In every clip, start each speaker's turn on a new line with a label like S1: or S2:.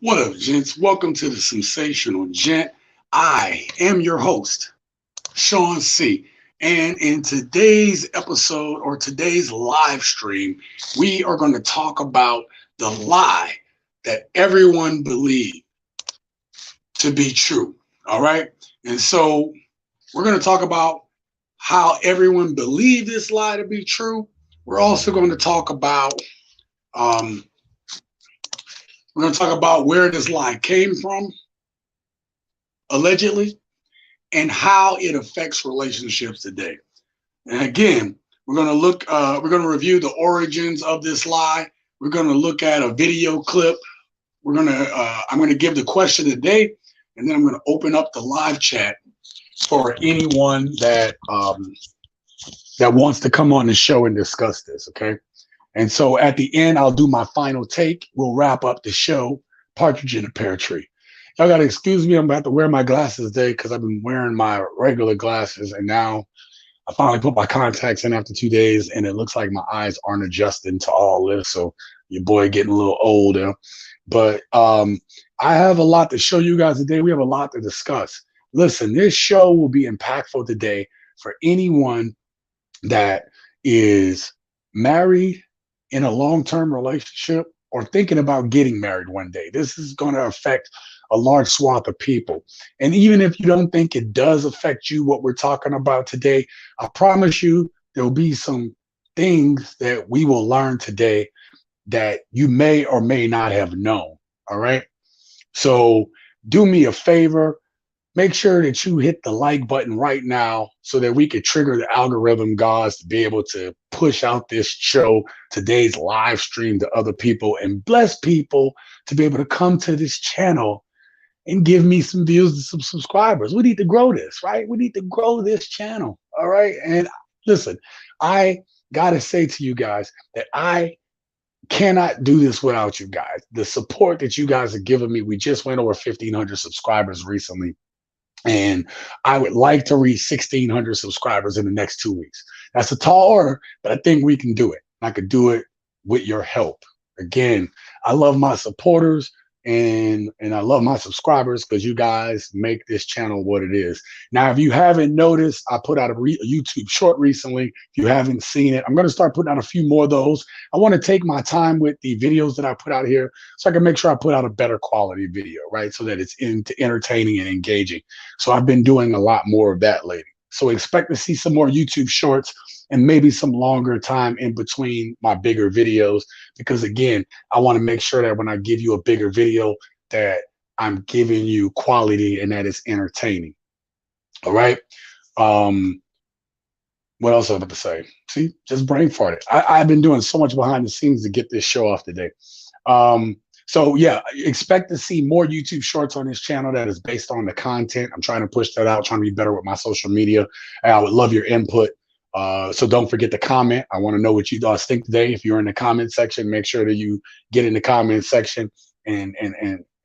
S1: What up, gents? Welcome to the Sensational Gent. I am your host, Sean C. And in today's episode or today's live stream, we are going to talk about the lie that everyone believed to be true. All right. And so we're going to talk about how everyone believed this lie to be true. We're also going to talk about um, where this lie came from, allegedly, and how it affects relationships today. And again, we're going to review the origins of this lie. We're going to look at a video clip. I'm going to give the question of the day, and then I'm going to open up the live chat for anyone that wants to come on the show and discuss this. Okay. And so at the end, I'll do my final take. We'll wrap up the show, Partridge in a Pear Tree. Y'all got to excuse me. I'm about to wear my glasses today because I've been wearing my regular glasses. And now I finally put my contacts in after 2 days. And it looks like my eyes aren't adjusting to all this. So your boy getting a little older. But I have a lot to show you guys today. We have a lot to discuss. Listen, this show will be impactful today for anyone that is married in a long-term relationship or thinking about getting married one day. This is going to affect a large swath of people. And even if you don't think it does affect you, what we're talking about today, I promise you there'll be some things that we will learn today that you may or may not have known. All right. So do me a favor, make sure that you hit the like button right now so that we could trigger the algorithm gods to be able to push out this show, today's live stream, to other people and bless people to be able to come to this channel and give me some views and some subscribers. We need to grow this, right? We need to grow this channel. All right. And listen, I got to say to you guys that I cannot do this without you guys. The support that you guys have given me, we just went over 1,500 subscribers recently. And I would like to reach 1,600 subscribers in the next 2 weeks. That's a tall order, but I think we can do it. I could do it with your help. Again, I love my supporters and I love my subscribers because you guys make this channel what it is. Now, if you haven't noticed, I put out a YouTube short recently. If you haven't seen it, I'm going to start putting out a few more of those. I want to take my time with the videos that I put out here so I can make sure I put out a better quality video, right? So that it's entertaining and engaging. So I've been doing a lot more of that lately. So expect to see some more YouTube shorts and maybe some longer time in between my bigger videos. Because again, I want to make sure that when I give you a bigger video that I'm giving you quality and that it's entertaining. All right. Um, what else I have to say? See, just brain farted. I've been doing so much behind the scenes to get this show off today. Um, so yeah, expect to see more YouTube shorts on this channel that is based on the content. I'm trying to push that out, trying to be better with my social media. And I would love your input. So don't forget to comment. I want to know what you guys think today. If you're in the comment section, make sure that you get in the comment section and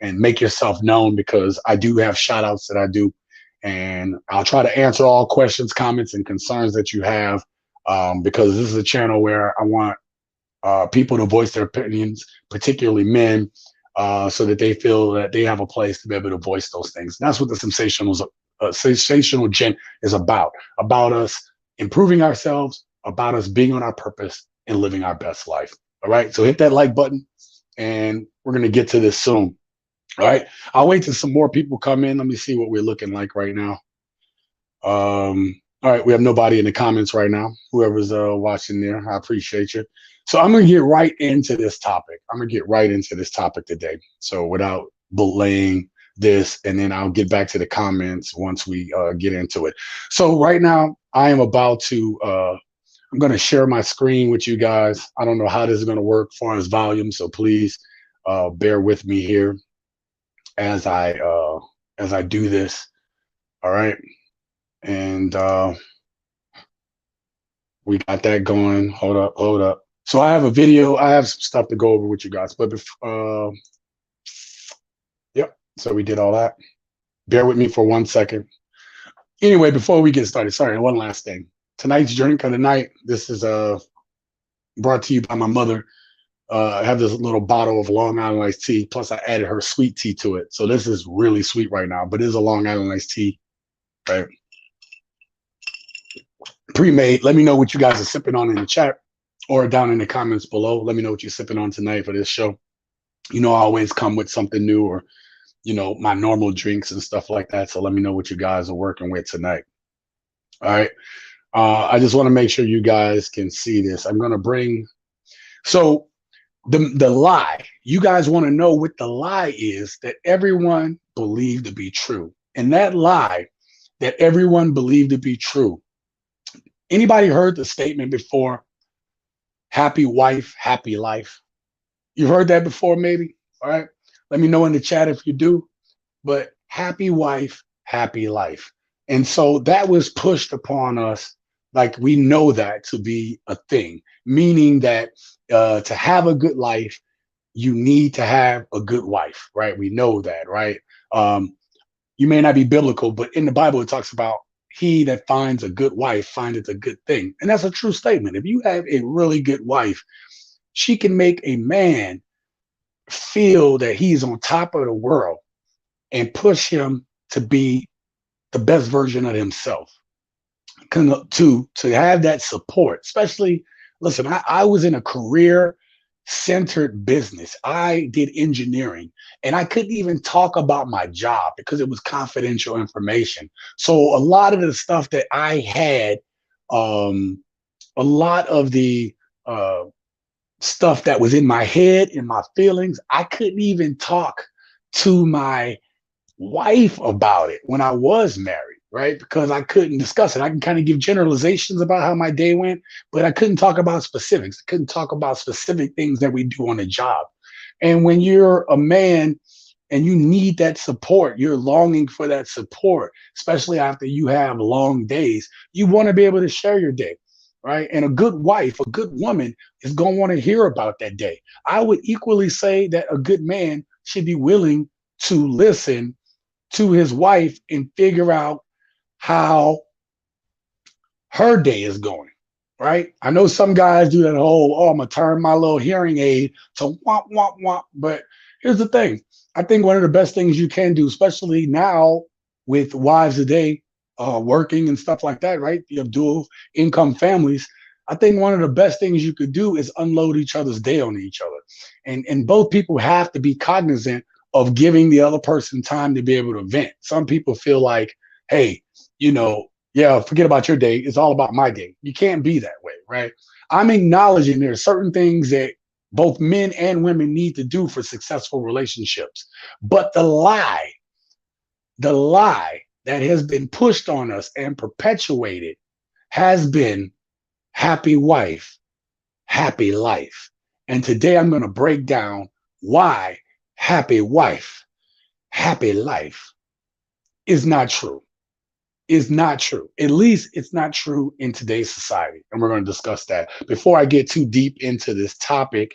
S1: make yourself known because I do have shout outs that I do. And I'll try to answer all questions, comments, and concerns that you have because this is a channel where I want people to voice their opinions, particularly men, so that they feel that they have a place to be able to voice those things. And that's what the sensational gent is about us improving ourselves, about us being on our purpose and living our best life. All right. So hit that like button and we're going to get to this soon. All right. I'll wait till some more people come in. Let me see what we're looking like right now. All right. We have nobody in the comments right now. Whoever's watching there, I appreciate you. So I'm going to get right into this topic. I'm going to get right into this topic today. So without belaying this, and then I'll get back to the comments once we get into it. So right now, I am about to, I'm going to share my screen with you guys. I don't know how this is going to work as far as volume, so please bear with me here as I do this. All right, and we got that going. Hold up. So I have a video. I have some stuff to go over with you guys, but yep. So we did all that. Bear with me for 1 second. Anyway, before we get started, sorry, one last thing. Tonight's drink of the night. This is brought to you by my mother. I have this little bottle of Long Island iced tea. Plus, I added her sweet tea to it. So this is really sweet right now, but it is a Long Island iced tea, right? Pre-made. Let me know what you guys are sipping on in the chat or down in the comments below. Let me know what you're sipping on tonight for this show. You know, I always come with something new or, you know, my normal drinks and stuff like that. So let me know what you guys are working with tonight. All right. I just want to make sure you guys can see this. I'm going to bring, so the lie, you guys want to know what the lie is that everyone believed to be true. And that lie that everyone believed to be true. Anybody heard the statement before? Happy wife, happy life. You've heard that before, maybe? All right. Let me know in the chat if you do. But happy wife, happy life. And so that was pushed upon us. Like we know that to be a thing, meaning that to have a good life, you need to have a good wife, right? We know that, right? You may not be biblical, but in the Bible, it talks about he that finds a good wife findeth a good thing. And that's a true statement. If you have a really good wife, she can make a man feel that he's on top of the world and push him to be the best version of himself. To have that support, especially, listen, I was in a career centered business. I did engineering and I couldn't even talk about my job because it was confidential information. So a lot of the stuff that I had, a lot of the stuff that was in my head and my feelings, I couldn't even talk to my wife about it when I was married, right? Because I couldn't discuss it. I can kind of give generalizations about how my day went, but I couldn't talk about specifics. I couldn't talk about specific things that we do on the job. And when you're a man and you need that support, you're longing for that support, especially after you have long days, you want to be able to share your day. Right. And a good wife, a good woman is going to want to hear about that day. I would equally say that a good man should be willing to listen to his wife and figure out how her day is going, right? I know some guys do that whole, oh, I'm gonna turn my little hearing aid to womp, womp, womp. But here's the thing. I think one of the best things you can do, especially now with wives today working and stuff like that, right? You have dual income families. I think one of the best things you could do is unload each other's day on each other. And both people have to be cognizant of giving the other person time to be able to vent. Some people feel like, hey, you know, yeah, forget about your day. It's all about my day. You can't be that way, right? I'm acknowledging there are certain things that both men and women need to do for successful relationships. But the lie that has been pushed on us and perpetuated has been happy wife, happy life. And today I'm going to break down why happy wife, happy life is not true. Is not true. At least it's not true in today's society. And we're going to discuss that. Before I get too deep into this topic,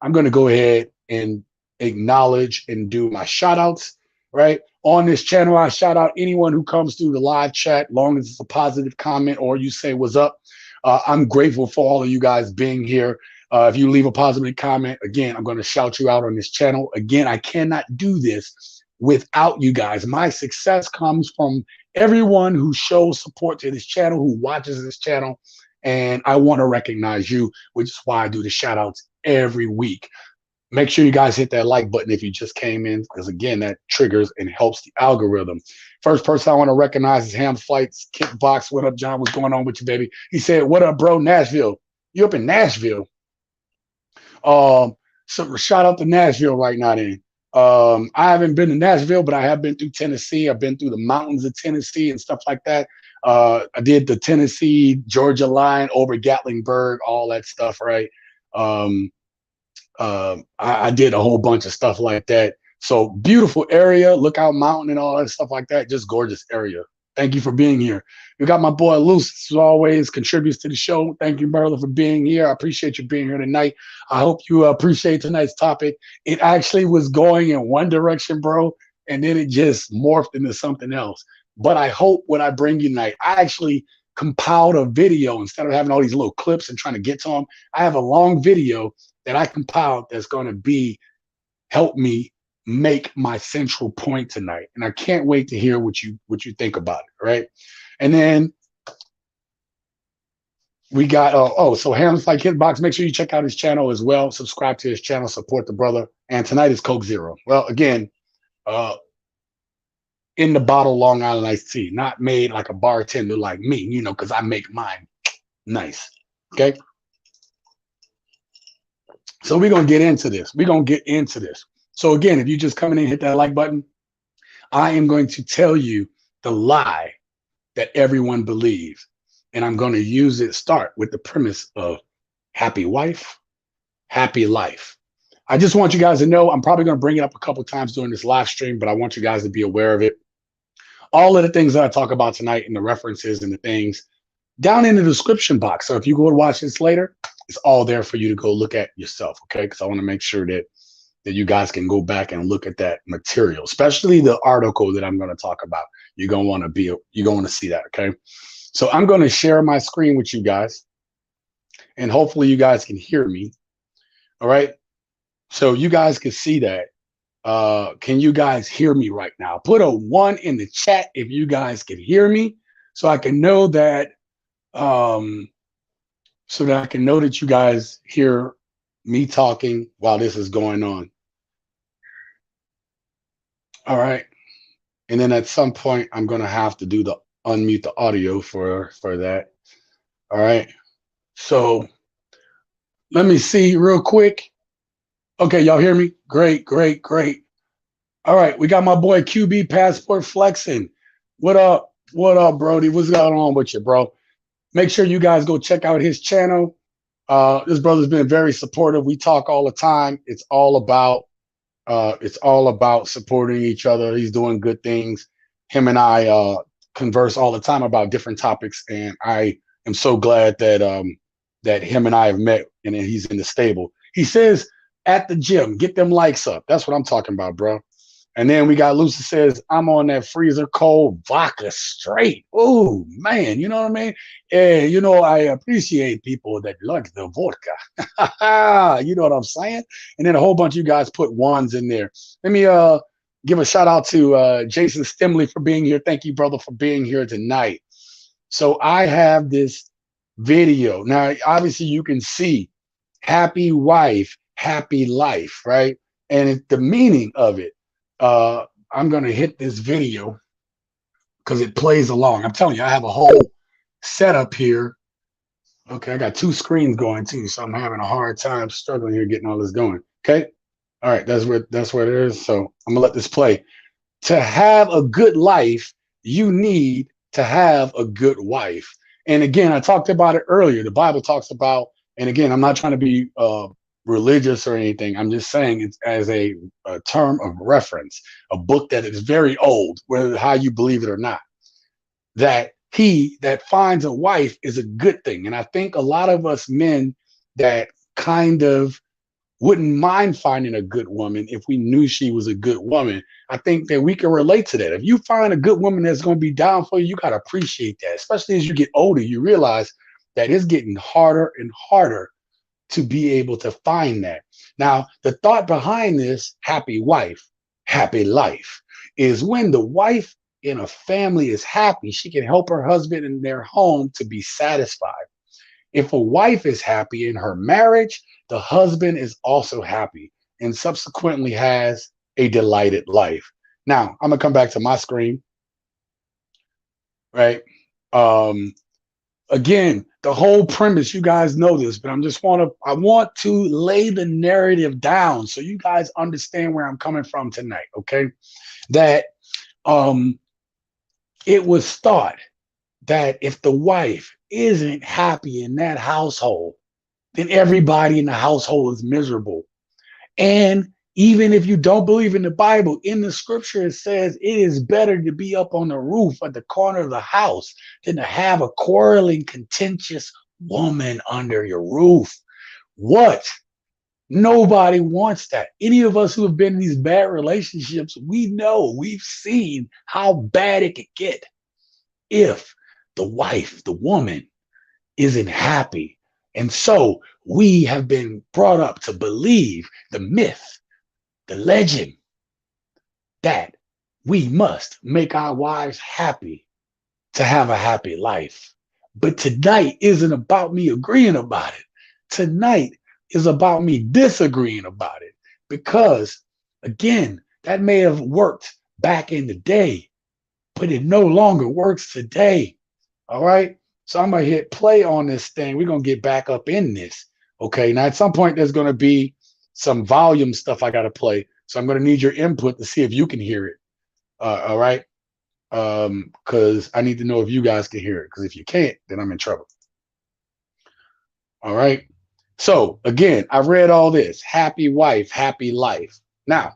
S1: I'm going to go ahead and acknowledge and do my shout outs, right? On this channel, I shout out anyone who comes through the live chat, long as it's a positive comment or you say what's up. I'm grateful for all of you guys being here. If you leave a positive comment, again, I'm going to shout you out on this channel. Again, I cannot do this without you guys. My success comes from everyone who shows support to this channel, who watches this channel. And I want to recognize you, which is why I do the shout outs every week. Make sure you guys hit that like button if you just came in, because again, that triggers and helps the algorithm. First person I want to recognize is Ham Flights, Kickbox. What up, John? What's going on with you, baby? He said, what up, bro? Nashville. You up in Nashville? So shout out to Nashville right now then. I haven't been to Nashville, but I have been through Tennessee. I've been through the mountains of Tennessee and stuff like that. I did the Tennessee, Georgia line over Gatlinburg, all that stuff, right? I did a whole bunch of stuff like that. So beautiful area, Lookout Mountain and all that stuff like that. Just gorgeous area. Thank you for being here. You got my boy Luce, as always, contributes to the show. Thank you, brother, for being here. I appreciate you being here tonight. I hope you appreciate tonight's topic. It actually was going in one direction, bro, and then it just morphed into something else. But I hope what I bring you tonight, I actually compiled a video instead of having all these little clips and trying to get to them. I have a long video that I compiled that's going to help me make my central point tonight. And I can't wait to hear what you think about it. Right. And then we got so Ham's like Hitbox. Make sure you check out his channel as well. Subscribe to his channel, support the brother. And tonight is Coke Zero. Well, again, in the bottle Long Island iced tea, not made like a bartender like me, because I make mine nice. Okay. So we're gonna get into this. So again, if you just coming in, hit that like button. I am going to tell you the lie that everyone believes. And I'm going to start with the premise of happy wife, happy life. I just want you guys to know, I'm probably going to bring it up a couple times during this live stream, but I want you guys to be aware of it. All of the things that I talk about tonight and the references and the things down in the description box. So if you go to watch this later, it's all there for you to go look at yourself. Okay. Because I want to make sure that you guys can go back and look at that material, especially the article that I'm going to talk about. You're going to want to see that. Okay. So I'm going to share my screen with you guys, and hopefully you guys can hear me. All right. So you guys can see that. Can you guys hear me right now? Put a 1 in the chat if you guys can hear me, so I can know that you guys hear me talking while this is going on. All right. And then at some point, I'm going to have to do the unmute the audio for that. All right. So let me see real quick. Okay, y'all hear me? Great. All right, we got my boy QB Passport flexing. What up, Brody? What's going on with you, bro? Make sure you guys go check out his channel. This brother's been very supportive. We talk all the time. It's all about supporting each other. He's doing good things. Him and I converse all the time about different topics, and I am so glad that him and I have met, and he's in the stable. He says at the gym, get them likes up. That's what I'm talking about, bro. And then we got Lucy says, I'm on that freezer cold vodka straight. Oh man, you know what I mean? Yeah, I appreciate people that like the vodka. You know what I'm saying? And then a whole bunch of you guys put ones in there. Let me give a shout out to Jason Stimley for being here. Thank you, brother, for being here tonight. So I have this video. Now, obviously you can see happy wife, happy life, right? And the meaning of it. I'm going to hit this video because it plays along. I'm telling you, I have a whole setup here. Okay, I got 2 screens going too, so I'm having a hard time struggling here getting all this going. Okay, all right, that's what it is. So I'm gonna let this play. To have a good life, you need to have a good wife. And again, I talked about it earlier. The Bible talks about, and again, I'm not trying to be religious or anything. I'm just saying it's as a term of reference, a book that is very old, whether how you believe it or not, that he that finds a wife is a good thing. And I think a lot of us men that kind of wouldn't mind finding a good woman if we knew she was a good woman. I think that we can relate to that. If you find a good woman that's going to be down for you, you got to appreciate that. Especially as you get older, you realize that it's getting harder and harder to be able to find that. Now, the thought behind this happy wife, happy life is when the wife in a family is happy, she can help her husband in their home to be satisfied. If a wife is happy in her marriage, the husband is also happy and subsequently has a delighted life. Now, I'm going to come back to my screen, right? Again, the whole premise, you guys know this, but I want to lay the narrative down so you guys understand where I'm coming from tonight, okay? That it was thought that if the wife isn't happy in that household, then everybody in the household is miserable. And even if you don't believe in the Bible, in the scripture, it says it is better to be up on the roof at the corner of the house than to have a quarreling, contentious woman under your roof. What? Nobody wants that. Any of us who have been in these bad relationships, we know, we've seen how bad it could get if the wife, the woman, isn't happy And so we have been brought up to believe the myth, the legend that we must make our wives happy to have a happy life. But tonight isn't about me agreeing about it. Tonight is about me disagreeing about it because, again, that may have worked back in the day, but it no longer works today. All right. So I'm going to hit play on this thing. We're going to get back up in this. Okay. Now, at some point, there's going to be some volume stuff I got to play. So I'm going to need your input to see if you can hear it. All right. Because I need to know if you guys can hear it. Because if you can't, then I'm in trouble. All right. So again, I read all this happy wife, happy life. Now,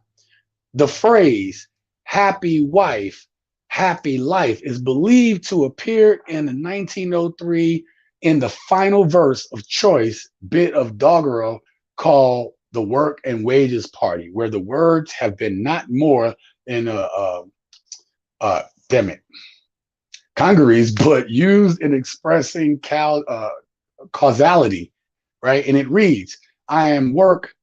S1: the phrase happy wife, happy life is believed to appear in the 1903 in the final verse of Choice bit of doggerel called The Work and Wages Party, where the words have been not more than damn it, congeries, but used in expressing causality, right? And it reads, I am work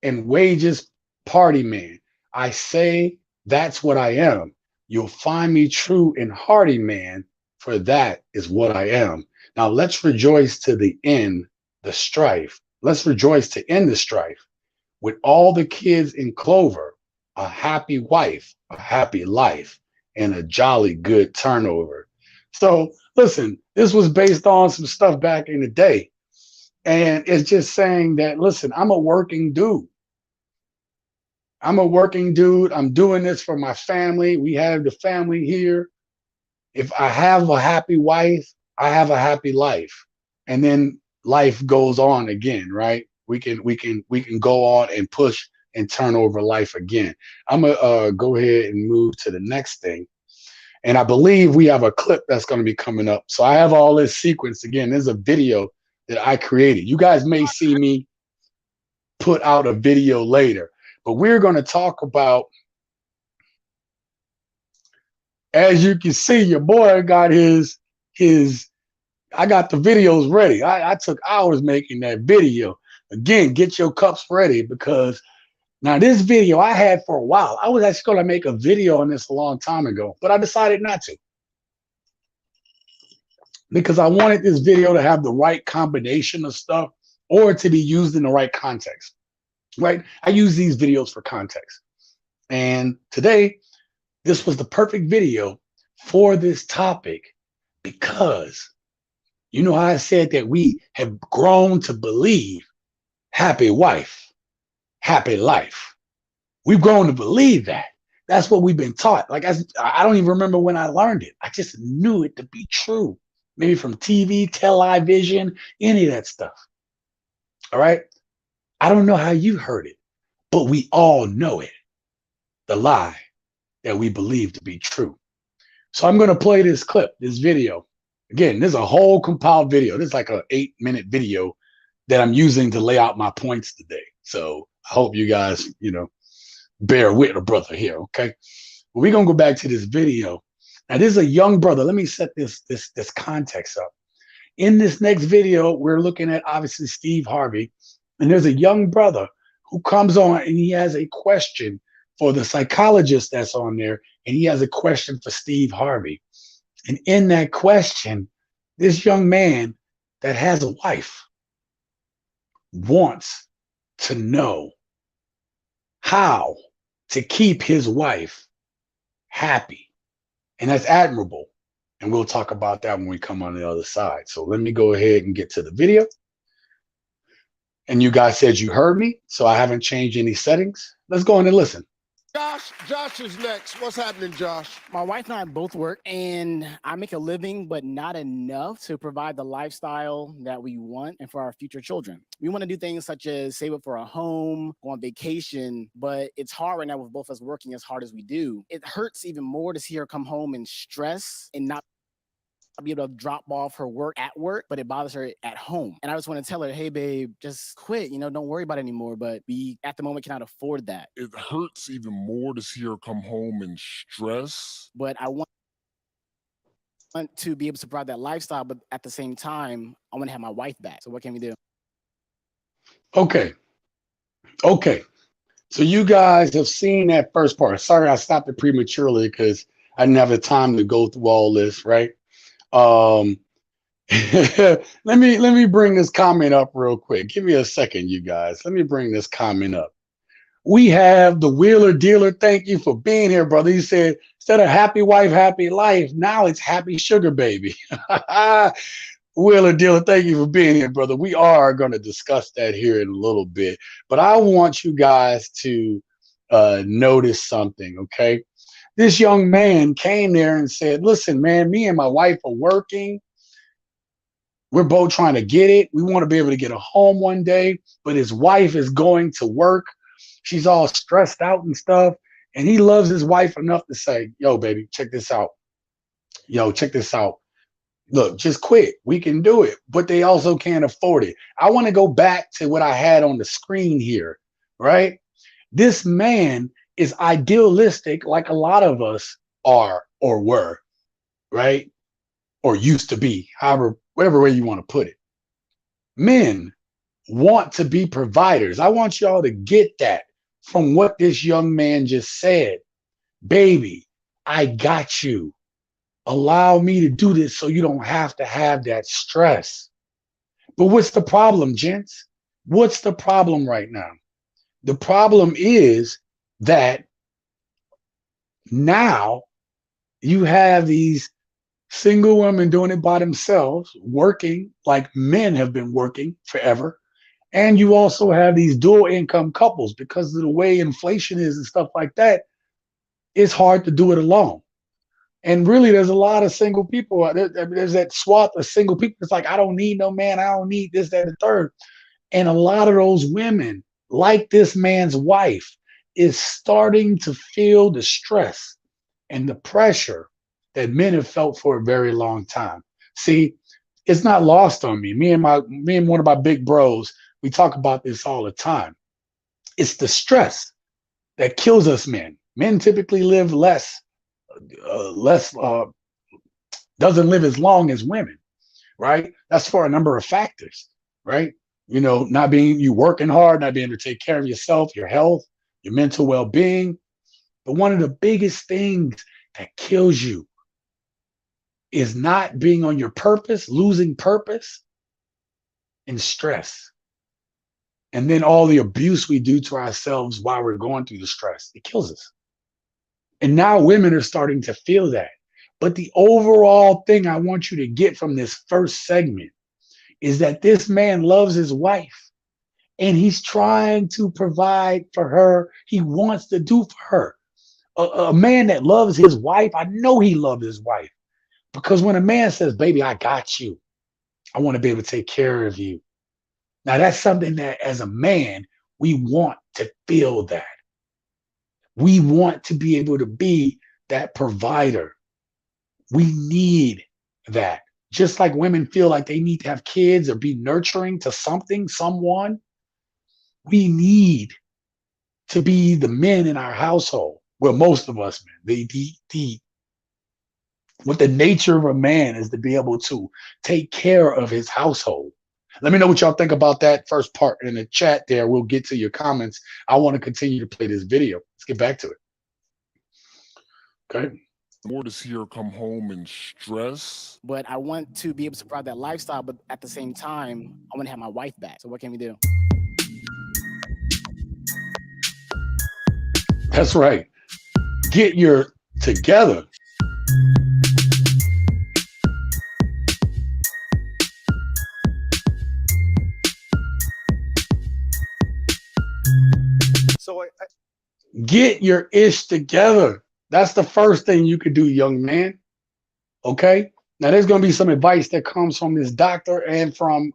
S1: and wages party man. I say that's what I am. You'll find me true and hearty man, for that is what I am. Now let's rejoice to the end the strife. Let's rejoice to end the strife with all the kids in clover, a happy wife, a happy life, and a jolly good turnover. So listen, this was based on some stuff back in the day. And it's just saying that, listen, I'm a working dude. I'm a working dude. I'm doing this for my family. We have the family here. If I have a happy wife, I have a happy life. And then life goes on again, right? We can go on and push and turn over life again. I'm gonna go ahead and move to the next thing. And I believe we have a clip that's going to be coming up. So I have all this sequence again. There's a video that I created. You guys may see me put out a video later, but we're going to talk about, as you can see, your boy got his I got the videos ready. I took hours making that video. Again, get your cups ready because now this video I had for a while. I was actually going to make a video on this a long time ago, but I decided not to because I wanted this video to have the right combination of stuff or to be used in the right context, right? I use these videos for context. And today, this was the perfect video for this topic because you know how I said that we have grown to believe happy wife, happy life. We've grown to believe that. That's what we've been taught. Like I don't even remember when I learned it. I just knew it to be true. Maybe from TV, television, any of that stuff. All right. I don't know how you heard it, but we all know it. The lie that we believe to be true. So I'm going to play this clip, this video. Again, this is a whole compiled video. This is like an 8-minute video that I'm using to lay out my points today. So I hope you guys, bear with a brother here. Okay. Well, we're going to go back to this video. Now, this is a young brother. Let me set this context up. In this next video, we're looking at obviously Steve Harvey, and there's a young brother who comes on and he has a question for the psychologist that's on there, and he has a question for Steve Harvey. And in that question, this young man that has a wife wants to know how to keep his wife happy. And that's admirable. And we'll talk about that when we come on the other side. So let me go ahead and get to the video. And you guys said you heard me, so I haven't changed any settings. Let's go in and listen.
S2: Josh is next. What's happening, Josh?
S3: My wife and I both work, and I make a living, but not enough to provide the lifestyle that we want and for our future children. We want to do things such as save up for a home, go on vacation, but it's hard right now with both of us working as hard as we do. It hurts even more to see her come home in stress and not be able to drop off her work at work, but it bothers her at home. And I just want to tell her, hey, babe, just quit. Don't worry about it anymore. But we, at the moment, cannot afford that.
S2: It hurts even more to see her come home in stress.
S3: But I want want to be able to provide that lifestyle, but at the same time, I want to have my wife back. So what can we do?
S1: Okay. Okay. So you guys have seen that first part. Sorry, I stopped it prematurely because I didn't have the time to go through all this, right? Um, let me bring this comment up real quick. Give me a second, you guys. Let me bring this comment up. We have the Wheeler Dealer. Thank you for being here, brother. He said instead of happy wife, happy life, now it's happy sugar baby. Wheeler Dealer, thank you for being here, brother. We are going to discuss that here in a little bit, but I want you guys to notice something, okay? This young man came there and said, listen, man, me and my wife are working. We're both trying to get it. We want to be able to get a home one day, but his wife is going to work. She's all stressed out and stuff. And he loves his wife enough to say, yo, baby, check this out. Yo, check this out. Look, just quit. We can do it, but they also can't afford it. I want to go back to what I had on the screen here, right? This man is idealistic like a lot of us are or were, right? Or used to be, however, whatever way you want to put it. Men want to be providers. I want y'all to get that from what this young man just said. Baby, I got you. Allow me to do this so you don't have to have that stress. But what's the problem, gents? What's the problem right now? The problem is that now you have these single women doing it by themselves, working like men have been working forever. And you also have these dual income couples because of the way inflation is and stuff like that. It's hard to do it alone. And really, there's a lot of single people. There's that swath of single people. It's like, I don't need no man. I don't need this, that, and the third. And a lot of those women, like this man's wife, is starting to feel the stress and the pressure that men have felt for a very long time. See, it's not lost on me. Me and one of my big bros, we talk about this all the time. It's the stress that kills us men. Men typically live less doesn't live as long as women, right? That's for a number of factors, right? You know, not being you working hard, not being able to take care of yourself, your health, your mental well-being. But one of the biggest things that kills you is not being on your purpose, losing purpose, and stress. And then all the abuse we do to ourselves while we're going through the stress, it kills us. And now women are starting to feel that. But the overall thing I want you to get from this first segment is that this man loves his wife and he's trying to provide for her. He wants to do for her. A man that loves his wife, I know he loves his wife because when a man says, baby, I got you, I want to be able to take care of you. Now, that's something that as a man, we want to feel that. We want to be able to be that provider. We need that. Just like women feel like they need to have kids or be nurturing to something, someone, we need to be the men in our household. Well, most of us men, what the nature of a man is to be able to take care of his household. Let me know what y'all think about that first part in the chat there. We'll get to your comments. I want to continue to play this video. Let's get back to it. Okay.
S2: More to see her come home and stress.
S3: But I want to be able to provide that lifestyle, but at the same time, I want to have my wife back. So what can we do?
S1: That's right. Get your together.
S4: So
S1: get your ish together. That's the first thing you could do, young man. Okay. Now there's going to be some advice that comes from this doctor and from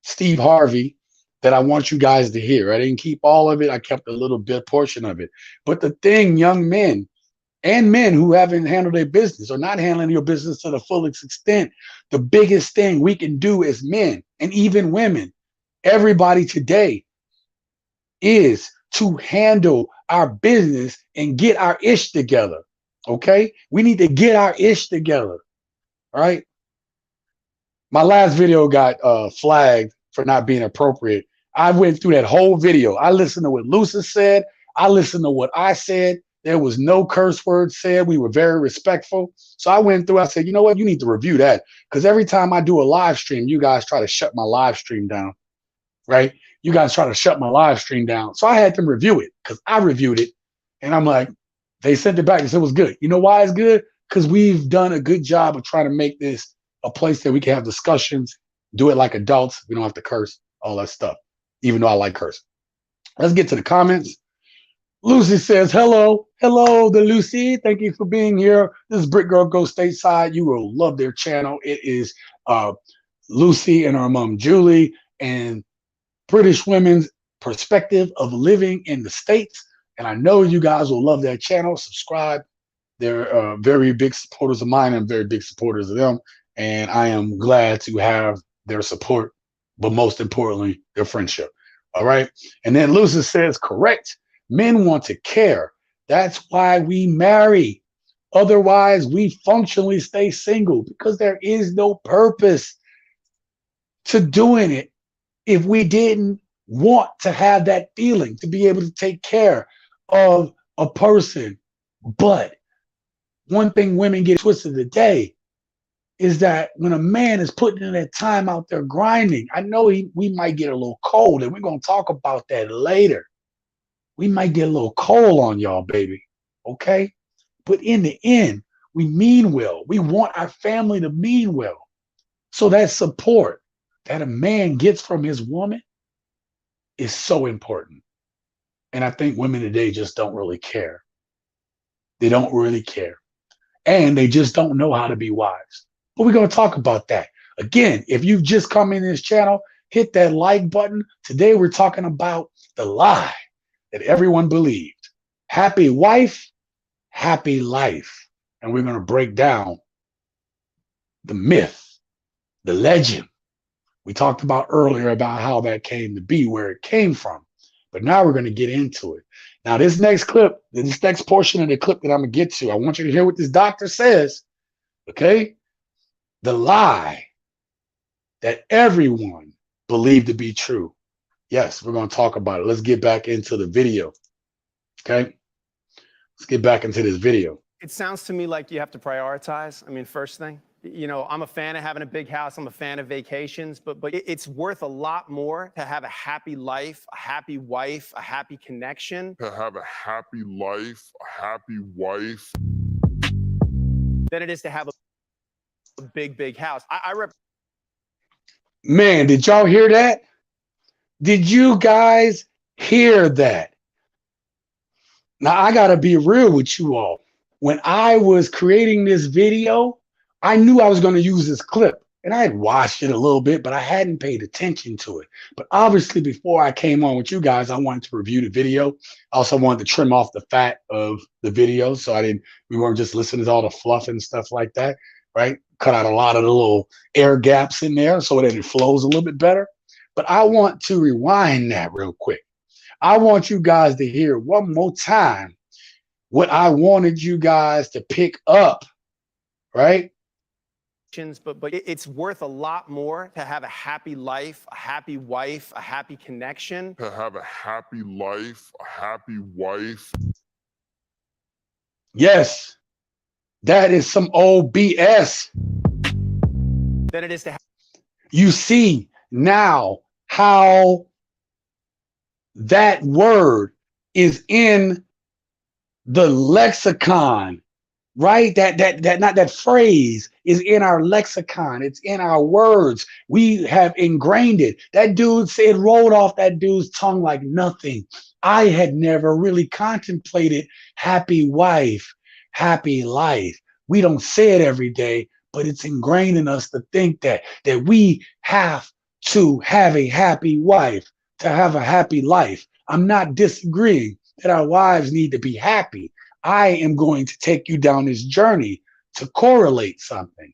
S1: Steve Harvey that I want you guys to hear. I didn't keep all of it. I kept a little bit portion of it. But the thing, young men and men who haven't handled their business or not handling your business to the fullest extent, the biggest thing we can do as men and even women, everybody today, is to handle our business and get our ish together. Okay. We need to get our ish together. All right. My last video got flagged for not being appropriate. I went through that whole video. I listened to what Lucy said. I listened to what I said. There was no curse words said. We were very respectful. So I went through. I said, you know what? You need to review that, because every time I do a live stream, you guys try to shut my live stream down, right? You guys try to shut my live stream down. So I had them review it, because I reviewed it, and I'm like, they sent it back and said it was good. You know why it's good? Because we've done a good job of trying to make this a place that we can have discussions, do it like adults. We don't have to curse, all that stuff, even though I like cursing. Let's get to the comments. Lucy says, hello, the Lucy. Thank you for being here. This is Brick Girl Go Stateside. You will love their channel. It is Lucy and her mom, Julie, and British women's perspective of living in the States. And I know you guys will love their channel. Subscribe. They're very big supporters of mine. I'm very big supporters of them. And I am glad to have their support, but most importantly, their friendship. All right. And then Lucy says, correct. Men want to care. That's why we marry. Otherwise, we functionally stay single, because there is no purpose to doing it if we didn't want to have that feeling, to be able to take care of a person. But one thing women get twisted today is that when a man is putting in that time out there grinding, I know we might get a little cold, and we're going to talk about that later. We might get a little cold on y'all, baby, okay? But in the end, we mean well. We want our family to mean well. So that support that a man gets from his woman is so important. And I think women today just don't really care. They don't really care. And they just don't know how to be wives. But we're going to talk about that. Again, if you've just come in this channel, hit that like button. Today we're talking about the lie that everyone believed. Happy wife, happy life. And we're going to break down the myth, the legend we talked about earlier about how that came to be, where it came from. But now we're going to get into it. Now, this next clip, this next portion of the clip that I'm going to get to, I want you to hear what this doctor says, okay? The lie that everyone believed to be true. Yes, we're going to talk about it. Let's get back into the video, okay? Let's get back into this video.
S4: It sounds to me like you have to prioritize. I mean, first thing, you know, I'm a fan of having a big house. I'm a fan of vacations, but it's worth a lot more to have a happy life, a happy wife, a happy connection.
S2: To have a happy life, a happy wife.
S4: Than it is to have a big house.
S1: Man, did y'all hear that? Did you guys hear that? Now, I got to be real with you all. When I was creating this video, I knew I was going to use this clip, and I had watched it a little bit, but I hadn't paid attention to it. But obviously, before I came on with you guys, I wanted to review the video. I also wanted to trim off the fat of the video, so we weren't just listening to all the fluff and stuff like that, right? Cut out a lot of the little air gaps in there so that it flows a little bit better. But I want to rewind that real quick. I want you guys to hear one more time what I wanted you guys to pick up, right?
S4: But it's worth a lot more to have a happy life, a happy wife, a happy connection.
S2: To have a happy life, a happy wife.
S1: Yes, that is some old BS.
S4: Than it is to have.
S1: You see now how that word is in the lexicon, right? That phrase is in our lexicon. It's in our words. We have ingrained it. That dude said, rolled off that dude's tongue like nothing. I had never really contemplated happy wife, happy life. We don't say it every day, but it's ingrained in us to think that we have to have a happy wife, to have a happy life. I'm not disagreeing that our wives need to be happy. I am going to take you down this journey to correlate something,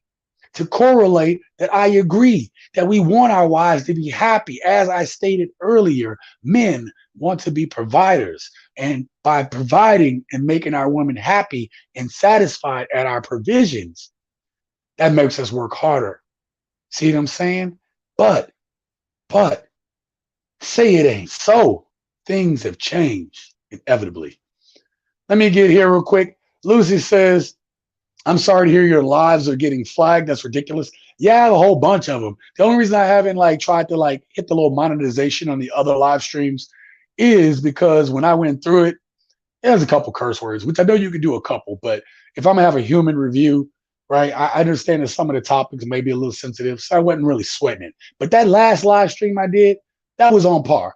S1: to correlate that I agree that we want our wives to be happy. As I stated earlier, men want to be providers. And by providing and making our women happy and satisfied at our provisions, That makes us work harder. See what I'm saying? But say it ain't so. Things have changed inevitably. Let me get here real quick. Lucy says, I'm sorry to hear your lives are getting flagged. That's ridiculous. Yeah, I have a whole bunch of them. The only reason I haven't like tried to like hit the little monetization on the other live streams is because when I went through it, there's a couple curse words, which I know you can do a couple, but if I'm gonna have a human review, right, I understand that some of the topics may be a little sensitive, so I wasn't really sweating it. But that last live stream I did, that was on par.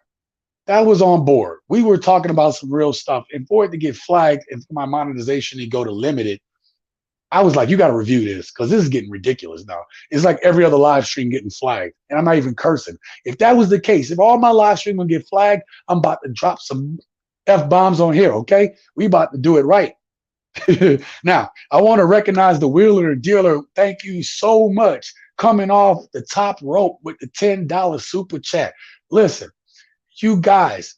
S1: That was on board. We were talking about some real stuff. And for it to get flagged and for my monetization to go to limited, I was like, you got to review this because this is getting ridiculous now. It's like every other live stream getting flagged. And I'm not even cursing. If that was the case, if all my live stream would get flagged, I'm about to drop some F-bombs on here, okay? We about to do it right. Now, I want to recognize the wheeler and dealer. Thank you so much. Coming off the top rope with the $10 super chat. Listen, you guys,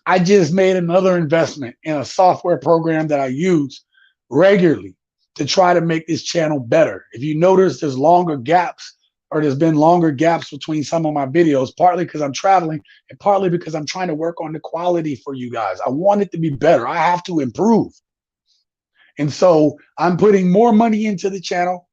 S1: I just made another investment in a software program that I use regularly to try to make this channel better. If you notice, there's longer gaps, or there's been longer gaps between some of my videos, partly because I'm traveling and partly because I'm trying to work on the quality for you guys. I want it to be better. I have to improve. And so I'm putting more money into the channel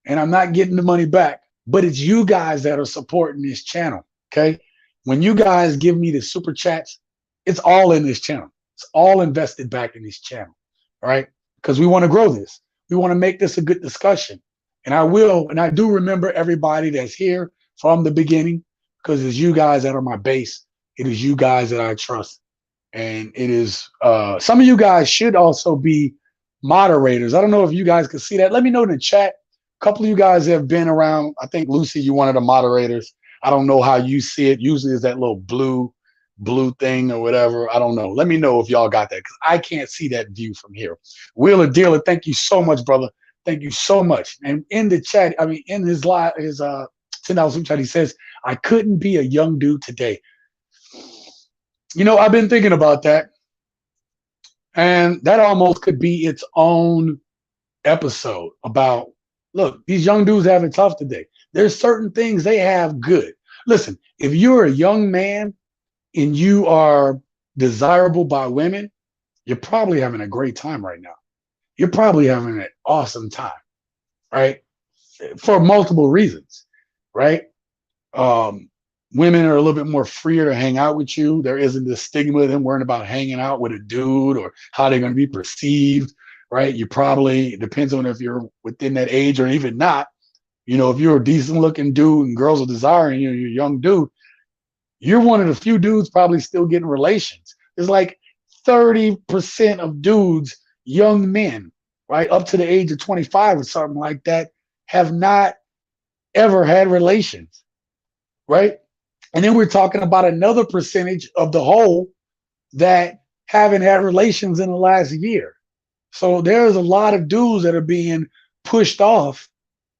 S1: and I'm not getting the money back, but it's you guys that are supporting this channel, okay? When you guys give me the super chats, it's all in this channel. It's all invested back in this channel, all right? Because we want to grow this. We want to make this a good discussion. And I will, and I do remember everybody that's here from the beginning, because it's you guys that are my base. It is you guys that I trust. And it is, some of you guys should also be moderators. I don't know if you guys can see that. Let me know in the chat. A couple of you guys have been around. I think, Lucy, you're one of the moderators. I don't know how you see it. Usually it's that little blue thing or whatever. I don't know. Let me know if y'all got that, because I can't see that view from here. Wheeler Dealer, thank you so much, brother. Thank you so much. And in the chat, I mean, in his live, his $10 super chat, he says, I couldn't be a young dude today. You know, I've been thinking about that. And that almost could be its own episode about, look, these young dudes have it tough today. There's certain things they have good. Listen, if you're a young man and you are desirable by women, you're probably having a great time right now. You're probably having an awesome time, right? For multiple reasons, right? Women are a little bit more freer to hang out with you. There isn't this stigma of them worrying about hanging out with a dude or how they're going to be perceived, right? You probably, it depends on if you're within that age or even not. You know, if you're a decent looking dude and girls are desiring you, you're a young dude, you're one of the few dudes probably still getting relations. There's like 30% of dudes, young men, right, up to the age of 25 or something like that, have not ever had relations, right? And then we're talking about another percentage of the whole that haven't had relations in the last year. So there's a lot of dudes that are being pushed off,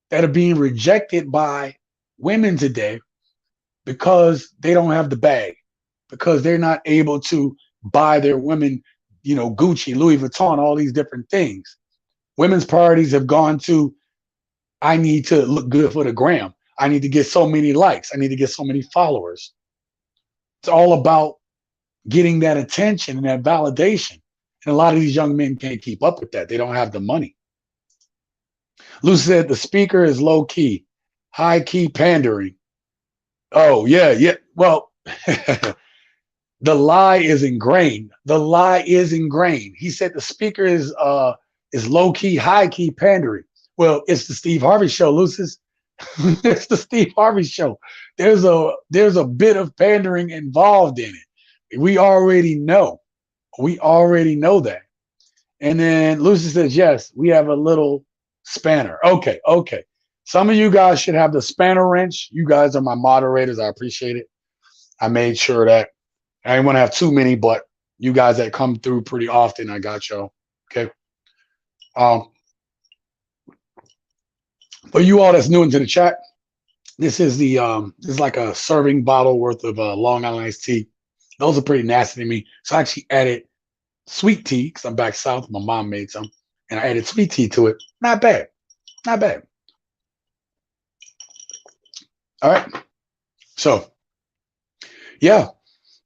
S1: that are being rejected by women today because they don't have the bag, because they're not able to buy their women, you know, Gucci, Louis Vuitton, all these different things. Women's priorities have gone to, I need to look good for the gram. I need to get so many likes. I need to get so many followers. It's all about getting that attention and that validation. And a lot of these young men can't keep up with that. They don't have the money. Lucy said the speaker is low key, high key pandering. Oh, yeah. Well, the lie is ingrained. The lie is ingrained. He said the speaker is low key, high key pandering. Well, it's the Steve Harvey show, Lucis. It's the Steve Harvey show. There's a bit of pandering involved in it. We already know. We already know that. And then Lucy says, yes, we have a little spanner. Okay. Some of you guys should have the spanner wrench. You guys are my moderators. I appreciate it. I made sure that I didn't want to have too many, but you guys that come through pretty often, I got y'all. Okay. For you all that's new into the chat, this is the this is like a serving bottle worth of Long Island iced tea. Those are pretty nasty to me. So I actually added sweet tea because I'm back south. My mom made some, and I added sweet tea to it. Not bad. Not bad. All right. So, yeah,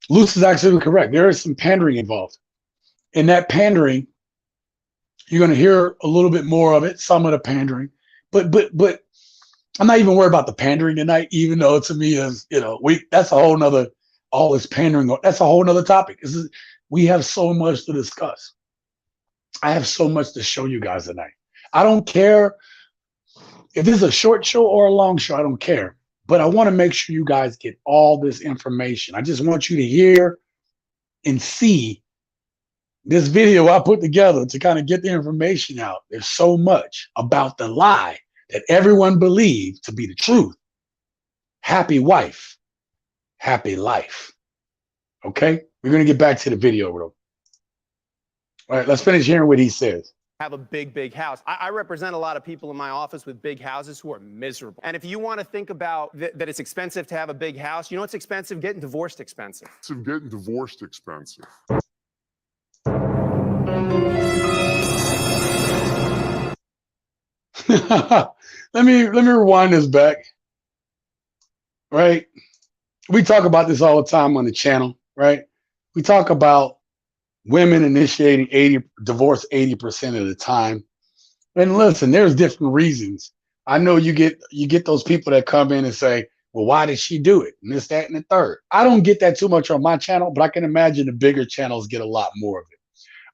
S1: Luce is actually correct. There is some pandering involved. In that pandering, you're going to hear a little bit more of it, some of the pandering. But I'm not even worried about the pandering tonight, even though to me is, that's a whole nother, all this pandering, that's a whole nother topic. We have so much to discuss. I have so much to show you guys tonight. I don't care if this is a short show or a long show, I don't care. But I want to make sure you guys get all this information. I just want you to hear and see this video I put together to kind of get the information out. There's so much about the lie that everyone believed to be the truth. Happy wife, happy life. Okay? We're going to get back to the video, bro. All right, let's finish hearing what he says.
S4: Have a big house. I represent a lot of people in my office with big houses who are miserable. And if you want to think about that it's expensive to have a big house, you know what's expensive? Getting divorced expensive.
S2: Getting divorced expensive.
S1: let me rewind this back. Right? We talk about this all the time on the channel, right? We talk about women initiating divorce 80% of the time. And listen, there's different reasons. I know you get those people that come in and say, well, why did she do it? And this, that, and the third. I don't get that too much on my channel, but I can imagine the bigger channels get a lot more of it.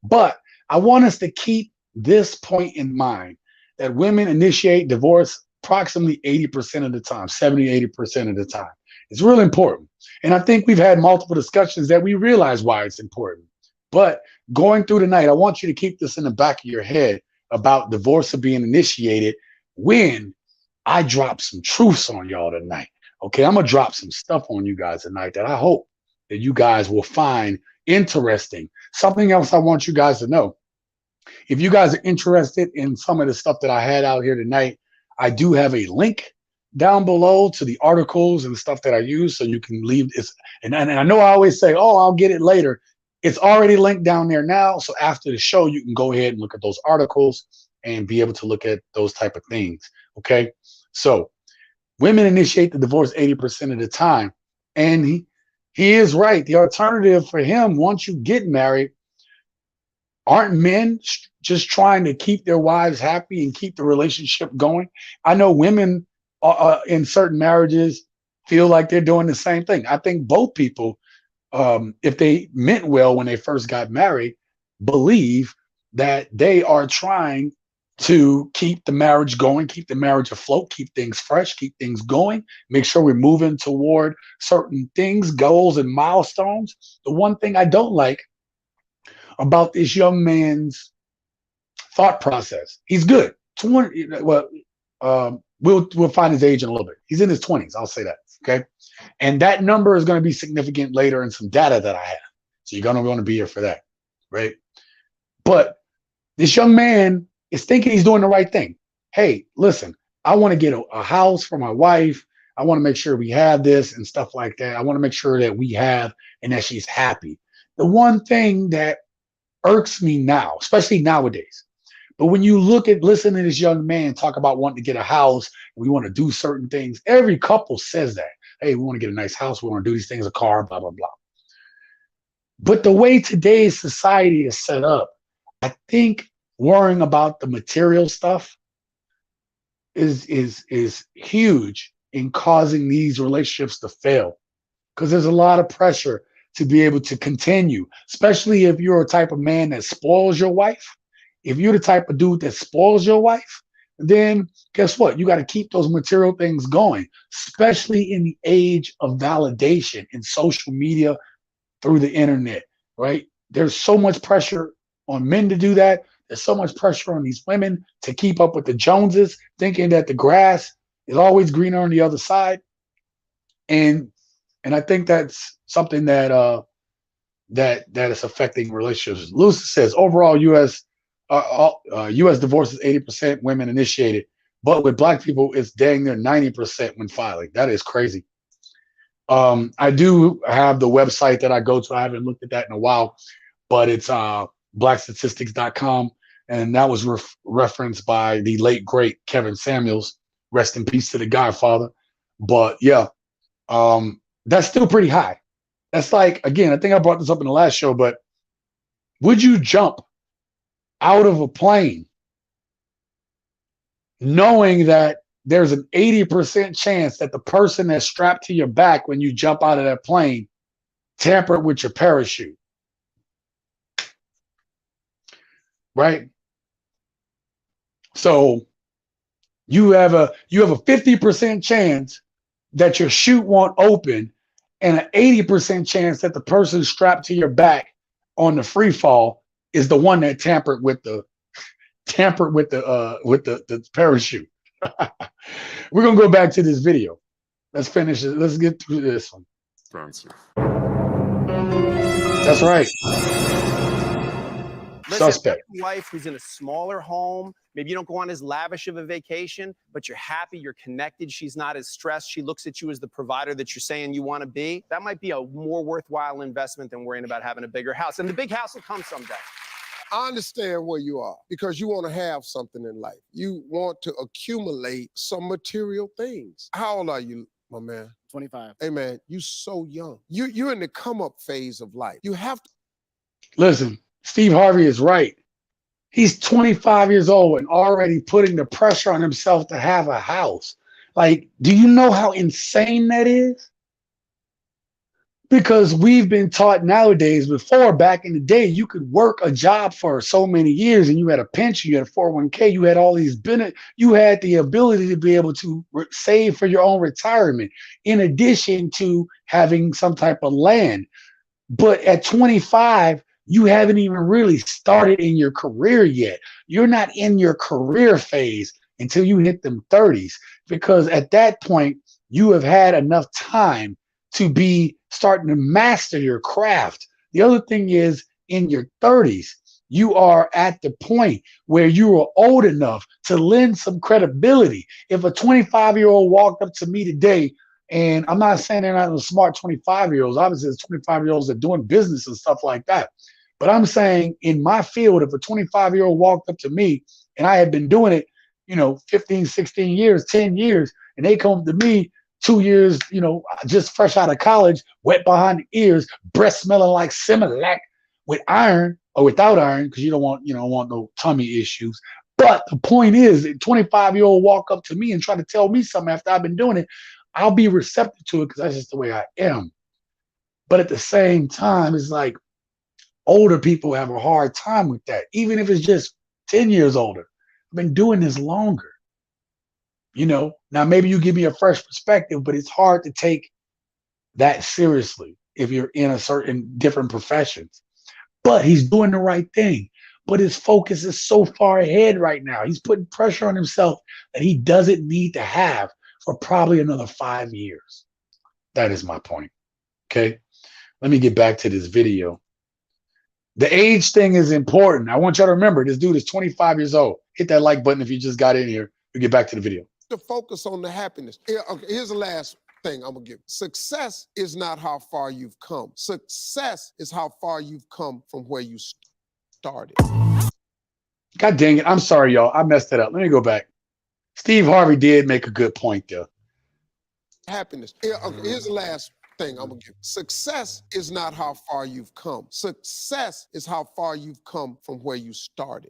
S1: But I want us to keep this point in mind, that women initiate divorce approximately 80% of the time, 70, 80% of the time. It's really important. And I think we've had multiple discussions that we realize why it's important. But going through the night, I want you to keep this in the back of your head about divorce being initiated when I drop some truths on y'all tonight. Okay, I'm going to drop some stuff on you guys tonight that I hope that you guys will find interesting. Something else I want you guys to know. If you guys are interested in some of the stuff that I had out here tonight, I do have a link down below to the articles and stuff that I use, so you can leave this. And I know I always say, oh, I'll get it later. It's already linked down there now. So after the show, you can go ahead and look at those articles and be able to look at those type of things. Okay. So women initiate the divorce 80% of the time. And he is right. The alternative for him, once you get married, aren't men just trying to keep their wives happy and keep the relationship going? I know women in certain marriages feel like they're doing the same thing. I think both people, if they meant well when they first got married, believe that they are trying to keep the marriage going, keep the marriage afloat, keep things fresh, keep things going, make sure we're moving toward certain things, goals, and milestones. The one thing I don't like about this young man's thought process, he's good. 20, we'll find his age in a little bit. He's in his 20s, I'll say that. Okay. And that number is going to be significant later in some data that I have. So you're going to want to be here for that. Right. But this young man is thinking he's doing the right thing. Hey, listen, I want to get a house for my wife. I want to make sure we have this and stuff like that. I want to make sure that we have and that she's happy. The one thing that irks me now, especially nowadays, but when you listen to this young man talk about wanting to get a house, we want to do certain things. Every couple says that. Hey, we want to get a nice house. We want to do these things, a car, blah, blah, blah. But the way today's society is set up, I think worrying about the material stuff is huge in causing these relationships to fail, because there's a lot of pressure to be able to continue, especially if you're a type of man that spoils your wife. If you're the type of dude that spoils your wife, then guess what? You got to keep those material things going, especially in the age of validation in social media, through the internet, right? There's so much pressure on men to do that. There's so much pressure on these women to keep up with the Joneses, thinking that the grass is always greener on the other side. And I think that's something that that is affecting relationships. Lucy says overall U.S. divorce is 80% women initiated, but with Black people, it's dang near 90% when filing. That is crazy. I do have the website that I go to. I haven't looked at that in a while, but it's blackstatistics.com. and that was referenced by the late great Kevin Samuels. Rest in peace to the Godfather. But yeah, that's still pretty high. That's like, again, I think I brought this up in the last show, but would you jump out of a plane knowing that there's an 80% chance that the person that's strapped to your back when you jump out of that plane tampered with your parachute? Right? So you have a 50% chance that your chute won't open, and an 80% chance that the person strapped to your back on the free fall is the one that tampered with the parachute. We're gonna go back to this video. Let's finish it. Let's get through this one.
S2: Fancy.
S1: That's right.
S4: Listen,
S1: Suspect.
S4: your wife who's in a smaller home, maybe you don't go on as lavish of a vacation, but you're happy, you're connected, she's not as stressed, she looks at you as the provider that you're saying you want to be. That might be a more worthwhile investment than worrying about having a bigger house. And the big house will come someday.
S5: I understand where you are because you want to have something in life. You want to accumulate some material things. How old are you, my man?
S3: 25.
S5: Hey, man, you so young. You're in the come-up phase of life. You have to.
S1: Listen, Steve Harvey is right. He's 25 years old and already putting the pressure on himself to have a house. Like, do you know how insane that is? Because we've been taught nowadays, before back in the day, you could work a job for so many years and you had a pension, you had a 401k, you had all these benefits, you had the ability to be able to save for your own retirement, in addition to having some type of land. But at 25, you haven't even really started in your career yet. You're not in your career phase until you hit them 30s, because at that point, you have had enough time to be starting to master your craft. The other thing is, in your 30s, you are at the point where you are old enough to lend some credibility. If a 25-year-old walked up to me today, and I'm not saying they're not smart 25-year-olds, obviously there's 25-year-olds that are doing business and stuff like that. But I'm saying in my field, if a 25-year-old walked up to me and I had been doing it, 15, 16 years, 10 years, and they come to me 2 years, just fresh out of college, wet behind the ears, breath smelling like Similac, with iron or without iron, because you don't want no tummy issues. But the point is, a 25-year-old walk up to me and try to tell me something after I've been doing it, I'll be receptive to it because that's just the way I am. But at the same time, it's like older people have a hard time with that, even if it's just 10 years older. I've been doing this longer. Now maybe you give me a fresh perspective, but it's hard to take that seriously if you're in a certain different professions. But he's doing the right thing. But his focus is so far ahead right now. He's putting pressure on himself that he doesn't need to have for probably another 5 years. That is my point. Okay. Let me get back to this video. The age thing is important. I want y'all to remember, this dude is 25 years old. Hit that like button if you just got in here. We'll get back to the video.
S5: To focus on the happiness. Okay, here's the last thing I'm gonna give. Success is not how far you've come. Success is how far you've come from where you started.
S1: God dang it. I'm sorry, y'all. I messed it up. Let me go back. Steve Harvey did make a good point there.
S5: Happiness. Okay, here's the last thing I'm gonna give. Success is not how far you've come. Success is how far you've come from where you started.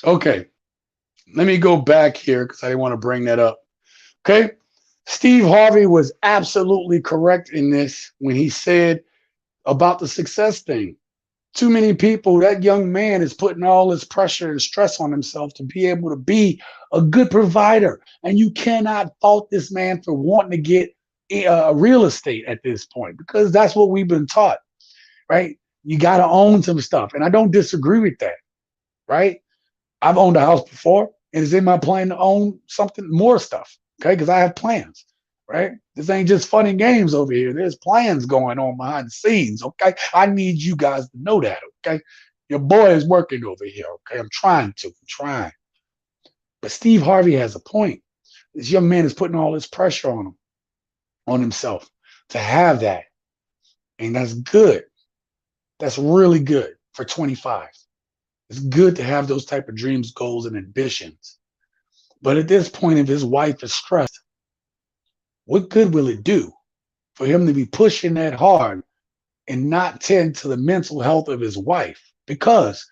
S1: Okay, let me go back here because I didn't want to bring that up. Okay, Steve Harvey was absolutely correct in this when he said about the success thing. Too many people, that young man is putting all this pressure and stress on himself to be able to be a good provider. And you cannot fault this man for wanting to get real estate at this point, because that's what we've been taught, right? You got to own some stuff. And I don't disagree with that, right? I've owned a house before, and it's in my plan to own something more stuff, okay? Because I have plans, right? This ain't just fun and games over here. There's plans going on behind the scenes, okay? I need you guys to know that, okay? Your boy is working over here, okay? I'm trying. But Steve Harvey has a point. This young man is putting all this pressure on himself to have that, and that's good. That's really good for 25. It's good to have those type of dreams, goals, and ambitions. But at this point, if his wife is stressed, what good will it do for him to be pushing that hard and not tend to the mental health of his wife? Because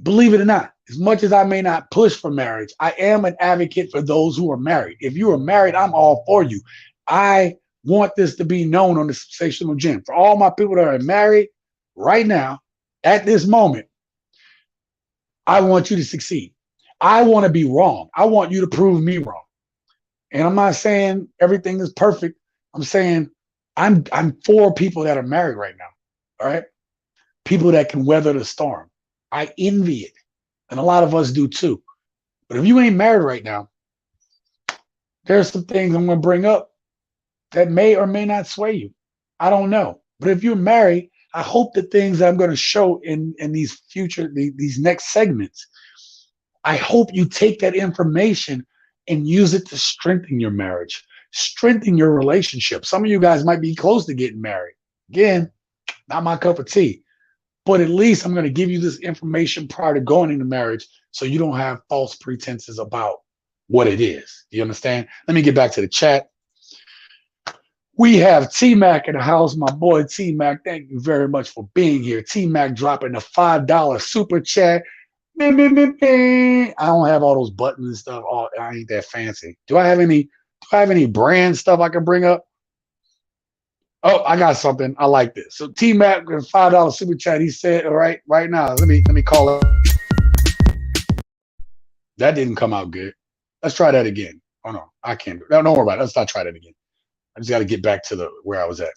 S1: believe it or not, as much as I may not push for marriage, I am an advocate for those who are married. If you are married, I'm all for you. I want this to be known on the Sensational Gym. For all my people that are married right now, at this moment, I want you to succeed. I want to be wrong. I want you to prove me wrong. And I'm not saying everything is perfect. I'm saying I'm for people that are married right now. All right. People that can weather the storm. I envy it. And a lot of us do too. But if you ain't married right now, there's some things I'm going to bring up that may or may not sway you. I don't know. But if you're married, I hope the things that I'm going to show in these these next segments, I hope you take that information and use it to strengthen your marriage, strengthen your relationship. Some of you guys might be close to getting married. Again, not my cup of tea. But at least I'm going to give you this information prior to going into marriage so you don't have false pretenses about what it is. You understand? Let me get back to the chat. We have T-Mac in the house. My boy T-Mac, thank you very much for being here. T-Mac dropping the $5 super chat. I don't have all those buttons and stuff. Oh, I ain't that fancy. Do I have any brand stuff I can bring up? Oh, I got something. I like this. So T-Mac with $5 super chat. He said, all right now, let me call it. That didn't come out good. Let's try that again. Oh no, I can't. No, don't worry about it. Let's not try that again. I just got to get back to where I was at.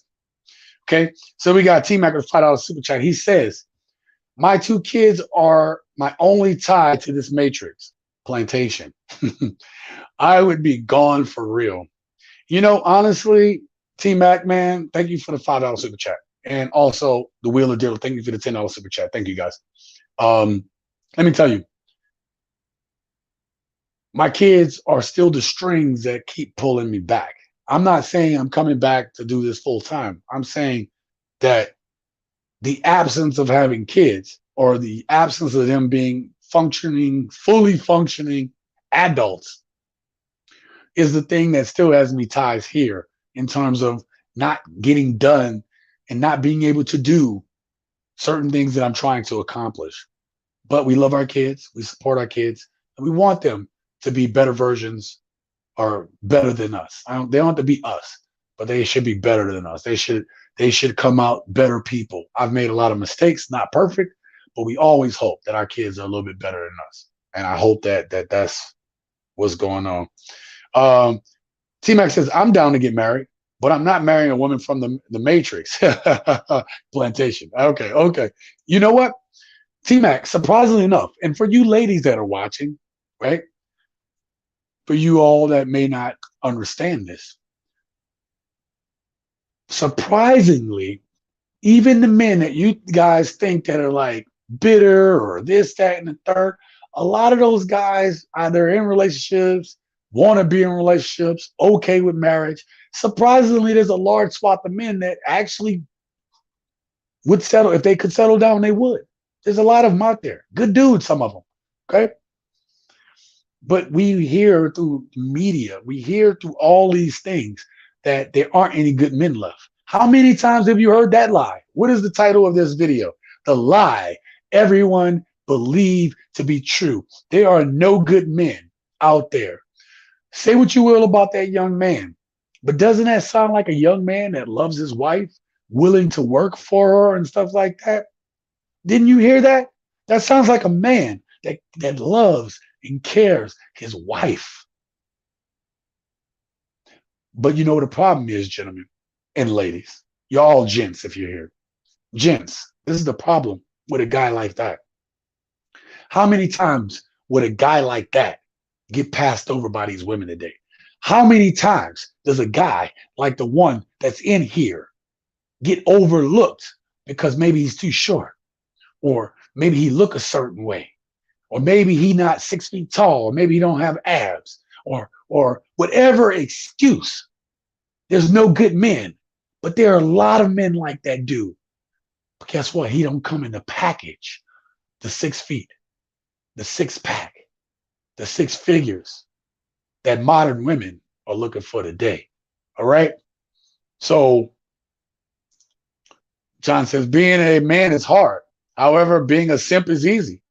S1: Okay. So we got T-Mac with $5 super chat. He says, my 2 kids are my only tie to this matrix plantation. I would be gone for real. You know, honestly, T-Mac, man, thank you for the $5 super chat. And also the Wheel of Deal, thank you for the $10 super chat. Thank you, guys. Let me tell you, my kids are still the strings that keep pulling me back. I'm not saying I'm coming back to do this full time. I'm saying that the absence of having kids or the absence of them being fully functioning adults is the thing that still has me ties here in terms of not getting done and not being able to do certain things that I'm trying to accomplish. But we love our kids, we support our kids, and we want them to be better versions or better than us. They don't have to be us, but they should be better than us. They should come out better people. I've made a lot of mistakes, not perfect, but we always hope that our kids are a little bit better than us. And I hope that's what's going on. T-Mac says, I'm down to get married, but I'm not marrying a woman from the Matrix. Plantation. Okay. You know what? T-Mac, surprisingly enough, and for you ladies that are watching, right? For you all that may not understand this, surprisingly, even the men that you guys think that are like bitter or this, that, and the third, a lot of those guys either in relationships, want to be in relationships, okay with marriage. Surprisingly, there's a large swath of men that actually would settle. If they could settle down, they would. There's a lot of them out there. Good dudes, some of them. Okay. But we hear through media, we hear through all these things that there aren't any good men left. How many times have you heard that lie? What is the title of this video? The lie everyone believe to be true. There are no good men out there. Say what you will about that young man, but doesn't that sound like a young man that loves his wife, willing to work for her and stuff like that? Didn't you hear that? That sounds like a man that loves and cares his wife. But you know what the problem is, gentlemen and ladies, y'all gents, if you're here, gents, this is the problem with a guy like that. How many times would a guy like that get passed over by these women today? How many times does a guy like the one that's in here get overlooked because maybe he's too short, or maybe he look a certain way, or maybe he not 6 feet tall, or maybe he don't have abs, or whatever excuse? There's no good men, but there are a lot of men like that dude But guess what? He don't come in the package, the 6 feet, the 6-pack, the 6 figures that modern women are looking for today. All right. So John says, being a man is hard. However, being a simp is easy.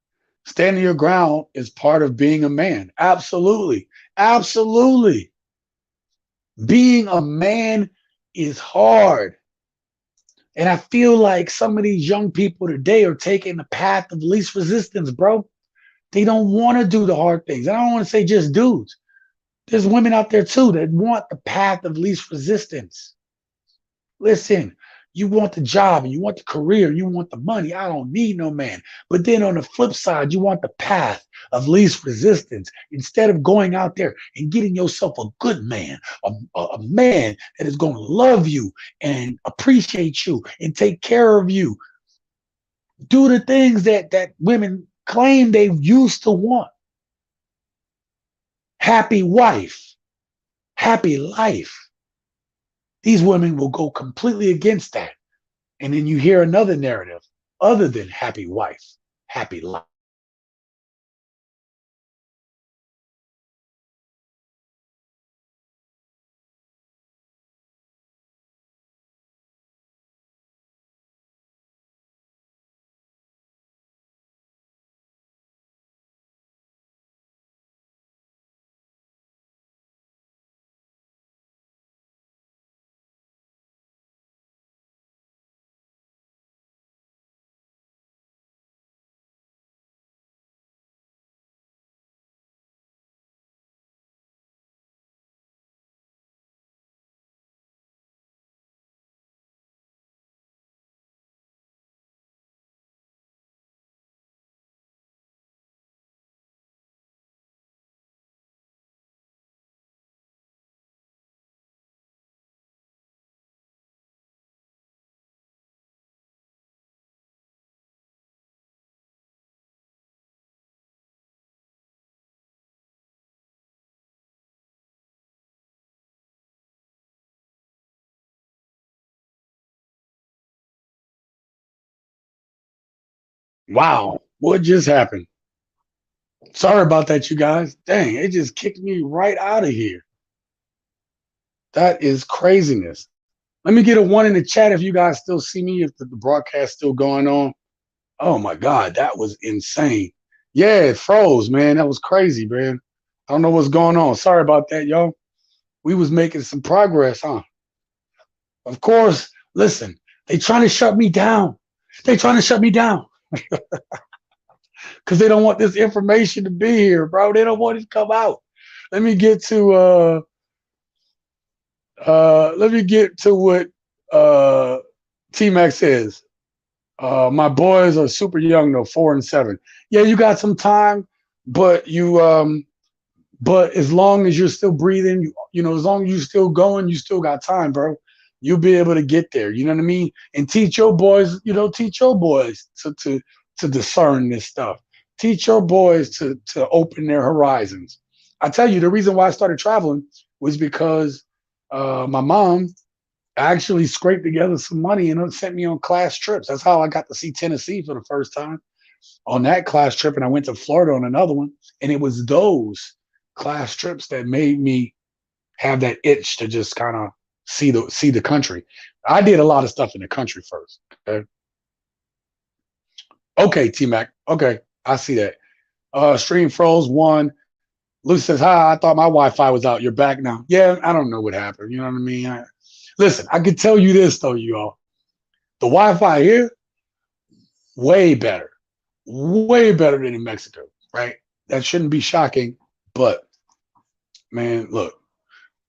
S1: Standing your ground is part of being a man. Absolutely. Absolutely. Being a man is hard. And I feel like some of these young people today are taking the path of least resistance, bro. They don't want to do the hard things. I don't want to say just dudes. There's women out there too that want the path of least resistance. Listen, you want the job and you want the career, you want the money. I don't need no man. But then on the flip side, you want the path of least resistance. Instead of going out there and getting yourself a good man, a man that is going to love you and appreciate you and take care of you. Do the things that women claim they used to want. Happy wife, happy life. These women will go completely against that. And then you hear another narrative other than happy wife, happy life. Wow, what just happened? Sorry about that, you guys. Dang, it just kicked me right out of here. That is craziness. Let me get a 1 in the chat if you guys still see me, if the broadcast still going on. Oh my God, that was insane. Yeah, it froze, man. That was crazy, man. I don't know what's going on. Sorry about that, y'all. We was making some progress, huh? Of course, listen, they trying to shut me down. They trying to shut me down. Because they don't want this information to be here, bro. They don't want it to come out. Let me get to what T-Mac says. My boys are super young though, 4 and 7. Yeah, you got some time, but but as long as you're still breathing, you know, as long as you're still going, you still got time, bro. You'll be able to get there. You know what I mean? And teach your boys, to discern this stuff. Teach your boys to open their horizons. I tell you, the reason why I started traveling was because my mom actually scraped together some money and sent me on class trips. That's how I got to see Tennessee for the first time on that class trip. And I went to Florida on another one. And it was those class trips that made me have that itch to just kind of see the country. I did a lot of stuff in the country first. Okay, T-Mac. Okay, I see that. Stream froze 1. Lucy says, hi, I thought my Wi-Fi was out. You're back now. Yeah, I don't know what happened. You know what I mean? Listen, I can tell you this, though, you all. The Wi-Fi here, way better. Way better than in Mexico, right? That shouldn't be shocking. But, man, look,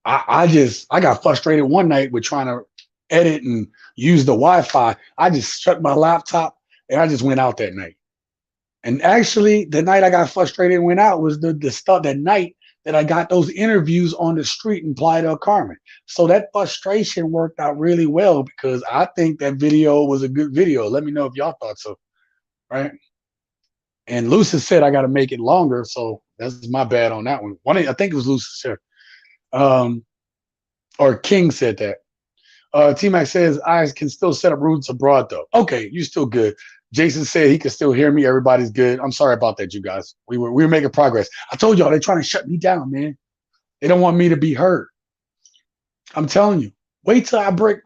S1: I got frustrated one night with trying to edit and use the Wi-Fi. I just shut my laptop and I just went out that night. And actually, the night I got frustrated and went out was the stuff that night that I got those interviews on the street in Playa del Carmen. So that frustration worked out really well because I think that video was a good video. Let me know if y'all thought so, right? And Lucis said I got to make it longer, so that's my bad on that one. I think it was Lucis here. Or King said that. T-Mac says, I can still set up roots abroad, though. Okay, you're still good. Jason said he can still hear me. Everybody's good. I'm sorry about that, you guys. We were making progress. I told y'all they're trying to shut me down, man. They don't want me to be heard. I'm telling you. Wait till I break.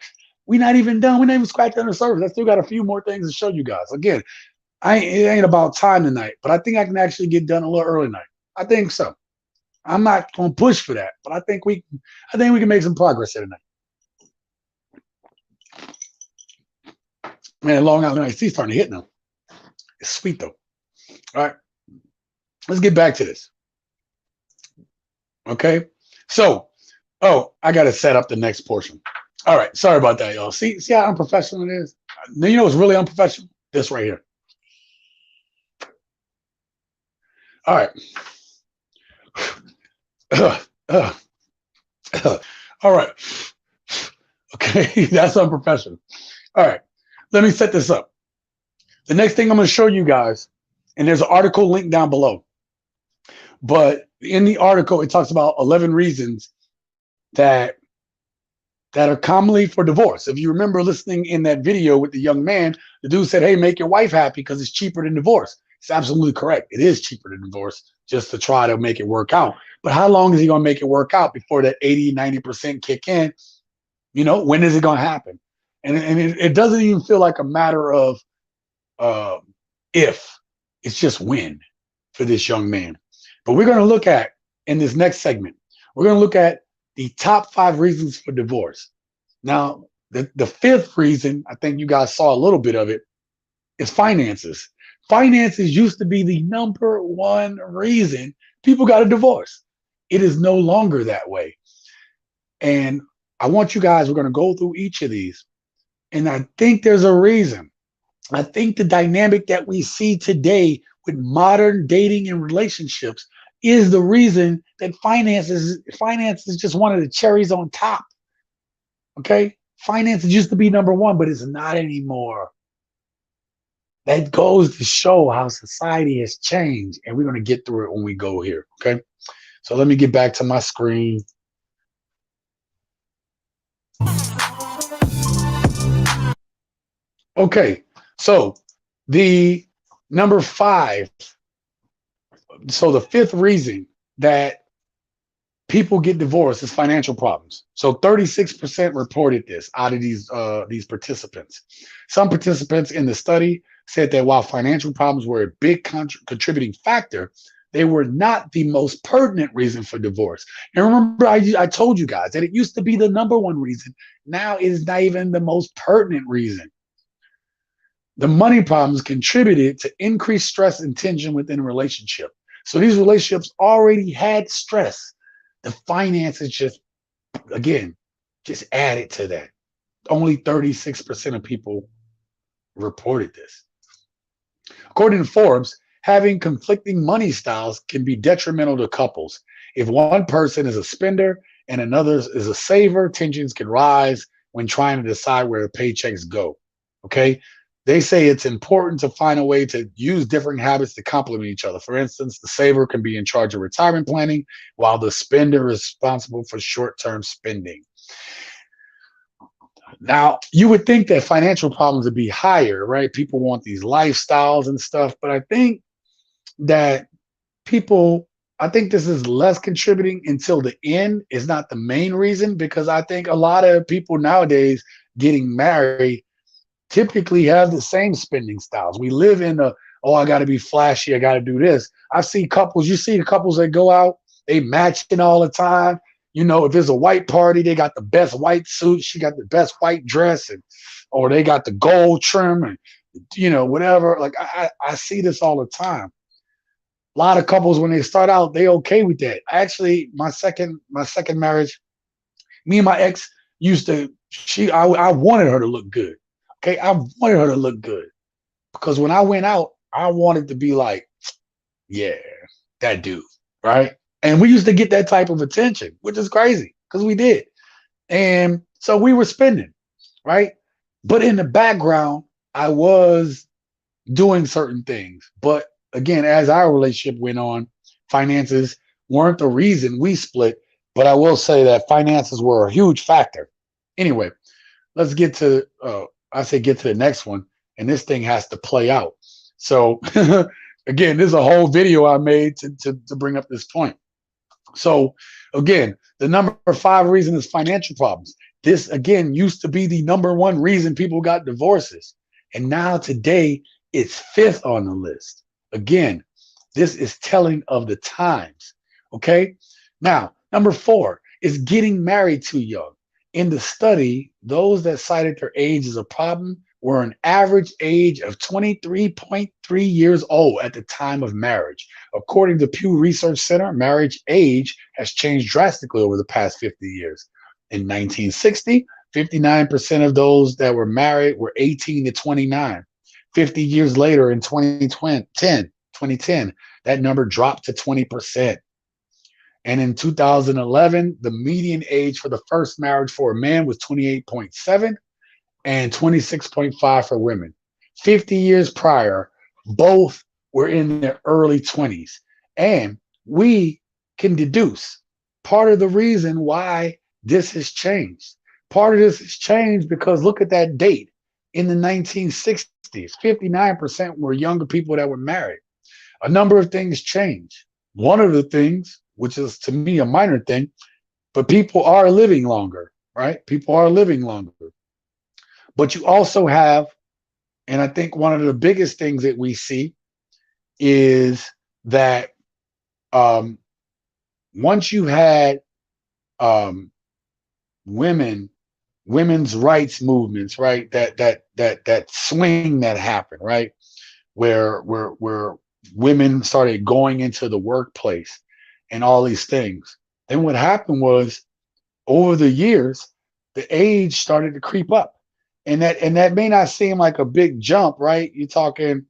S1: We're not even done. We're not even scratching the surface. I still got a few more things to show you guys. Again, it ain't about time tonight, but I think I can actually get done a little early tonight. I think so. I'm not going to push for that, but I think we can make some progress here tonight. Man, Long Island Iced Tea's starting to hit now. It's sweet though. All right, let's get back to this. Okay, so, I got to set up the next portion. All right, sorry about that, y'all. See how unprofessional it is? You know what's really unprofessional? This right here. All right. All right. Okay, that's unprofessional. All right, let me set this up. The next thing I'm going to show you guys, and there's an article linked down below, but in the article, it talks about 11 reasons that are commonly for divorce. If you remember listening in that video with the young man, the dude said, hey, make your wife happy because it's cheaper than divorce. It's absolutely correct. It is cheaper than divorce just to try to make it work out. But how long is he going to make it work out before that 80, 90% kick in? You know, when is it going to happen? And it doesn't even feel like a matter of if, it's just when for this young man. But we're going to look at, in this next segment, we're going to look at the top 5 reasons for divorce. Now, the fifth reason, I think you guys saw a little bit of it, is finances. Finances used to be the number one reason people got a divorce. It is no longer that way. And I want you guys, we're going to go through each of these. And I think there's a reason. I think the dynamic that we see today with modern dating and relationships is the reason that finances is just one of the cherries on top. Okay? Finances used to be number one, but it's not anymore. That goes to show how society has changed, and we're going to get through it when we go here. Okay? So let me get back to my screen. Okay, so the number 5, so the fifth reason that people get divorced is financial problems. So 36% reported this out of these participants. Some participants in the study said that while financial problems were a big contributing factor, they were not the most pertinent reason for divorce. And remember, I told you guys that it used to be the number one reason. Now it is not even the most pertinent reason. The money problems contributed to increased stress and tension within a relationship. So these relationships already had stress. The finances just added to that. Only 36% of people reported this. According to Forbes, having conflicting money styles can be detrimental to couples. If one person is a spender and another is a saver, tensions can rise when trying to decide where the paychecks go. Okay? They say it's important to find a way to use different habits to complement each other. For instance, the saver can be in charge of retirement planning, while the spender is responsible for short-term spending. Now, you would think that financial problems would be higher, right? People want these lifestyles and stuff, but I think that I think this is less contributing until the end is not the main reason, because I think a lot of people nowadays getting married typically have the same spending styles. We live in I got to be flashy, I got to do this. I see couples, you see the couples that go out, they matching all the time. You know, if it's a white party, they got the best white suit, she got the best white dress, or they got the gold trim and, you know, whatever. Like I see this all the time. A lot of couples, when they start out, they okay with that. Actually, my second marriage, me and my ex I wanted her to look good. Okay, I wanted her to look good because when I went out, I wanted to be like, yeah, that dude, right? And we used to get that type of attention, which is crazy because we did. And so we were spending, right? But in the background, I was doing certain things. But again, as our relationship went on, finances weren't the reason we split. But I will say that finances were a huge factor. Anyway, let's get to I say get to the next one, and this thing has to play out. So again, this is a whole video I made to bring up this point. So again, the number 5 reason is financial problems. This again used to be the number 1 reason people got divorces. And now today it's 5th on the list. Again, this is telling of the times. Okay. Now, number 4 is getting married too young. In the study, those that cited their age as a problem were an average age of 23.3 years old at the time of marriage. According to Pew Research Center, marriage age has changed drastically over the past 50 years. In 1960, 59% of those that were married were 18 to 29. 50 years later, in 2010, that number dropped to 20%. And in 2011, the median age for the first marriage for a man was 28.7 and 26.5 for women. 50 years prior, both were in their early 20s. And we can deduce part of the reason why this has changed. Part of this has changed because look at that date. In the 1960s, 59% were younger people that were married. A number of things changed. One of the things, which is to me a minor thing, but people are living longer, right? People are living longer. But you also have, and I think one of the biggest things that we see is that once you had women's rights movements, right? That swing that happened, right? Where women started going into the workplace and all these things. Then what happened was over the years, the age started to creep up. And that may not seem like a big jump, right? You're talking,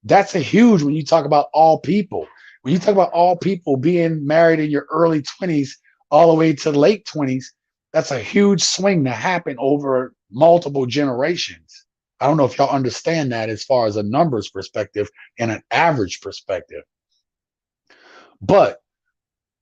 S1: that's a huge when you talk about all people. When you talk about all people being married in your early 20s all the way to the late 20s, that's a huge swing to happen over multiple generations. I don't know if y'all understand that as far as a numbers perspective and an average perspective. But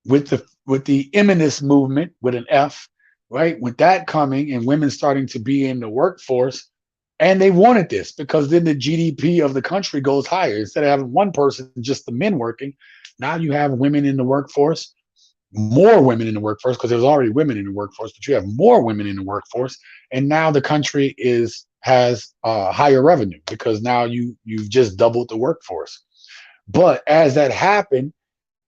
S1: with the feminist movement with an F, right? With that coming and women starting to be in the workforce, and they wanted this because then the GDP of the country goes higher. Instead of having one person, just the men working, now you have women in the workforce, more women in the workforce because there's already women in the workforce, but you have more women in the workforce, and now the country has higher revenue because now you've just doubled the workforce. But as that happened,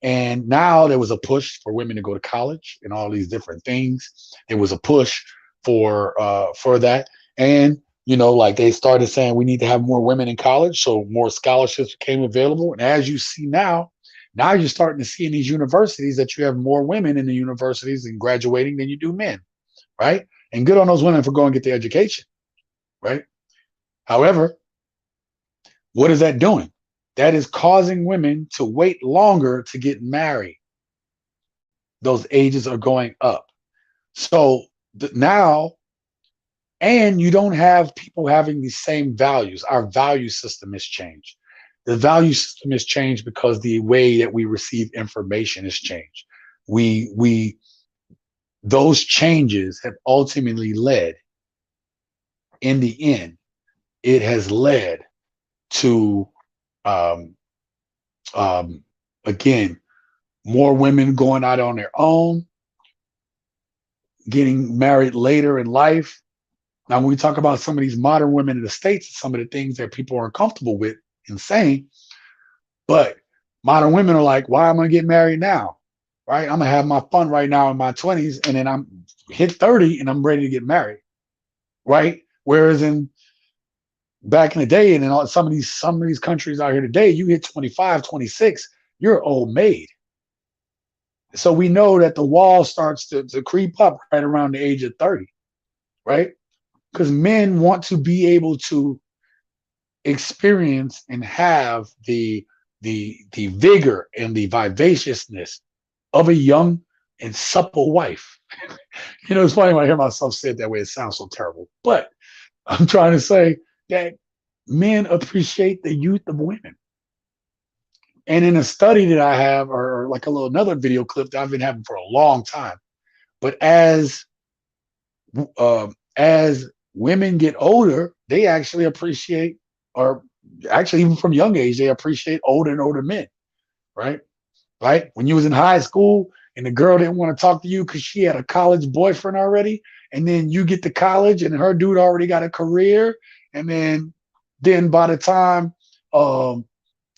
S1: and now there was a push for women to go to college and all these different things. There was a push for that. And, like they started saying we need to have more women in college. So more scholarships became available. And as you see now you're starting to see in these universities that you have more women in the universities and graduating than you do men. Right. And good on those women for going to get the education. Right. However, what is that doing? That is causing women to wait longer to get married. Those ages are going up. So now, and you don't have people having the same values. Our value system has changed. The value system has changed because the way that we receive information has changed. Those changes have ultimately led, in the end, it has led to again, more women going out on their own, getting married later in life. Now, when we talk about some of these modern women in the States, some of the things that people are uncomfortable with and saying, but modern women are like, why am I getting married now? Right? I'm gonna have my fun right now in my 20s, and then I'm hit 30 and I'm ready to get married. Right? Whereas back in the day, and in some of these countries out here today, you hit 25, 26, you're old maid. So we know that the wall starts to creep up right around the age of 30, right? Because men want to be able to experience and have the vigor and the vivaciousness of a young and supple wife. It's funny when I hear myself say it that way, it sounds so terrible. But I'm trying to say that men appreciate the youth of women. And in a study that I have, or like another video clip that I've been having for a long time, but as as women get older, they actually appreciate, or actually even from young age, they appreciate older and older men, right? Right? When you was in high school and the girl didn't want to talk to you because she had a college boyfriend already, and then you get to college and her dude already got a career, and then by the time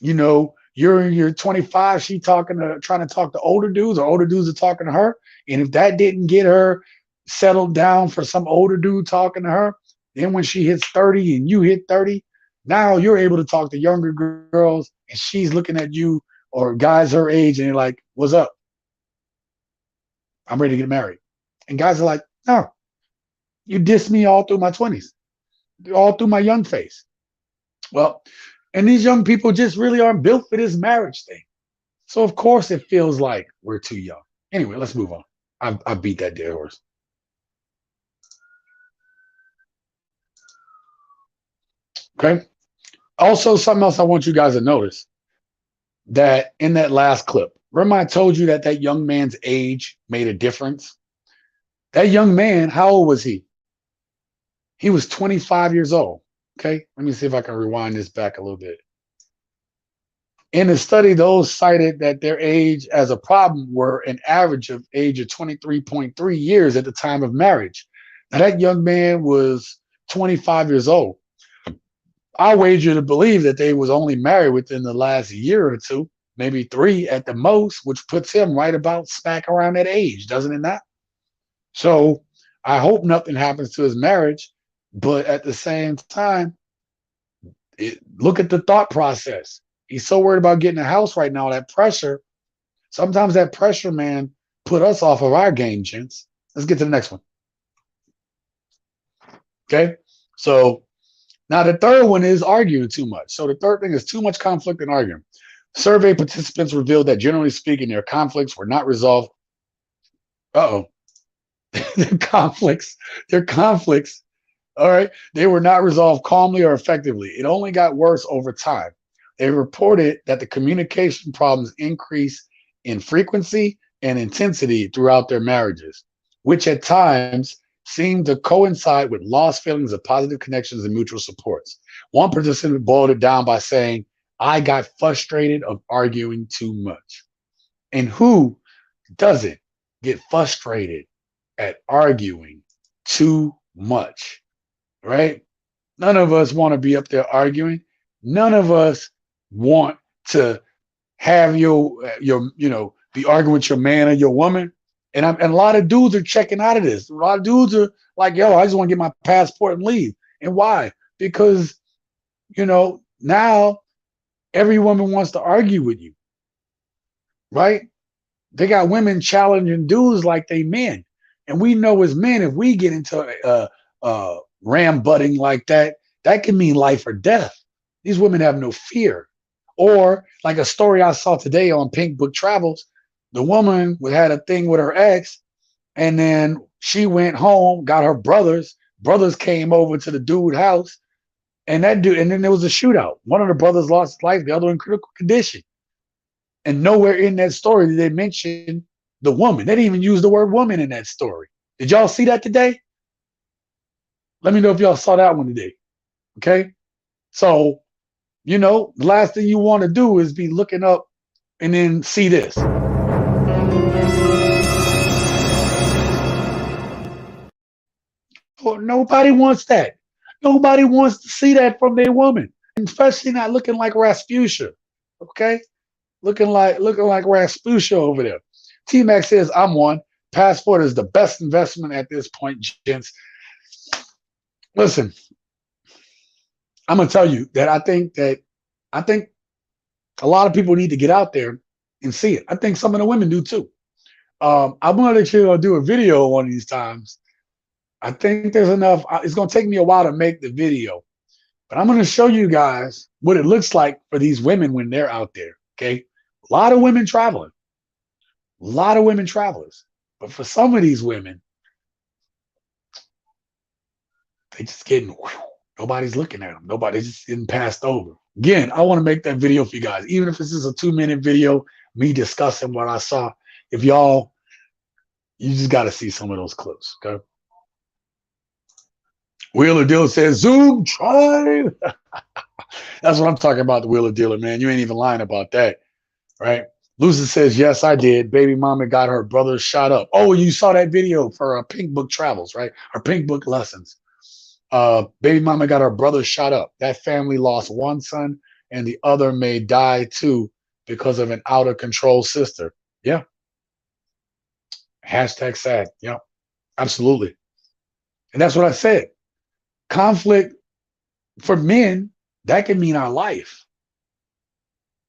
S1: you know, you're in your 25, she trying to talk to older dudes, or older dudes are talking to her. And if that didn't get her settled down for some older dude talking to her, then when she hits 30 and you hit 30, now you're able to talk to younger girls, and she's looking at you or guys her age, and you're like, what's up? I'm ready to get married. And guys are like, no, you dissed me all through my 20s, all through my young phase. Well, and these young people just really aren't built for this marriage thing. So of course it feels like we're too young. Anyway, let's move on. I beat that dead horse. Okay. Also, something else I want you guys to notice, that in that last clip, remember I told you that that young man's age made a difference? That young man, how old was he? He was 25 years old. Okay. Let me see if I can rewind this back a little bit. In the study, those cited that their age as a problem were an average of age of 23.3 years at the time of marriage. Now, that young man was 25 years old. I wager to believe that they was only married within the last year or two, maybe 3 at the most, which puts him right about smack around that age, doesn't it not? So I hope nothing happens to his marriage, but at the same time, look at the thought process. He's so worried about getting a house right now, that pressure. Sometimes that pressure, man, put us off of our game, gents. Let's get to the next one. Okay. So now the third one is arguing too much. So the third thing is too much conflict and arguing. Survey participants revealed that generally speaking, their conflicts were not resolved. Their conflicts. All right. They were not resolved calmly or effectively. It only got worse over time. They reported that the communication problems increased in frequency and intensity throughout their marriages, which at times seemed to coincide with lost feelings of positive connections and mutual supports. One participant boiled it down by saying, I got frustrated of arguing too much. And who doesn't get frustrated at arguing too much, right? None of us want to be up there arguing. None of us want to have your be arguing with your man or your woman. And a lot of dudes are checking out of this. A lot of dudes are like, yo, I just want to get my passport and leave. And why? Because, now every woman wants to argue with you, right? They got women challenging dudes like they men. And we know as men, if we get into ram butting like that, that can mean life or death. These women have no fear. Or like a story I saw today on Pink Book Travels, the woman had a thing with her ex, and then she went home, got her brothers. Brothers came over to the dude's house, and then there was a shootout. One of the brothers lost his life, the other in critical condition. And nowhere in that story did they mention the woman. They didn't even use the word woman in that story. Did y'all see that today? Let me know if y'all saw that one today. Okay? So, the last thing you want to do is be looking up and then see this. Nobody wants that. Nobody wants to see that from their woman, especially not looking like Rasputia. Okay? Looking like Rasputia over there. T-Mac says, I'm one. Passport is the best investment at this point, gents. Listen, I'm going to tell you that I think a lot of people need to get out there and see it. I think some of the women do too. I'm going to let you do a video one of these times. I think there's enough. It's going to take me a while to make the video, but I'm going to show you guys what it looks like for these women when they're out there. Okay. A lot of women traveling, a lot of women travelers, but for some of these women, they just getting, nobody's looking at them. Nobody's just getting passed over. Again, I want to make that video for you guys, even if this is a 2-minute video, me discussing what I saw. If you just got to see some of those clips. Okay. Wheeler Dealer says, Zoom tried. That's what I'm talking about, the Wheeler Dealer, man. You ain't even lying about that, right? Lucy says, yes, I did. Baby mama got her brother shot up. Oh, you saw that video for Pink Book Travels, right? Or Pink Book Lessons. Baby mama got her brother shot up. That family lost one son and the other may die too because of an out of control sister. Yeah. Hashtag sad. Yeah, absolutely. And that's what I said. Conflict for men, that can mean our life.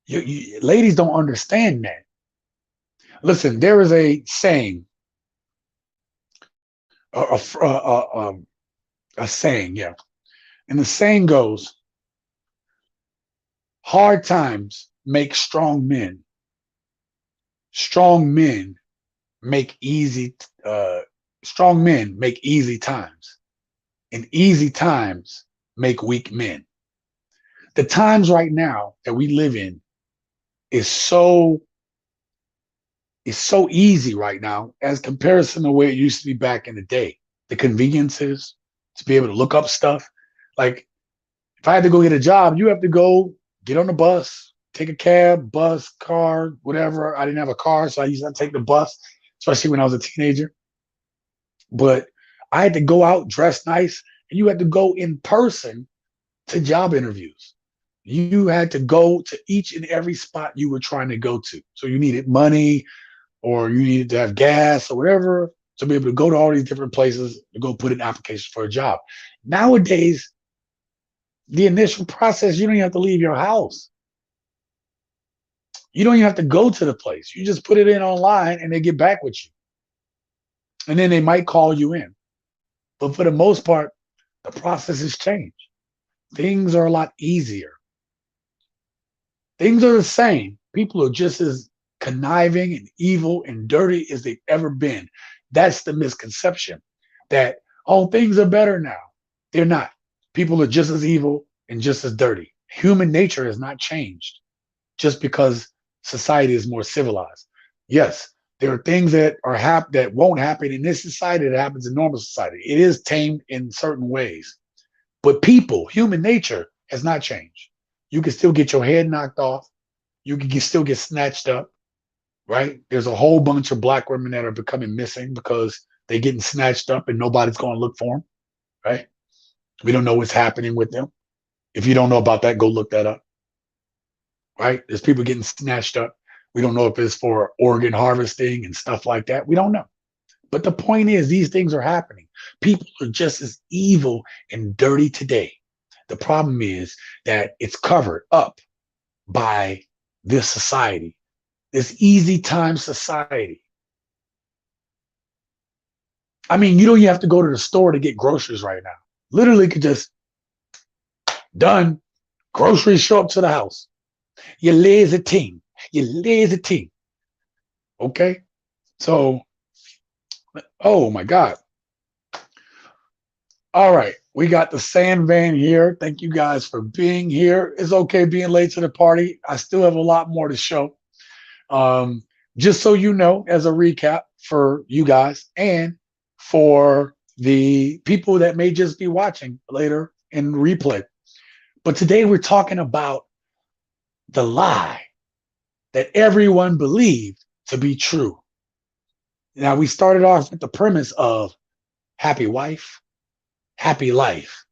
S1: Ladies don't understand that. Listen, there is a saying, a saying, yeah. And the saying goes, hard times make strong men. Strong men make easy times. And easy times make weak men. The times right now that we live in is so easy right now as comparison to the way it used to be back in the day. The conveniences to be able to look up stuff. Like if I had to go get a job, you have to go get on the bus, take a cab, bus, car, whatever. I didn't have a car, so I used to take the bus, especially when I was a teenager. But I had to go out, dress nice, and you had to go in person to job interviews. You had to go to each and every spot you were trying to go to. So you needed money or you needed to have gas or whatever to be able to go to all these different places to go put in applications for a job. Nowadays, the initial process, you don't even have to leave your house. You don't even have to go to the place. You just put it in online and they get back with you. And then they might call you in. But for the most part, the process has changed. Things are a lot easier. Things are the same. People are just as conniving and evil and dirty as they've ever been. That's the misconception that, oh, things are better now. They're not. People are just as evil and just as dirty. Human nature has not changed just because society is more civilized. Yes, there are things that are that won't happen in this society that happens in normal society. It is tamed in certain ways. But people, human nature has not changed. You can still get your head knocked off. You can still get snatched up, right? There's a whole bunch of black women that are becoming missing because they're getting snatched up and nobody's going to look for them, right? We don't know what's happening with them. If you don't know about that, go look that up, right? There's people getting snatched up. We don't know if it's for organ harvesting and stuff like that. We don't know. But the point is, these things are happening. People are just as evil and dirty today. The problem is that it's covered up by this society, this easy time society. I mean, you don't even have to go to the store to get groceries right now. Literally could just, done, groceries show up to the house. You lazy team. You lazy team. Okay? So, oh my God. All right. We got the Sand Van here. Thank you guys for being here. It's okay being late to the party. I still have a lot more to show. Just so you know, as a recap for you guys and for the people that may just be watching later in replay. But today we're talking about the lie that everyone believed to be true. Now, we started off with the premise of happy wife, happy life.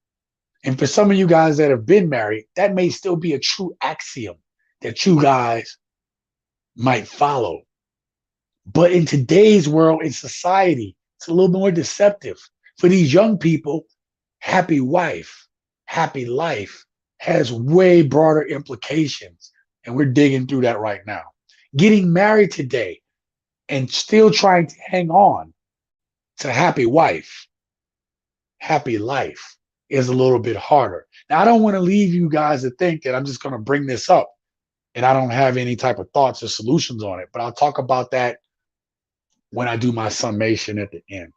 S1: And for some of you guys that have been married, that may still be a true axiom that you guys might follow. But in today's world, in society, it's a little more deceptive. For these young people, happy wife, happy life has way broader implications. And we're digging through that right now. Getting married today and still trying to hang on to happy wife, happy life is a little bit harder. Now, I don't want to leave you guys to think that I'm just going to bring this up and I don't have any type of thoughts or solutions on it, but I'll talk about that when I do my summation at the end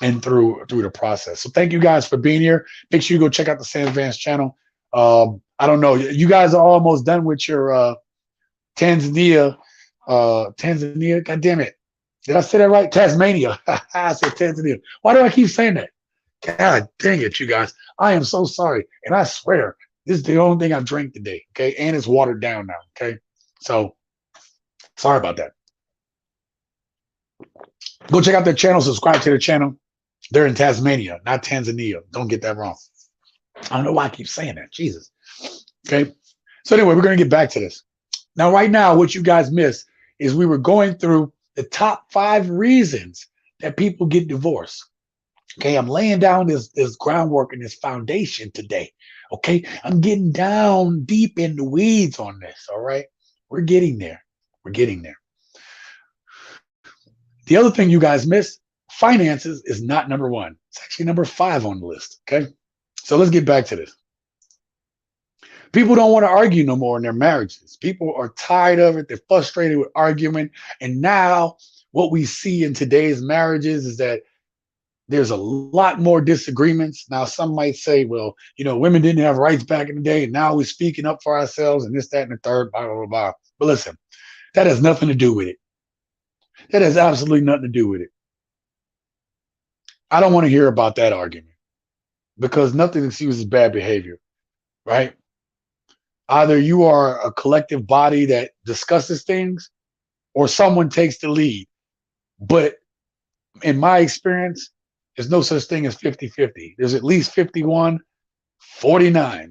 S1: and through the process. So thank you guys for being here. Make sure you go check out the Sand Vans channel. I don't know. You guys are almost done with your Tanzania. God damn it. Did I say that right? Tasmania. I said Tanzania. Why do I keep saying that? God dang it, you guys. I am so sorry. And I swear, this is the only thing I drank today. Okay. And it's watered down now. Okay. So sorry about that. Go check out their channel, subscribe to their channel. They're in Tasmania, not Tanzania. Don't get that wrong. I don't know why I keep saying that. Jesus. Okay. So anyway, we're going to get back to this. Now, right now, what you guys missed is we were going through the top 5 reasons that people get divorced. Okay, I'm laying down this groundwork and this foundation today. Okay, I'm getting down deep in the weeds on this. All right, we're getting there. We're getting there. The other thing you guys missed, finances is not number 1. It's actually number 5 on the list. Okay, so let's get back to this. People don't want to argue no more in their marriages. People are tired of it. They're frustrated with arguing. And now what we see in today's marriages is that there's a lot more disagreements. Now, some might say, well, you know, women didn't have rights back in the day, and now we're speaking up for ourselves and this, that, and the third, blah, blah, blah, blah. But listen, that has nothing to do with it. That has absolutely nothing to do with it. I don't want to hear about that argument because nothing excuses bad behavior, right? Either you are a collective body that discusses things or someone takes the lead. But in my experience, there's no such thing as 50-50. There's at least 51-49.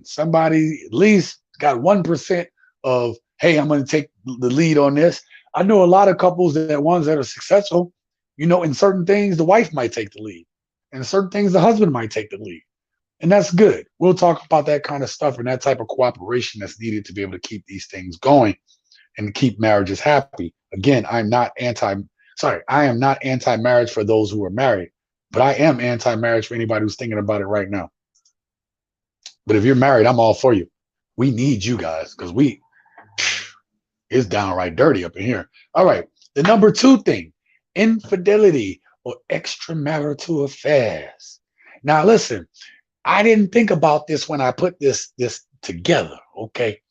S1: Somebody at least got 1% of, hey, I'm going to take the lead on this. I know a lot of couples that ones that are successful, you know, in certain things, the wife might take the lead. And certain things, the husband might take the lead. And that's good. We'll talk about that kind of stuff and that type of cooperation that's needed to be able to keep these things going and keep marriages happy. Again, I am not anti-marriage for those who are married, but I am anti-marriage for anybody who's thinking about it right now. But if you're married, I'm all for you. We need you guys because it's downright dirty up in here. All right. The number 2 thing, infidelity or extramarital affairs. Now, listen, I didn't think about this when I put this together, okay?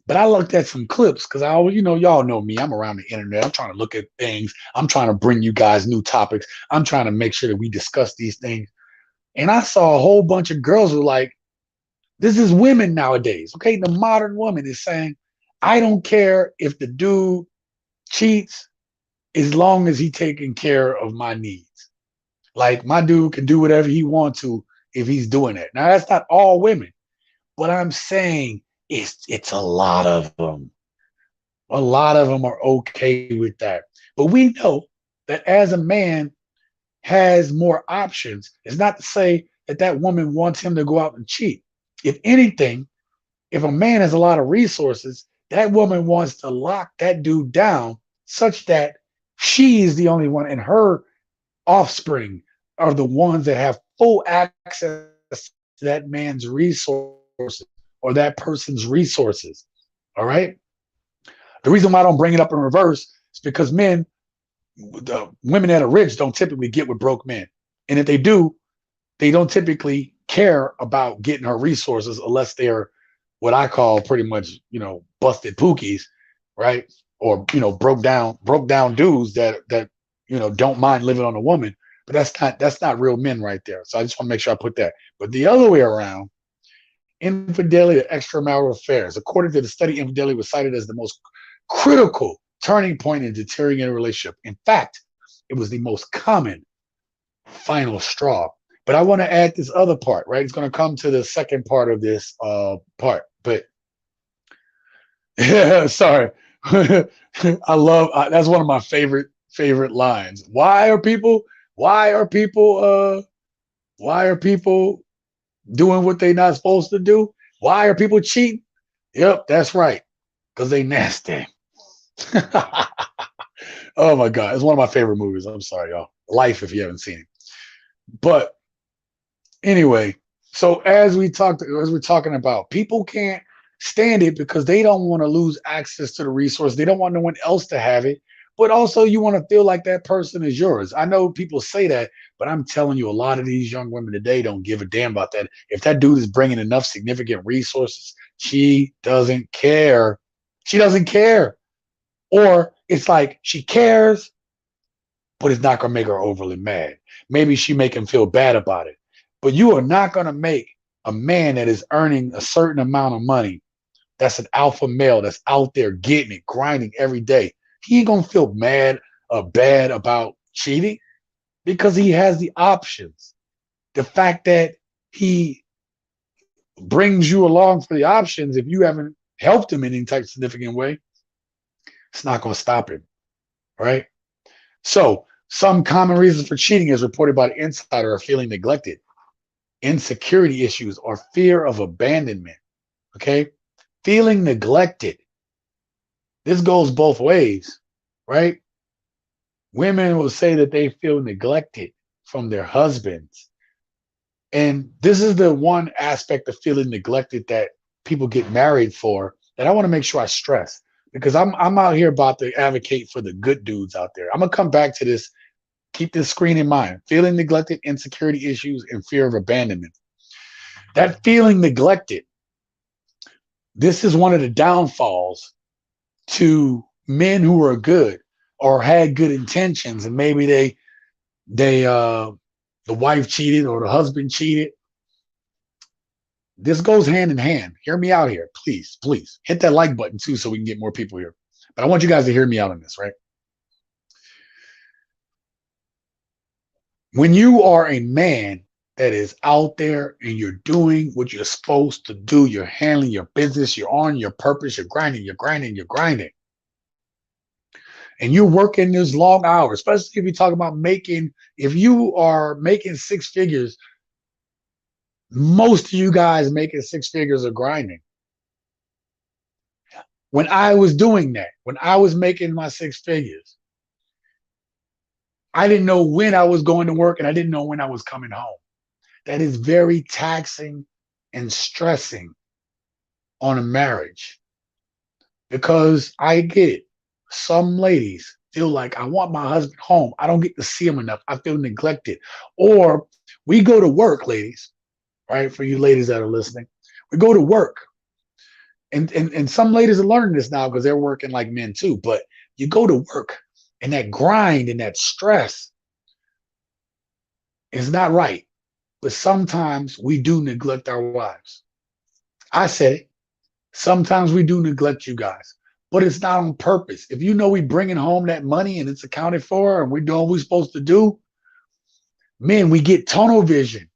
S1: But I looked at some clips because I always, you know, y'all know me. I'm around the internet. I'm trying to look at things. I'm trying to bring you guys new topics. I'm trying to make sure that we discuss these things. And I saw a whole bunch of girls who were like, this is women nowadays, okay? The modern woman is saying, I don't care if the dude cheats as long as he's taking care of my needs. Like my dude can do whatever he wants to if he's doing it. Now, that's not all women. What I'm saying is it's a lot of them. A lot of them are okay with that. But we know that as a man has more options, it's not to say that that woman wants him to go out and cheat. If anything, if a man has a lot of resources, that woman wants to lock that dude down such that she is the only one and her offspring are the ones that have full access to that man's resources or that person's resources. All right. The reason why I don't bring it up in reverse is because women that are rich don't typically get with broke men. And if they do, they don't typically care about getting her resources unless they're what I call pretty much, you know, busted pookies, right? Or, you know, broke down dudes that, you know, don't mind living on a woman. But that's not real men right there. So I just want to make sure I put that. But the other way around, infidelity or extramarital affairs. According to the study, infidelity was cited as the most critical turning point in deteriorating a relationship. In fact, it was the most common final straw. But I want to add this other part, right? It's going to come to the second part of this part. But yeah, sorry. I love that's one of my favorite lines. Why are people doing what they're not supposed to do? Why are people cheating? Yep, that's right. Because they nasty. Oh my God. It's one of my favorite movies. I'm sorry, y'all. Life, if you haven't seen it. But anyway, so as we're talking about, people can't stand it because they don't want to lose access to the resource. They don't want no one else to have it. But also you want to feel like that person is yours. I know people say that, but I'm telling you, a lot of these young women today don't give a damn about that. If that dude is bringing enough significant resources, she doesn't care. She doesn't care. Or it's like she cares, but it's not going to make her overly mad. Maybe she make him feel bad about it. But you are not going to make a man that is earning a certain amount of money, that's an alpha male, that's out there getting it, grinding every day. He ain't going to feel mad or bad about cheating because he has the options. The fact that he brings you along for the options, if you haven't helped him in any type of significant way, it's not going to stop him, right? So some common reasons for cheating, as reported by the Insider, are feeling neglected, insecurity issues, or fear of abandonment. Okay, feeling neglected. This goes both ways, right? Women will say that they feel neglected from their husbands. And this is the one aspect of feeling neglected that people get married for that I want to make sure I stress, because I'm out here about to advocate for the good dudes out there. I'm going to come back to this. Keep this screen in mind. Feeling neglected, insecurity issues, and fear of abandonment. That feeling neglected, this is one of the downfalls to men who are good or had good intentions, and maybe the wife cheated or the husband cheated. This goes hand in hand. Hear me out here, please, please. Hit that like button too so we can get more people here. But I want you guys to hear me out on this, right? When you are a man that is out there and you're doing what you're supposed to do, you're handling your business, you're on your purpose, you're grinding, and you're working those long hours, especially if you talk about if you are making six figures, most of you guys making six figures are grinding. When I was doing that, when I was making my six figures, I didn't know when I was going to work and I didn't know when I was coming home. That is very taxing and stressing on a marriage, because I get it. Some ladies feel like, I want my husband home. I don't get to see him enough. I feel neglected. Or we go to work, ladies, right? For you ladies that are listening, we go to work. And some ladies are learning this now because they're working like men too. But you go to work and that grind and that stress is not right. But sometimes we do neglect our wives. I said it. Sometimes we do neglect you guys, but it's not on purpose. If you know we bringing home that money and it's accounted for and we're doing what we're supposed to do, man, we get tunnel vision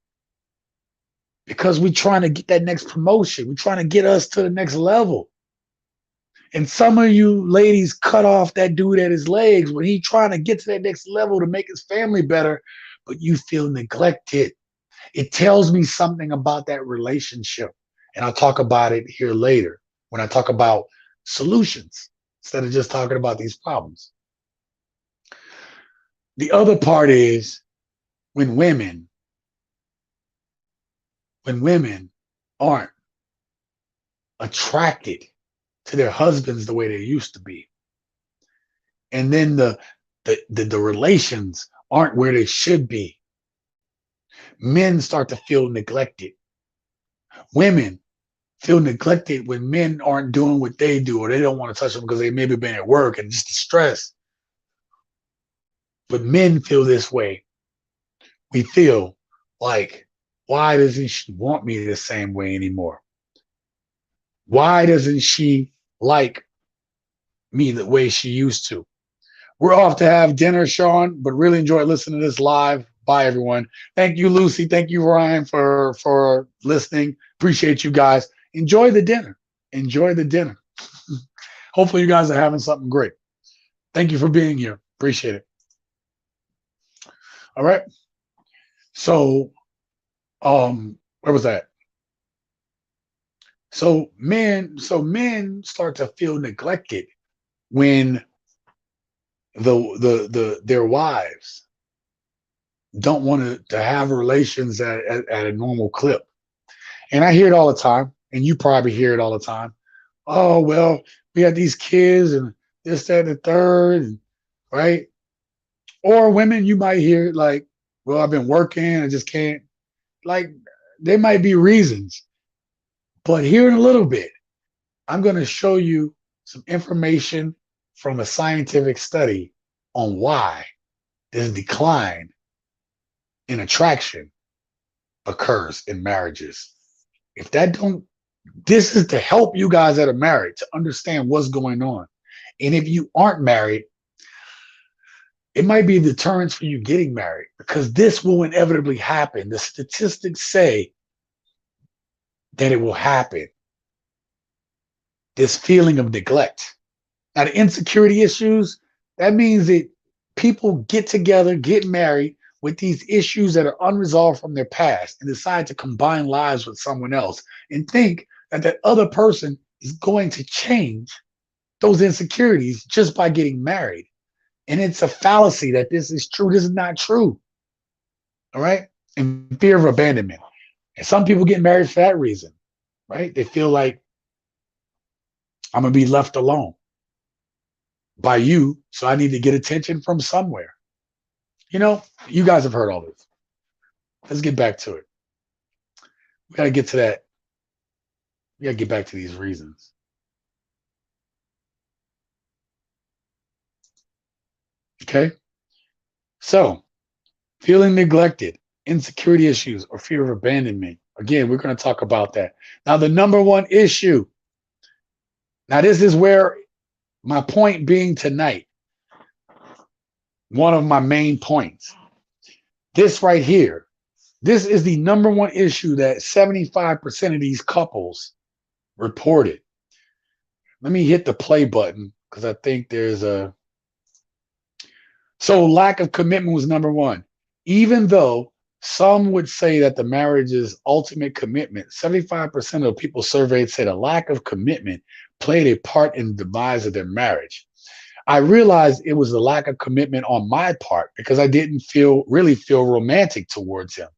S1: because we're trying to get that next promotion. We're trying to get us to the next level. And some of you ladies cut off that dude at his legs when he's trying to get to that next level to make his family better, but you feel neglected. It tells me something about that relationship. And I'll talk about it here later when I talk about solutions instead of just talking about these problems. The other part is when women aren't attracted to their husbands the way they used to be. And then the relations aren't where they should be. Men start to feel neglected. Women feel neglected when men aren't doing what they do, or they don't want to touch them because they maybe been at work and just the stress. But men feel this way. We feel like, why doesn't she want me the same way anymore? Why doesn't she like me the way she used to? We're off to have dinner, Sean, but really enjoy listening to this live. Bye, everyone. Thank you, Lucy. Thank you, Ryan, for listening. Appreciate you guys. Enjoy the dinner. Enjoy the dinner. Hopefully you guys are having something great. Thank you for being here. Appreciate it. All right. So, where was that? So men start to feel neglected when their wives don't want to have relations at a normal clip. And I hear it all the time, and you probably hear it all the time. Oh, well, we had these kids and this, that, and the third, and, right? Or women, you might hear like, well, I've been working, I just can't. Like, there might be reasons. But here in a little bit, I'm going to show you some information from a scientific study on why there's a decline in attraction occurs in marriages. If that don't, this is to help you guys that are married to understand what's going on. And if you aren't married, it might be a deterrence for you getting married, because this will inevitably happen. The statistics say that it will happen. This feeling of neglect. Now, the insecurity issues, that means that people get together, get married with these issues that are unresolved from their past and decide to combine lives with someone else and think that that other person is going to change those insecurities just by getting married. And it's a fallacy that this is true. This is not true. All right. And fear of abandonment. And some people get married for that reason, right? They feel like, I'm going to be left alone by you, so I need to get attention from somewhere. You know, you guys have heard all this. Let's get back to it. We got to get to that. We got to get back to these reasons. Okay. So, feeling neglected, insecurity issues, or fear of abandonment. Again, we're going to talk about that. Now, the number one issue. Now, this is where my point being tonight, one of my main points. This right here, this is the number one issue that 75% of these couples reported. Let me hit the play button because I think there's a... So lack of commitment was number one. Even though some would say that the marriage's ultimate commitment, 75% of people surveyed said a lack of commitment played a part in the demise of their marriage. I realized it was the lack of commitment on my part because I didn't really feel romantic towards him.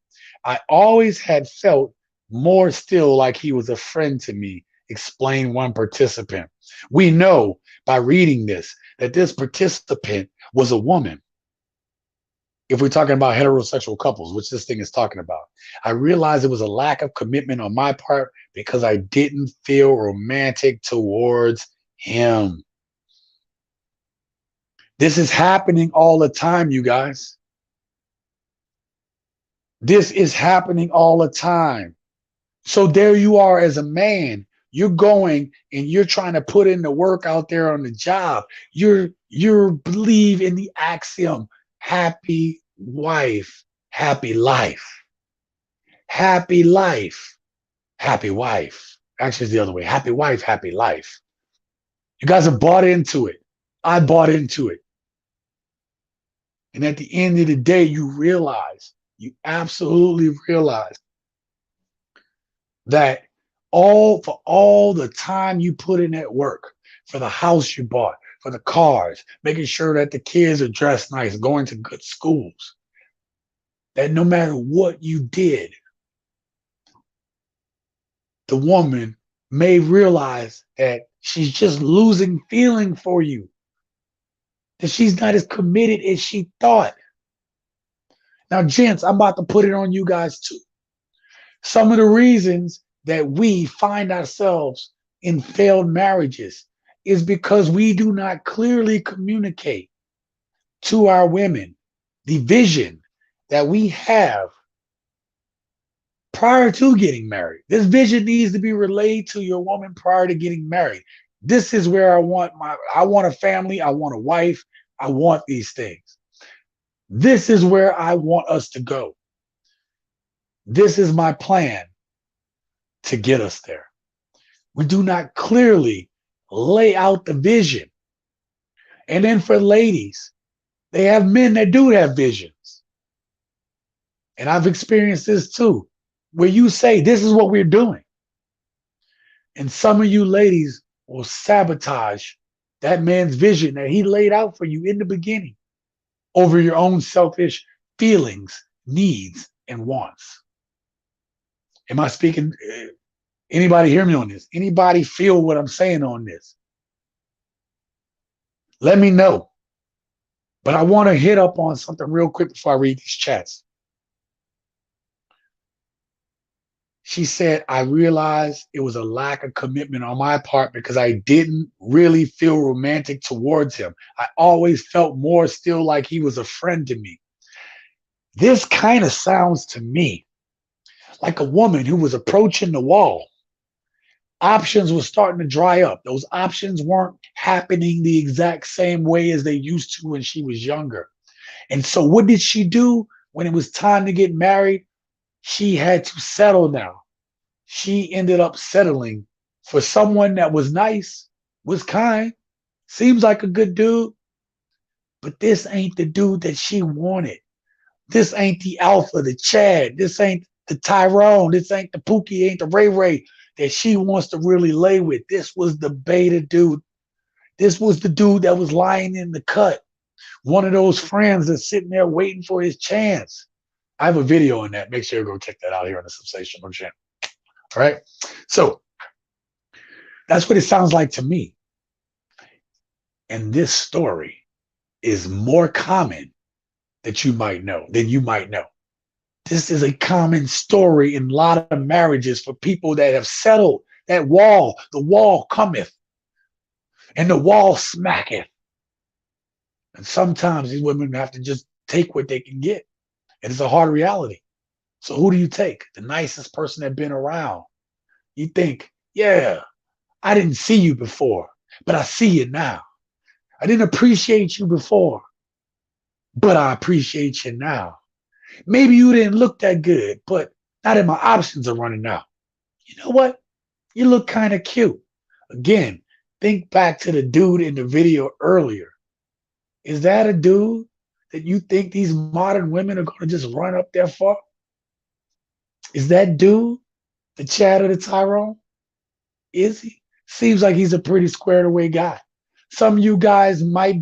S1: I always had felt more still like he was a friend to me, explained one participant. We know by reading this that this participant was a woman. If we're talking about heterosexual couples, which this thing is talking about, I realized it was a lack of commitment on my part because I didn't feel romantic towards him. This is happening all the time, you guys. This is happening all the time. So there you are as a man. You're going and you're trying to put in the work out there on the job. You believe in the axiom, happy wife, happy life. Happy life, happy wife. Actually, it's the other way. Happy wife, happy life. You guys have bought into it. I bought into it. And at the end of the day, you absolutely realize that for all the time you put in at work, for the house you bought, for the cars, making sure that the kids are dressed nice, going to good schools, that no matter what you did, the woman may realize that she's just losing feeling for you, that she's not as committed as she thought. Now, gents, I'm about to put it on you guys too. Some of the reasons that we find ourselves in failed marriages is because we do not clearly communicate to our women the vision that we have prior to getting married. This vision needs to be relayed to your woman prior to getting married. This is where I want a family, I want a wife, I want these things. This is where I want us to go. This is my plan to get us there. We do not clearly lay out the vision. And then for ladies, they have men that do have visions. And I've experienced this too, where you say, this is what we're doing. And some of you ladies will sabotage that man's vision that he laid out for you in the beginning over your own selfish feelings, needs, and wants. Am I speaking? Anybody hear me on this? Anybody feel what I'm saying on this? Let me know. But I want to hit up on something real quick before I read these chats. She said, I realized it was a lack of commitment on my part because I didn't really feel romantic towards him. I always felt more still like he was a friend to me. This kind of sounds to me like a woman who was approaching the wall. Options were starting to dry up. Those options weren't happening the exact same way as they used to when she was younger. And so, what did she do when it was time to get married? She had to settle now. She ended up settling for someone that was nice, was kind, seems like a good dude, but this ain't the dude that she wanted. This ain't the Alpha, the Chad. This ain't the Tyrone. This ain't the Pookie, ain't the Ray Ray that she wants to really lay with. This was the beta dude. This was the dude that was lying in the cut. One of those friends that's sitting there waiting for his chance. I have a video on that. Make sure you go check that out here on the Sensational Channel. All right. So that's what it sounds like to me. And this story is more common than you might know. This is a common story in a lot of marriages for people that have settled that wall. The wall cometh and the wall smacketh. And sometimes these women have to just take what they can get. And it's a hard reality. So who do you take? The nicest person that's been around. You think, yeah, I didn't see you before, but I see you now. I didn't appreciate you before, but I appreciate you now. Maybe you didn't look that good, but now that my options are running out, you know what? You look kind of cute. Again, think back to the dude in the video earlier. Is that a dude that you think these modern women are going to just run up there for? Is that dude the Chad or the Tyrone? Is he? Seems like he's a pretty squared away guy. Some of you guys might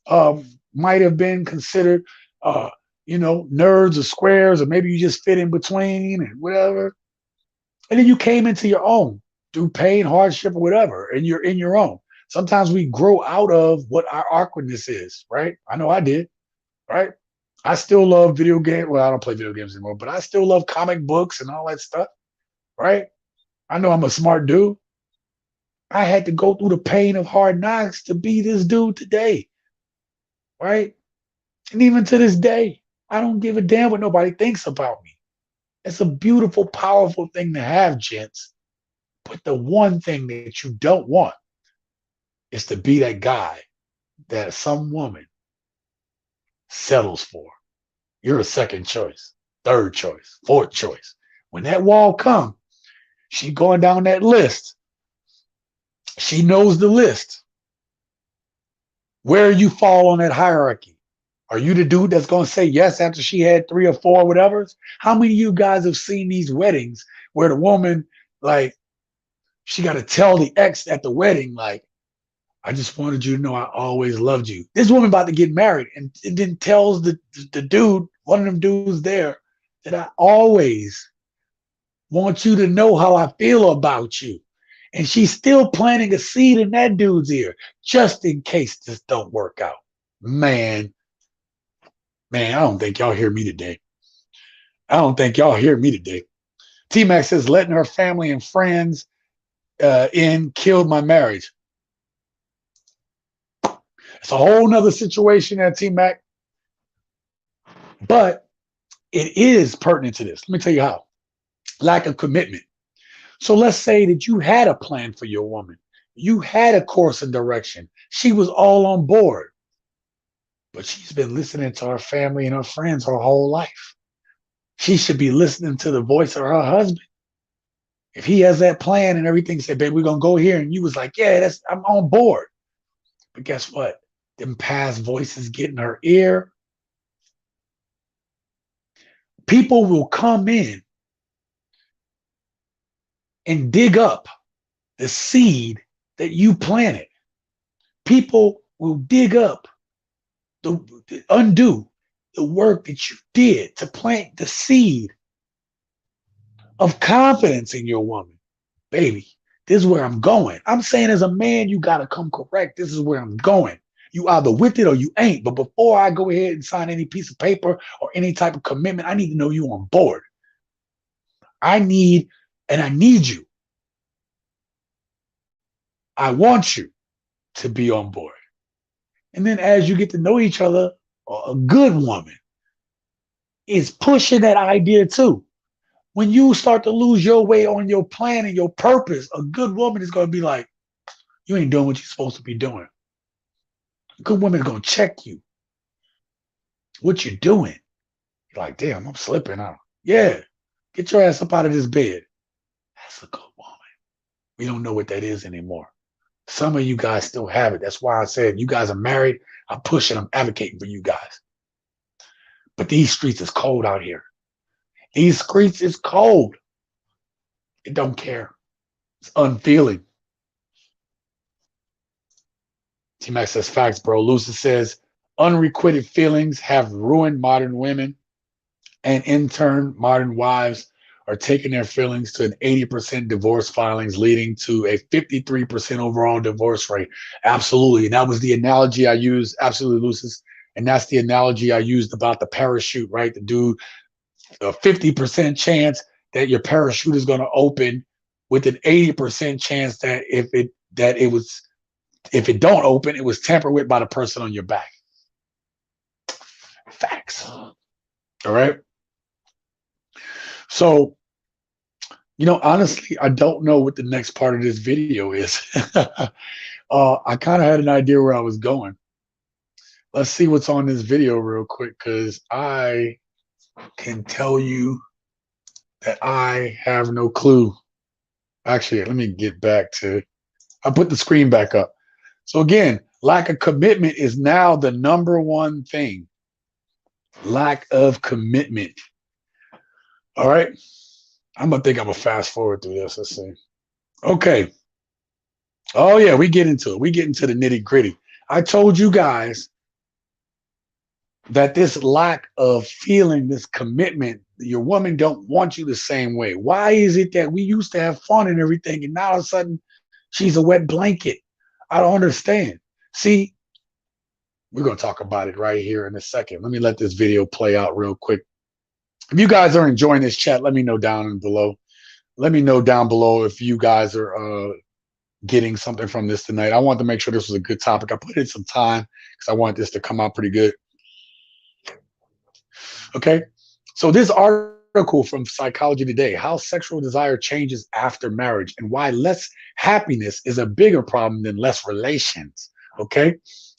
S1: have been considered, nerds or squares, or maybe you just fit in between and whatever. And then you came into your own through pain, hardship, or whatever, and you're in your own. Sometimes we grow out of what our awkwardness is, right? I know I did, right? I still love video games. Well, I don't play video games anymore, but I still love comic books and all that stuff, right? I know I'm a smart dude. I had to go through the pain of hard knocks to be this dude today, right? And even to this day, I don't give a damn what nobody thinks about me. It's a beautiful, powerful thing to have, gents. But the one thing that you don't want is to be that guy that some woman settles for. You're a second choice, third choice, fourth choice. When that wall comes, she going down that list. She knows the list. Where you fall on that hierarchy. Are you the dude that's going to say yes after she had 3 or 4 whatevers? How many of you guys have seen these weddings where the woman, like, she got to tell the ex at the wedding, like, I just wanted you to know I always loved you. This woman about to get married and then tells the dude, one of them dudes there, that I always want you to know how I feel about you. And she's still planting a seed in that dude's ear just in case this don't work out. Man, I don't think y'all hear me today. T-Mac says, letting her family and friends in killed my marriage. It's a whole nother situation there, T-Mac. But it is pertinent to this. Let me tell you how. Lack of commitment. So let's say that you had a plan for your woman. You had a course and direction. She was all on board. But she's been listening to her family and her friends her whole life. She should be listening to the voice of her husband. If he has that plan and everything, say, babe, we're going to go here. And you was like, yeah, I'm on board. But guess what? Them past voices get in her ear. People will come in and dig up the seed that you planted. People will dig up, undo the work that you did to plant the seed of confidence in your woman. Baby, this is where I'm going. I'm saying as a man, you got to come correct. This is where I'm going. You either with it or you ain't. But before I go ahead and sign any piece of paper or any type of commitment, I need to know you on board. I need you. I want you to be on board. And then as you get to know each other, a good woman is pushing that idea too. When you start to lose your way on your plan and your purpose, a good woman is going to be like, you ain't doing what you're supposed to be doing. A good woman is going to check you. What you doing? You're like, damn, I'm slipping out. Yeah, get your ass up out of this bed. That's a good woman. We don't know what that is anymore. Some of you guys still have it. That's why I said you guys are married. I'm pushing, I'm advocating for you guys. But these streets is cold out here. These streets is cold. It don't care. It's unfeeling. T-Max says facts, bro. Lucy says unrequited feelings have ruined modern women, and in turn, modern wives are taking their feelings to an 80% divorce filings, leading to a 53% overall divorce rate. Absolutely. And that was the analogy I used. Absolutely, Lucis. And that's the analogy I used about the parachute, right? The dude, a 50% chance that your parachute is going to open, with an 80% chance that if it don't open, it was tampered with by the person on your back. Facts. All right. So, honestly, I don't know what the next part of this video is. I kind of had an idea where I was going. Let's see what's on this video real quick, because I can tell you that I have no clue. Actually, let me get back to, I put the screen back up. So again, lack of commitment is now the number one thing. Lack of commitment. All right. I'm going to fast forward through this. Let's see. Okay. Oh yeah, we get into it. We get into the nitty gritty. I told you guys that this lack of feeling, this commitment, your woman don't want you the same way. Why is it that we used to have fun and everything, and now all of a sudden she's a wet blanket? I don't understand. See, we're going to talk about it right here in a second. Let me let this video play out real quick. If you guys are enjoying this chat, let me know down below. Let me know down below if you guys are getting something from this tonight. I wanted to make sure this was a good topic. I put in some time because I want this to come out pretty good. Okay, so this article from Psychology Today, how sexual desire changes after marriage and why less happiness is a bigger problem than less relations. Okay,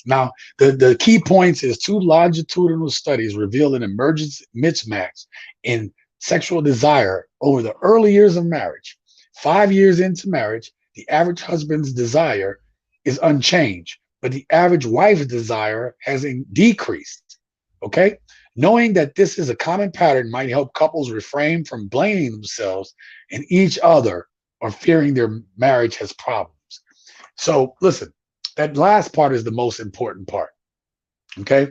S1: now the key points is 2 longitudinal studies reveal an emergent mismatch in sexual desire over the early years of marriage. 5 years into marriage, the average husband's desire is unchanged, but the average wife's desire has decreased. Okay, knowing that this is a common pattern might help couples refrain from blaming themselves and each other or fearing their marriage has problems. So listen, that last part is the most important part. Okay,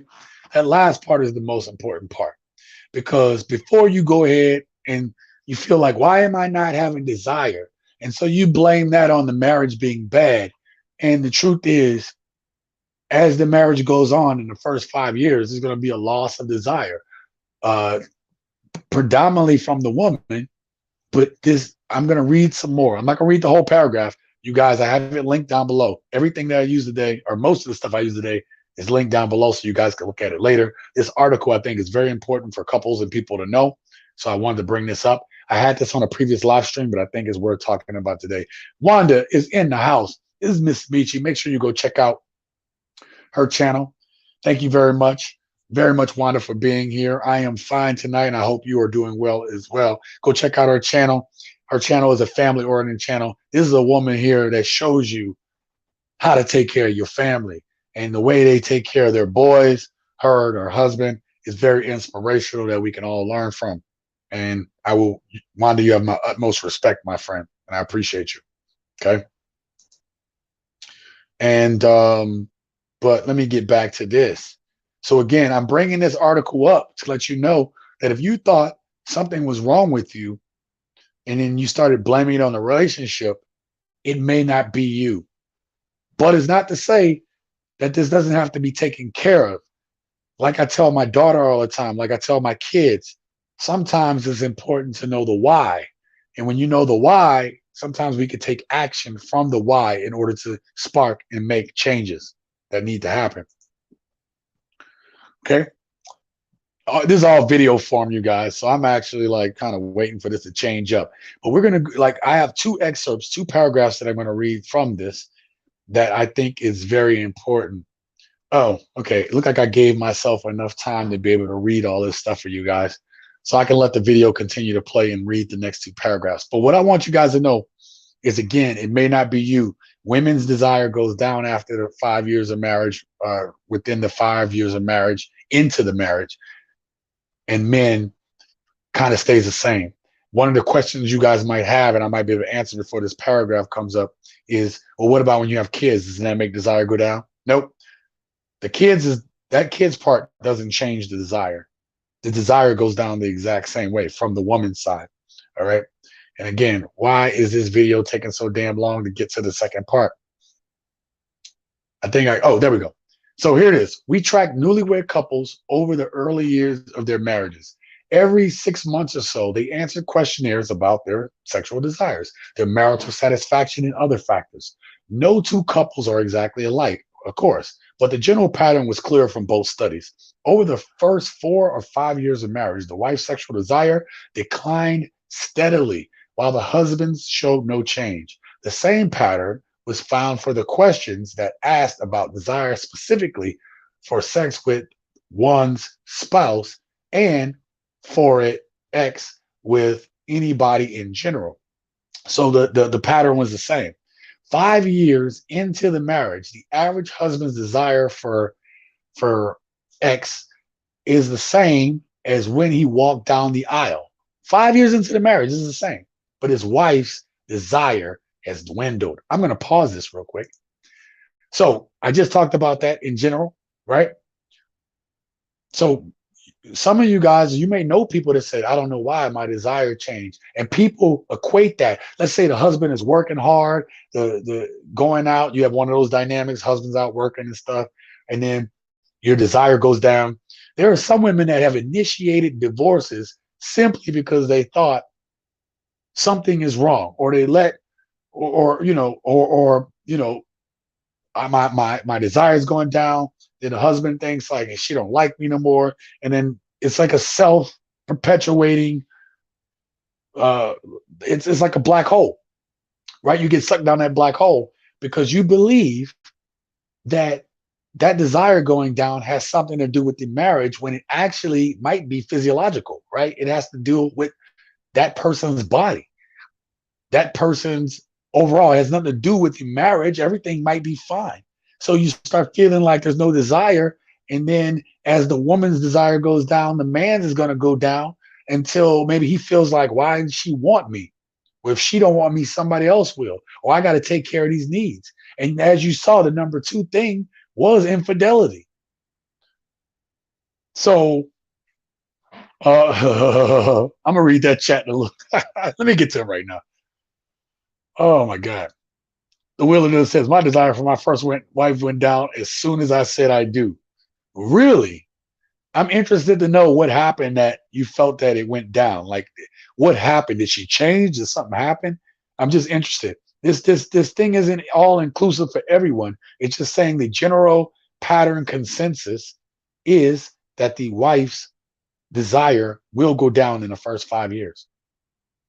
S1: that last part is the most important part, because before you go ahead and you feel like, why am I not having desire? And so you blame that on the marriage being bad. And the truth is, as the marriage goes on in the first 5 years, there's going to be a loss of desire, predominantly from the woman. But this, I'm going to read some more. I'm not going to read the whole paragraph. You guys, I have it linked down below. Everything that I use today, or most of the stuff I use today, is linked down below so you guys can look at it later. This article, I think, is very important for couples and people to know. So I wanted to bring this up. I had this on a previous live stream, but I think it's worth talking about today. Wanda is in the house. This is Miss Michi. Make sure you go check out her channel. Thank you very much, Wanda, for being here. I am fine tonight, and I hope you are doing well as well. Go check out her channel. Her channel is a family-oriented channel. This is a woman here that shows you how to take care of your family, and the way they take care of their boys, her and her husband, is very inspirational that we can all learn from. And I will, Wanda, you have my utmost respect, my friend, and I appreciate you. Okay. And but let me get back to this. So again, I'm bringing this article up to let you know that if you thought something was wrong with you and then you started blaming it on the relationship, it may not be you. But it's not to say that this doesn't have to be taken care of. Like I tell my daughter all the time, like I tell my kids, sometimes it's important to know the why. And when you know the why, sometimes we can take action from the why in order to spark and make changes that need to happen. Okay. this is all video form, you guys. So I'm actually like kind of waiting for this to change up. But we're gonna like I have two excerpts, two paragraphs that I'm gonna read from this that I think is very important. Oh, okay. It looked like I gave myself enough time to be able to read all this stuff for you guys. So I can let the video continue to play and read the next two paragraphs. But what I want you guys to know is, again, it may not be you. Women's desire goes down after the 5 years of marriage, within the 5 years of marriage, into the marriage, and men kind of stays the same. One of the questions you guys might have, and I might be able to answer before this paragraph comes up, is, well, what about when you have kids? Doesn't that make desire go down? Nope. That kids part doesn't change the desire. The desire goes down the exact same way from the woman's side. All right. And again, why is this video taking so damn long to get to the second part? There we go. So here it is. We track newlywed couples over the early years of their marriages. Every 6 months or so, they answer questionnaires about their sexual desires, their marital satisfaction, and other factors. No two couples are exactly alike, of course, but the general pattern was clear from both studies. Over the first 4 or 5 years of marriage, the wife's sexual desire declined steadily, while the husband's showed no change. The same pattern was found for the questions that asked about desire specifically for sex with one's spouse and for X with anybody in general. So the pattern was the same. 5 years into the marriage, the average husband's desire for X is the same as when he walked down the aisle. 5 years into the marriage is the same, but his wife's desire has dwindled. I'm going to pause this real quick. So I just talked about that in general, right? So some of you guys, you may know people that said, I don't know why my desire changed. And people equate that. Let's say the husband is working hard, the going out, you have one of those dynamics, husband's out working and stuff, and then your desire goes down. There are some women that have initiated divorces simply because they thought something is wrong, or they let, or my desire is going down. Then the husband thinks like she don't like me no more, and then it's like a self-perpetuating. It's like a black hole, right? You get sucked down that black hole because you believe that desire going down has something to do with the marriage when it actually might be physiological, right? It has to do with that person's body, that person's overall. It has nothing to do with the marriage. Everything might be fine. So you start feeling like there's no desire. And then as the woman's desire goes down, the man's is going to go down until maybe he feels like, why does she want me? Well, if she don't want me, somebody else will. Or I got to take care of these needs. And as you saw, the number 2 thing was infidelity. So I'm going to read that chat in a little. Let me get to it right now. Oh, my God. The Wilderness says, my desire for my first wife went down as soon as I said I do. Really? I'm interested to know what happened that you felt that it went down. Like, what happened? Did she change? Did something happen? I'm just interested. This thing isn't all inclusive for everyone. It's just saying the general pattern consensus is that the wife's desire will go down in the first 5 years.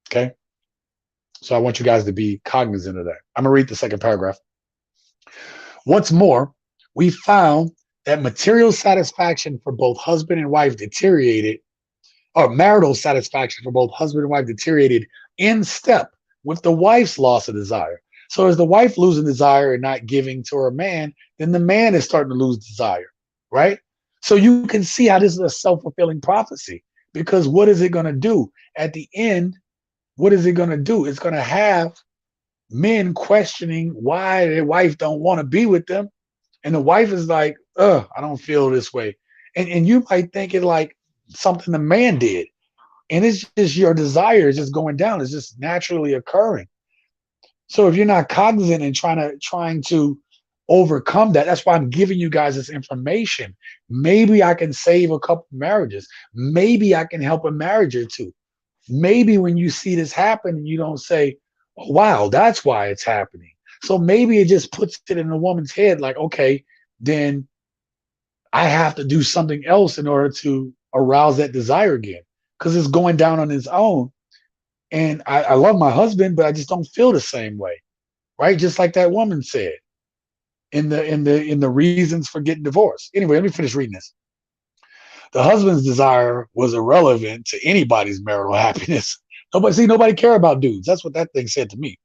S1: Okay? So I want you guys to be cognizant of that. I'm going to read the second paragraph. Once more, we found that material satisfaction for both husband and wife deteriorated, or marital satisfaction for both husband and wife deteriorated in step with the wife's loss of desire. So as the wife losing desire and not giving to her man, then the man is starting to lose desire, right? So you can see how this is a self-fulfilling prophecy, because what is it going to do? At the end, what is it going to do? It's going to have men questioning why their wife don't want to be with them. And the wife is like, I don't feel this way. And you might think it like something the man did. And it's just your desire is just going down. It's just naturally occurring. So if you're not cognizant and trying to overcome that, that's why I'm giving you guys this information. Maybe I can save a couple marriages. Maybe I can help a marriage or two. Maybe when you see this happen, you don't say, oh, wow, that's why it's happening. So maybe it just puts it in a woman's head like, okay, then I have to do something else in order to arouse that desire again because it's going down on its own. And I love my husband, but I just don't feel the same way, right? Just like that woman said in the reasons for getting divorced. Anyway, let me finish reading this. The husband's desire was irrelevant to anybody's marital happiness. Nobody care about dudes. That's what that thing said to me.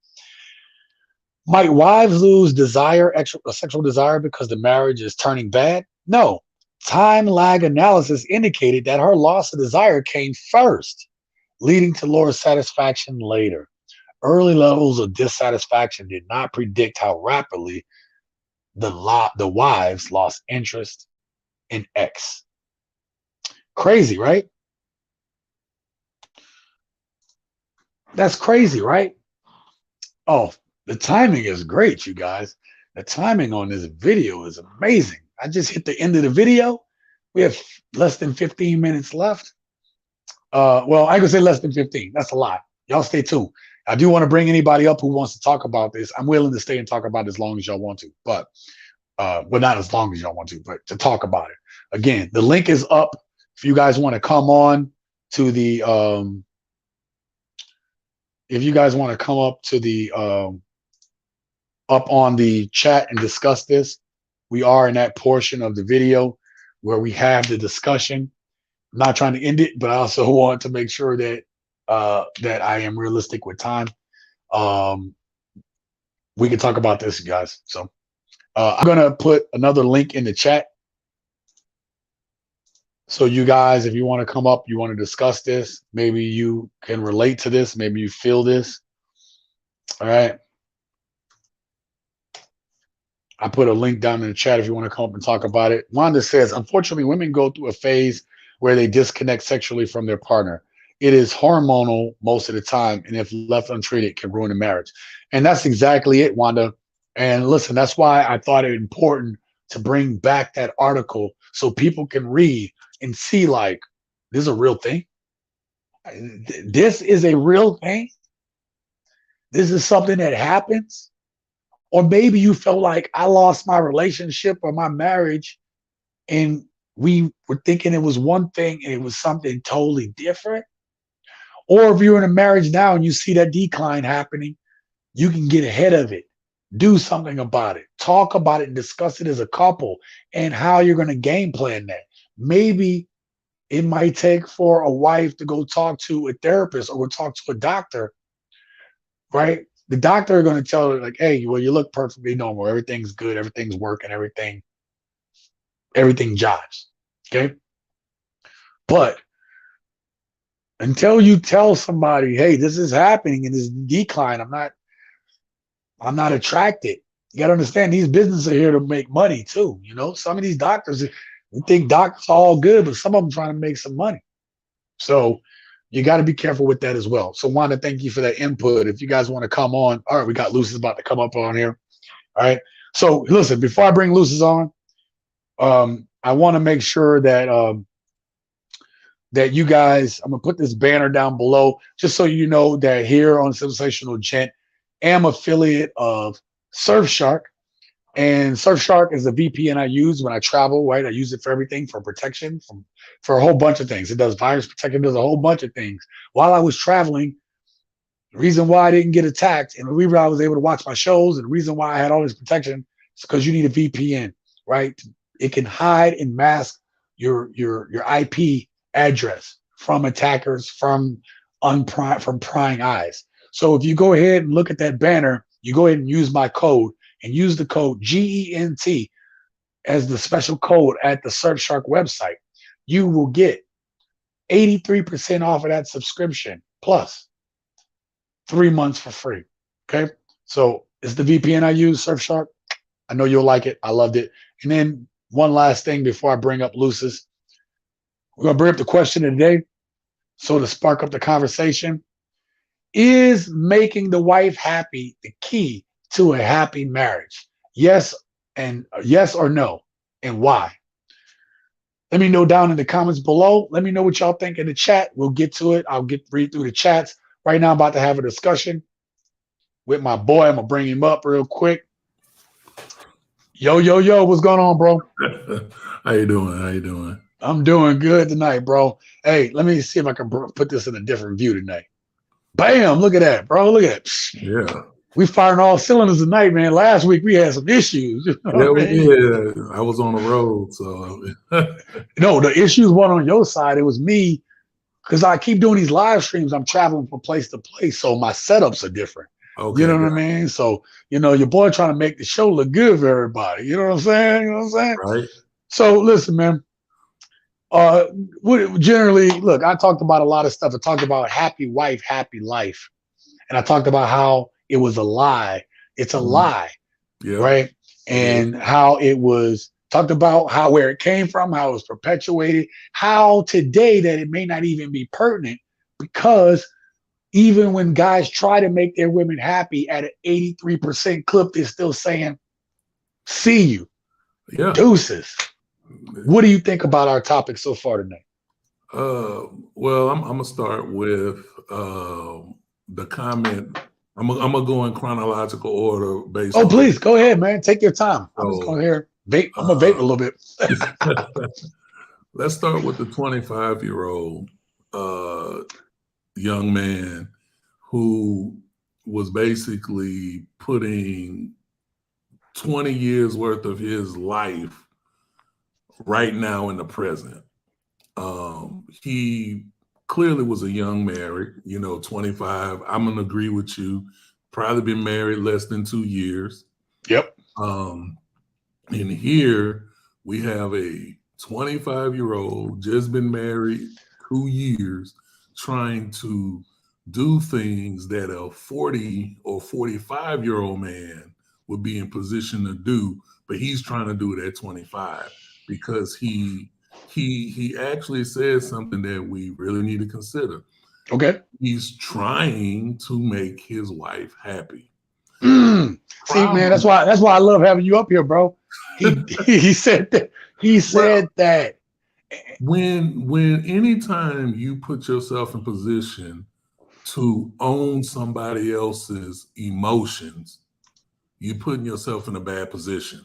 S1: Might wives lose sexual desire because the marriage is turning bad? No. Time lag analysis indicated that her loss of desire came first, leading to lower satisfaction later. Early levels of dissatisfaction did not predict how rapidly the wives lost interest in X. Crazy, right? That's crazy, right? Oh, the timing is great, you guys. The timing on this video is amazing. I just hit the end of the video. We have less than 15 minutes left. Well, I could say less than 15. That's a lot. Y'all stay tuned. I do want to bring anybody up who wants to talk about this. I'm willing to stay and talk about it as long as y'all want to, but not as long as y'all want to, but to talk about it. Again, the link is up. If you guys want to come on to the, if you guys want to come up to the, up on the chat and discuss this, we are in that portion of the video where we have the discussion. I'm not trying to end it, but I also want to make sure that that I am realistic with time. We can talk about this, guys. So I'm gonna put another link in the chat. So you guys, if you want to come up, you want to discuss this, maybe you can relate to this, maybe you feel this. All right. I put a link down in the chat if you want to come up and talk about it. Wanda says, unfortunately, women go through a phase where they disconnect sexually from their partner. It is hormonal most of the time, and if left untreated, can ruin a marriage. And that's exactly it, Wanda. And listen, that's why I thought it important to bring back that article so people can read and see, like, this is a real thing. This is a real thing. This is something that happens. Or maybe you felt like I lost my relationship or my marriage and we were thinking it was one thing and it was something totally different. Or if you're in a marriage now and you see that decline happening, you can get ahead of it, do something about it, talk about it and discuss it as a couple and how you're going to game plan that. Maybe it might take for a wife to go talk to a therapist or go talk to a doctor, right? The doctor are going to tell her, like, hey, well, you look perfectly normal. Everything's good. Everything's working. Everything jives. Okay. But until you tell somebody, hey, this is happening in this decline, I'm not attracted. You got to understand, these businesses are here to make money too. You know, some of these doctors, we think doctors are all good, but some of them trying to make some money. So you got to be careful with that as well. So Wanda, thank you for that input. If you guys want to come on, all right, we got Lucis about to come up on here. All right. So listen, before I bring Lucis on, I want to make sure that that you guys, I'm gonna put this banner down below just so you know that here on Sensational Gent, am affiliate of Surfshark. And Surfshark is the VPN I use when I travel, right? I use it for everything, for protection, for a whole bunch of things. It does virus protection, does a whole bunch of things. While I was traveling, the reason why I didn't get attacked and the reason I was able to watch my shows and the reason why I had all this protection is because you need a VPN, right? It can hide and mask your IP address from attackers, from prying eyes. So if you go ahead and look at that banner, you go ahead and use my code and use the code GENT as the special code at the Surfshark website. You will get 83% off of that subscription plus 3 months for free. Okay. So it's the VPN I use, Surfshark. I know you'll like it. I loved it. And then one last thing before I bring up Lucis. We're going to bring up the question of the day. So to spark up the conversation, is making the wife happy the key to a happy marriage? Yes or no, and why? Let me know down in the comments below. Let me know what y'all think in the chat. We'll get to it. I'll read through the chats. Right now I'm about to have a discussion with my boy. I'm gonna bring him up real quick. Yo, what's going on, bro?
S6: How you doing?
S1: I'm doing good tonight, bro. Hey, let me see if I can put this in a different view tonight. Bam! Look at that, bro. Look at that.
S6: Yeah.
S1: We firing all cylinders tonight, man. Last week we had some issues. You know
S6: Yeah,
S1: what
S6: we
S1: I mean?
S6: did. I was on the road, so
S1: No, the issues weren't on your side. It was me because I keep doing these live streams. I'm traveling from place to place, so my setups are different.
S6: okay.
S1: You know what I mean? So, your boy trying to make the show look good for everybody. You know what I'm saying? You know what I'm saying?
S6: Right.
S1: So listen, man. Generally, look, I talked about a lot of stuff. I talked about happy wife, happy life. And I talked about how it was a lie. It's a lie,
S6: Yeah.
S1: right? And how it was talked about where it came from, how it was perpetuated, how today that it may not even be pertinent because even when guys try to make their women happy at an 83% clip, they're still saying, see you,
S6: Yeah.
S1: deuces. What do you think about our topic so far tonight?
S6: Well, I'm gonna start with the comment. I'm gonna go in chronological order based.
S1: Oh, please go ahead, man. Take your time. I'm just
S6: So,
S1: going here. Vape. I'm gonna vape a little bit.
S6: Let's start with the 25-year-old young man who was basically putting 20 years worth of his life right now in the present. He clearly was a young married, 25. I'm going to agree with you. Probably been married less than 2 years.
S1: Yep.
S6: And here we have a 25-year-old just been married 2 years trying to do things that a 40 or 45-year-old man would be in position to do, but he's trying to do it at 25 because he actually says something that we really need to consider.
S1: Okay.
S6: He's trying to make his wife happy.
S1: See, man, that's why I love having you up here, bro. He said that. He said that.
S6: When anytime you put yourself in position to own somebody else's emotions, you're putting yourself in a bad position.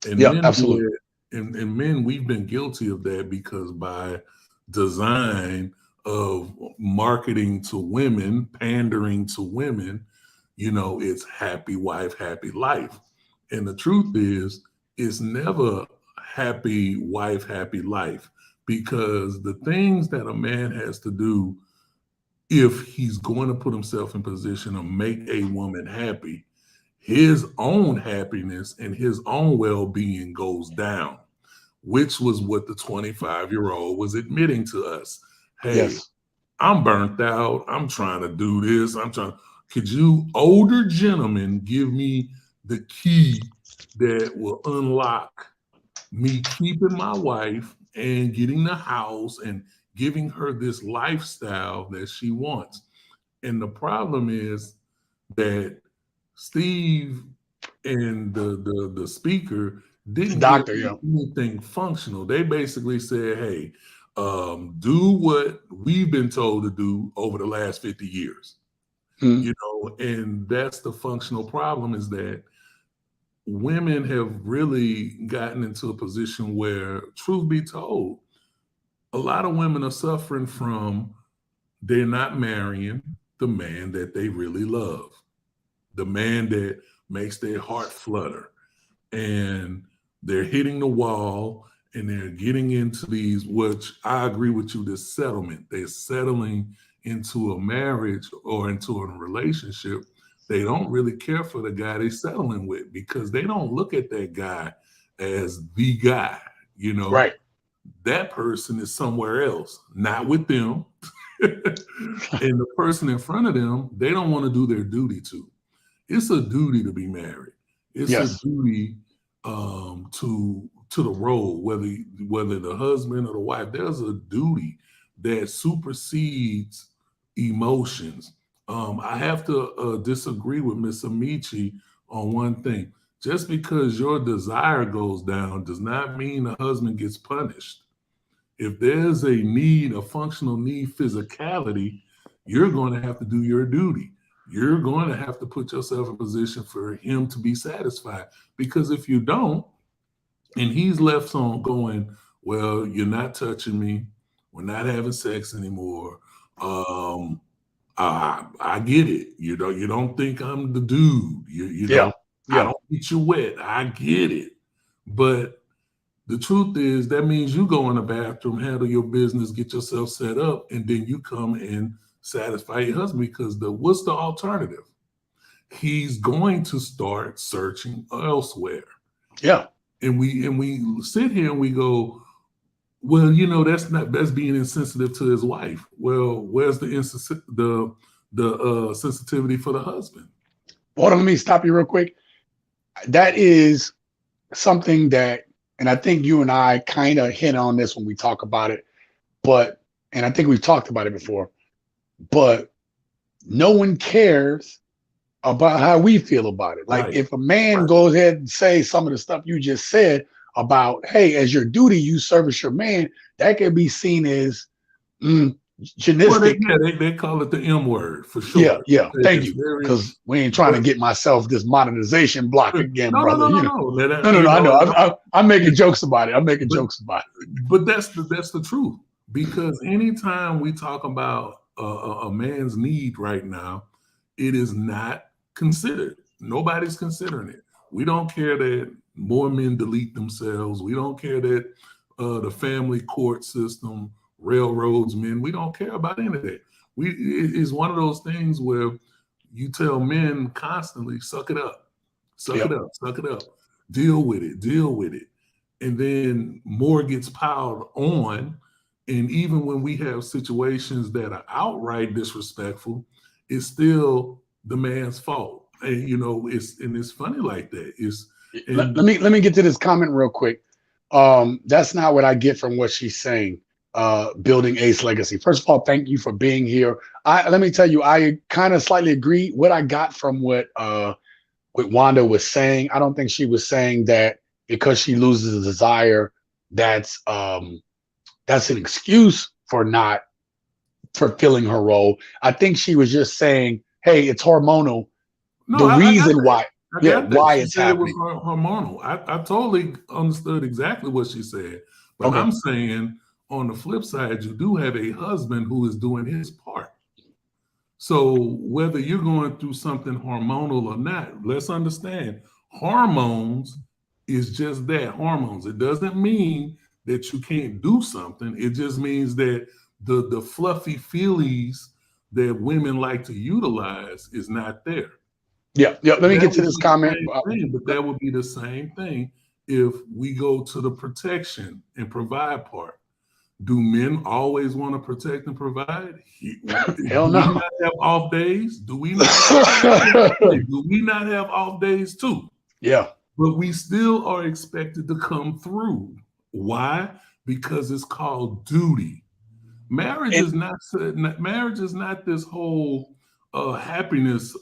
S6: And
S1: yeah, absolutely.
S6: And men, we've been guilty of that because by design of marketing to women, pandering to women, it's happy wife, happy life. And the truth is, it's never happy wife, happy life, because the things that a man has to do if he's going to put himself in position to make a woman happy, his own happiness and his own well-being goes down, which was what the 25-year-old was admitting to us. Hey, yes. I'm burnt out. I'm trying to do this. Could you older gentlemen give me the key that will unlock me keeping my wife and getting the house and giving her this lifestyle that she wants? And the problem is that Steve and the speaker didn't do anything functional. They basically said, hey, do what we've been told to do over the last 50 years. And that's the functional problem, is that women have really gotten into a position where, truth be told, a lot of women are suffering from they're not marrying the man that they really love, the man that makes their heart flutter, and they're hitting the wall and they're getting into these, which I agree with you, this settlement. They're settling into a marriage or into a relationship. They don't really care for the guy they're settling with because they don't look at that guy as the guy,
S1: Right.
S6: That person is somewhere else, not with them. And the person in front of them, they don't want to do their duty to. It's a duty to be married. It's a duty to the role, whether the husband or the wife. There's a duty that supersedes emotions. I have to disagree with Miss Amici on one thing. Just because your desire goes down does not mean the husband gets punished. If there's a functional need, physicality, you're going to have to do your duty. You're going to have to put yourself in position for him to be satisfied. Because if you don't, and he's left on going, well, you're not touching me. We're not having sex anymore. I get it. You don't think I'm the dude. You
S1: Yeah.
S6: I don't get you wet. I get it. But the truth is that means you go in the bathroom, handle your business, get yourself set up, and then you come and satisfy your husband, because what's the alternative? He's going to start searching elsewhere.
S1: Yeah.
S6: And we sit here and we go, well, that's being insensitive to his wife. Well, where's the sensitivity for the husband?
S1: Hold on, let me stop you real quick. That is something that, and I think you and I kind of hit on this when we talk about it, and I think we've talked about it before, but no one cares about how we feel about it. Like,
S6: Right.
S1: if a man goes ahead and say some of the stuff you just said about, hey, as your duty, you service your man, that can be seen as genistic.
S6: Well, they call it the M word for sure.
S1: Yeah. Thank you, because we ain't trying to get myself this monetization block again, brother. No. I know. I'm making jokes about it.
S6: But that's the truth, because anytime we talk about a man's need right now, it is not considered. Nobody's considering it. We don't care that more men delete themselves. We don't care that the family court system railroads men. We don't care about any of that. It's one of those things where you tell men constantly, suck it up, suck it up, deal with it. And then more gets piled on. And even when we have situations that are outright disrespectful, it's still the man's fault. And it's funny like that.
S1: Let me get to this comment real quick. That's not what I get from what she's saying. Building Ace legacy. First of all, thank you for being here. Let me tell you, I kind of slightly agree. What I got from what Wanda was saying, I don't think she was saying that because she loses a desire, that's an excuse for not fulfilling her role. I think she was just saying, hey, it's hormonal. Why it's happening.
S6: It was hormonal. I totally understood exactly what she said. But
S1: Okay.
S6: I'm saying, on the flip side, you do have a husband who is doing his part. So whether you're going through something hormonal or not, let's understand, hormones is just that, hormones. It doesn't mean that you can't do something. It just means that the fluffy feelies that women like to utilize is not there.
S1: Yeah. Let me get to this comment.
S6: But that would be the same thing if we go to the protection and provide part. Do men always want to protect and provide?
S1: Hell no.
S6: Do we not have off days? Do we not have off days too?
S1: Yeah.
S6: But we still are expected to come through. Why? Because it's called duty. Marriage is not this whole happiness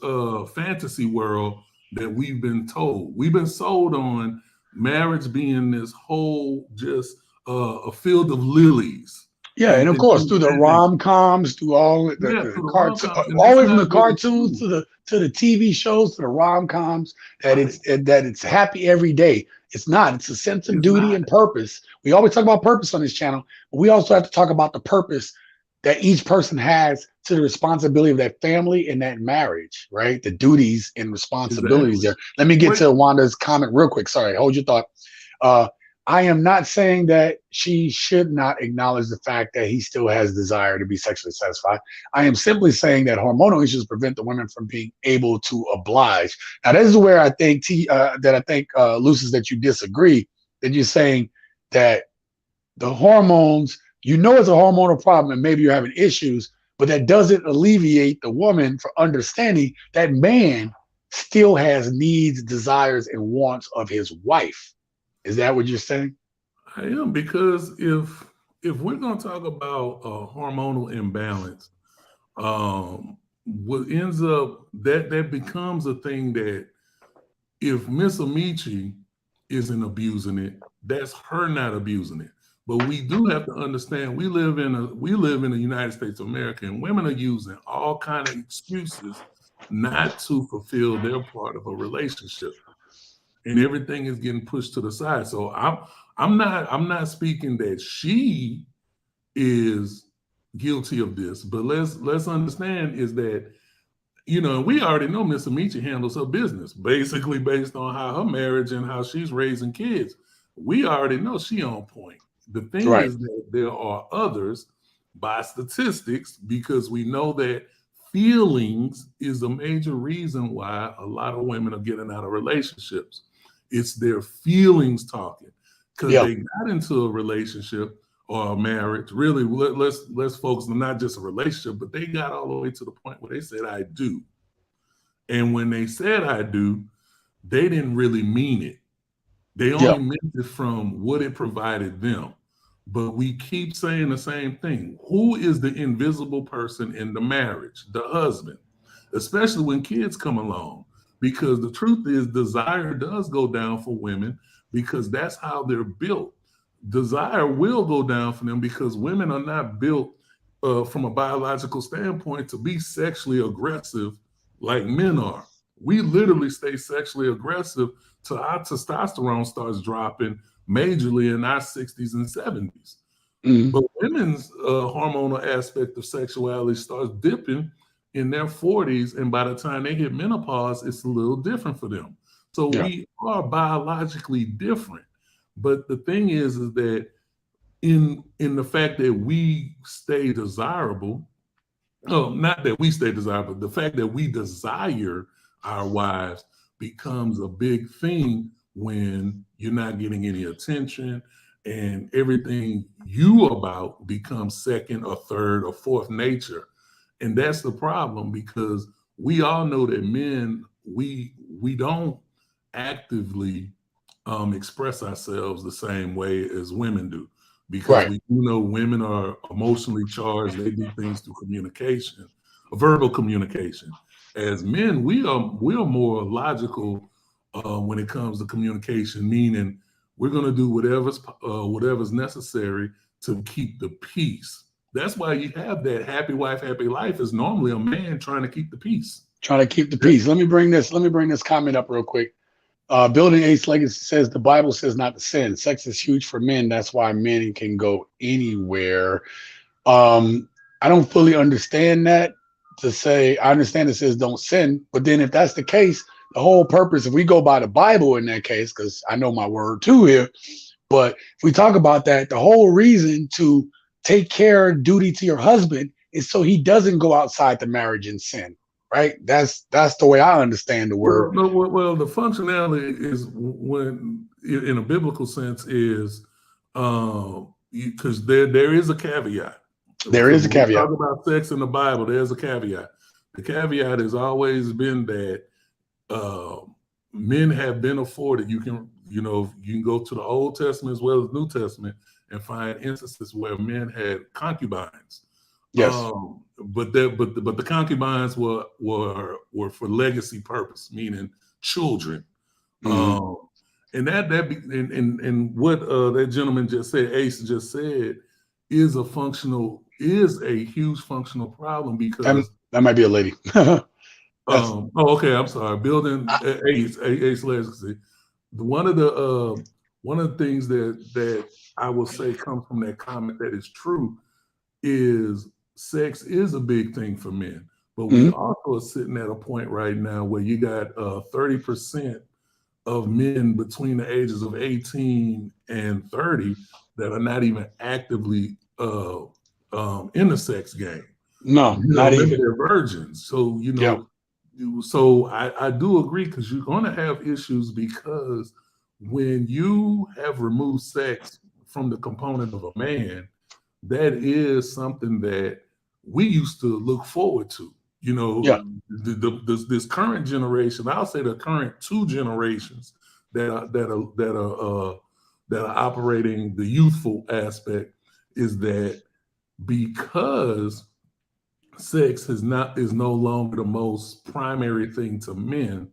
S6: fantasy world that we've been told. We've been sold on marriage being this whole just a field of lilies.
S1: Yeah, and of course through the rom-coms, through all the cartoons, always from the cartoons to the TV shows, to the rom-coms, that it's happy every day. It's not. It's a sense of duty and purpose. We always talk about purpose on this channel, but we also have to talk about the purpose that each person has to the responsibility of that family and that marriage, right? The duties and responsibilities there. Let me get to Wanda's comment real quick. Sorry, hold your thought. I am not saying that she should not acknowledge the fact that he still has desire to be sexually satisfied. I am simply saying that hormonal issues prevent the women from being able to oblige. Now, this is where I think Lucis, that you disagree. That you're saying that the hormones, it's a hormonal problem, and maybe you're having issues, but that doesn't alleviate the woman for understanding that man still has needs, desires, and wants of his wife. Is that what you're saying?
S6: I am, because if we're going to talk about hormonal imbalance, what ends up that becomes a thing that if Miss Amici isn't abusing it, that's her not abusing it. But we do have to understand we live in the United States of America, and women are using all kind of excuses not to fulfill their part of a relationship. and everything is getting pushed to the side. So I'm not speaking that she is guilty of this, but let's understand is that, you know, we already know Miss Amici handles her business basically based on how her marriage and how she's raising kids. We already know she on point. The thing
S1: Right.
S6: is that there are others by statistics, because we know that feelings is a major reason why a lot of women are getting out of relationships. It's their feelings talking, because
S1: Yeah.
S6: they got into a relationship or a marriage. Really, let's focus on not just a relationship, but they got all the way to the point where they said, I do. And when they said I do, they didn't really mean it. They only
S1: Yeah.
S6: meant it from what it provided them. But we keep saying the same thing. Who is the invisible person in the marriage? The husband, especially when kids come along. Because the truth is, desire does go down for women because that's how they're built. Desire will go down for them because women are not built from a biological standpoint to be sexually aggressive like men are. We literally stay sexually aggressive till our testosterone starts dropping majorly in our 60s and 70s.
S1: Mhm.
S6: But women's hormonal aspect of sexuality starts dipping in their 40s, and by the time they hit menopause, it's a little different for them. So
S1: Yeah.
S6: we are biologically different. But the thing is that in the fact that we stay desirable, not that we stay desirable, the fact that we desire our wives becomes a big thing when you're not getting any attention, and everything you about becomes second or third or fourth nature. And that's the problem, because we all know that men, we don't actively express ourselves the same way as women do, because
S1: Right.
S6: we do know women are emotionally charged. They do things through communication, verbal communication. As men, we are more logical when it comes to communication, meaning we're going to do whatever's necessary to keep the peace. That's why you have that happy wife, happy life is normally a man trying to keep the peace.
S1: Trying to keep the peace. Let me bring this comment up real quick. Building Ace Legacy says the Bible says not to sin. Sex is huge for men. That's why men can go anywhere. I don't fully understand that. To say, I understand it says don't sin, but then if that's the case, the whole purpose, if we go by the Bible in that case, because I know my word too here, but if we talk about that, the whole reason to take care, duty to your husband is so he doesn't go outside the marriage and sin, right? That's the way I understand the word.
S6: Well, the functionality is, when in a biblical sense, is because there is a caveat.
S1: There is a
S6: When we
S1: caveat.
S6: talk about sex in the Bible, there's a caveat. The caveat has always been that men have been afforded. You can go to the Old Testament as well as New Testament and find instances where men had concubines.
S1: Yes.
S6: But the concubines were for legacy purpose, meaning children.
S1: Mhm.
S6: And and what that gentleman just said, Ace just said, is a huge functional problem, because
S1: That might be a lady.
S6: okay, I'm sorry. Building Ace Legacy. One of the things that I will say comes from that comment that is true is sex is a big thing for men, but we also are sitting at a point right now where you got 30% of men between the ages of 18 and 30 that are not even actively in the sex game.
S1: No, not
S6: Remember,
S1: even.
S6: they're virgins. So, so I do agree, because you're going to have issues, because when you have removed sex from the component of a man, that is something that we used to look forward to. This current generation, I'll say the current two generations that are operating the youthful aspect, is that because sex is no longer the most primary thing to men,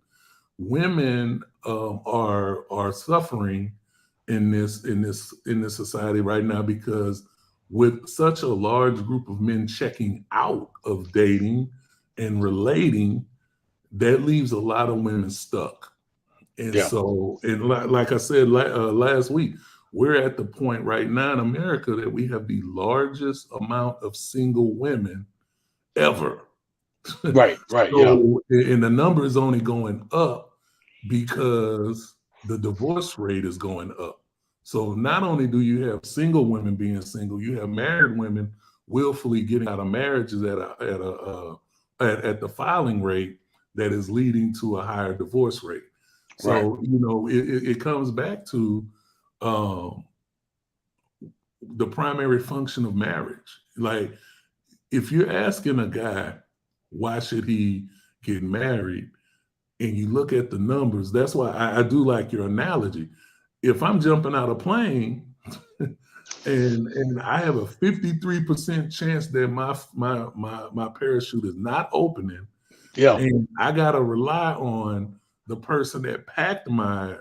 S6: women are suffering in this society right now, because with such a large group of men checking out of dating and relating, that leaves a lot of women stuck. And
S1: Yeah.
S6: so, and like I said last week, we're at the point right now in America that we have the largest amount of single women ever.
S1: Right. Yeah.
S6: So, and the number is only going up because the divorce rate is going up. So not only do you have single women being single, you have married women willfully getting out of marriages at the filing rate that is leading to a higher divorce rate. So,
S1: Right.
S6: you know, it comes back to the primary function of marriage. Like, if you're asking a guy, why should he get married? And you look at the numbers, that's why I do like your analogy. If I'm jumping out of a plane and I have a 53% chance that my parachute is not opening,
S1: Yeah.
S6: and I gotta rely on the person that packed my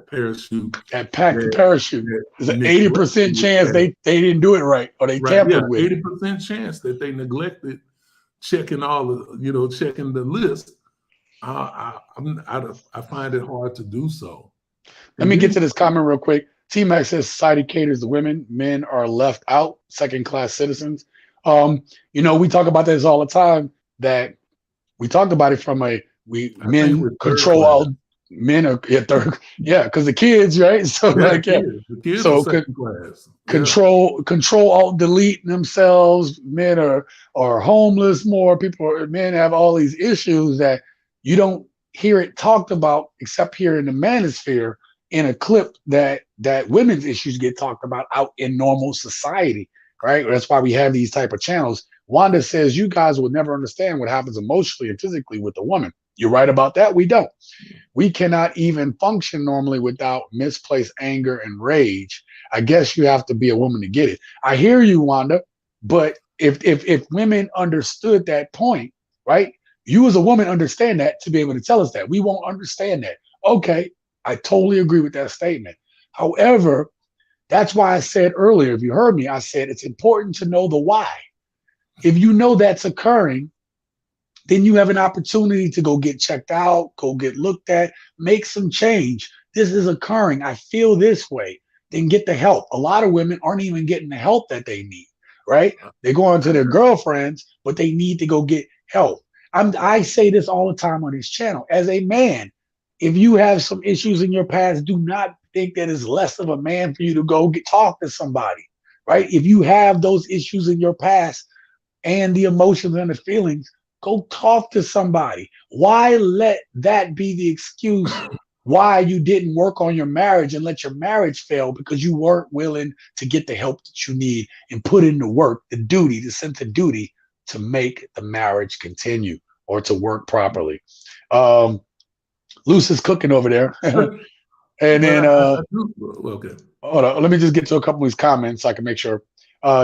S6: parachute.
S1: And pack the parachute. There's an 80% chance they didn't do it right, or they tampered with it.
S6: 80% chance that they neglected checking checking the list. I find it hard to do so.
S1: Let me get to this comment real quick. T-Mac says society caters to women. Men are left out, second-class citizens. We talk about this all the time, that we talked about it from men control all men are third, because the kids, right? So
S6: the kids
S1: so
S6: are second class.
S1: Control alt delete themselves. Men are homeless more. Men have all these issues that you don't hear it talked about except here in the manosphere in a clip that women's issues get talked about out in normal society, right? That's why we have these type of channels. Wanda says you guys will never understand what happens emotionally and physically with a woman. You're right about that. We don't. We cannot even function normally without misplaced anger and rage. I guess you have to be a woman to get it. I hear you, Wanda, but if women understood that point, right? You as a woman understand that to be able to tell us that. We won't understand that. Okay, I totally agree with that statement. However, that's why I said earlier, if you heard me, I said it's important to know the why. If you know that's occurring, then you have an opportunity to go get checked out, go get looked at, make some change. This is occurring. I feel this way. Then get the help. A lot of women aren't even getting the help that they need, right? They're going to their girlfriends, but they need to go get help. I say this all the time on this channel. As a man, if you have some issues in your past, do not think that it's less of a man for you to go talk to somebody, right? If you have those issues in your past and the emotions and the feelings, go talk to somebody. Why let that be the excuse why you didn't work on your marriage and let your marriage fail because you weren't willing to get the help that you need and put in the work, the sense of duty to make the marriage continue or to work properly. Luce is cooking over there. And then,
S6: okay.
S1: Hold on, let me just get to a couple of these comments so I can make sure.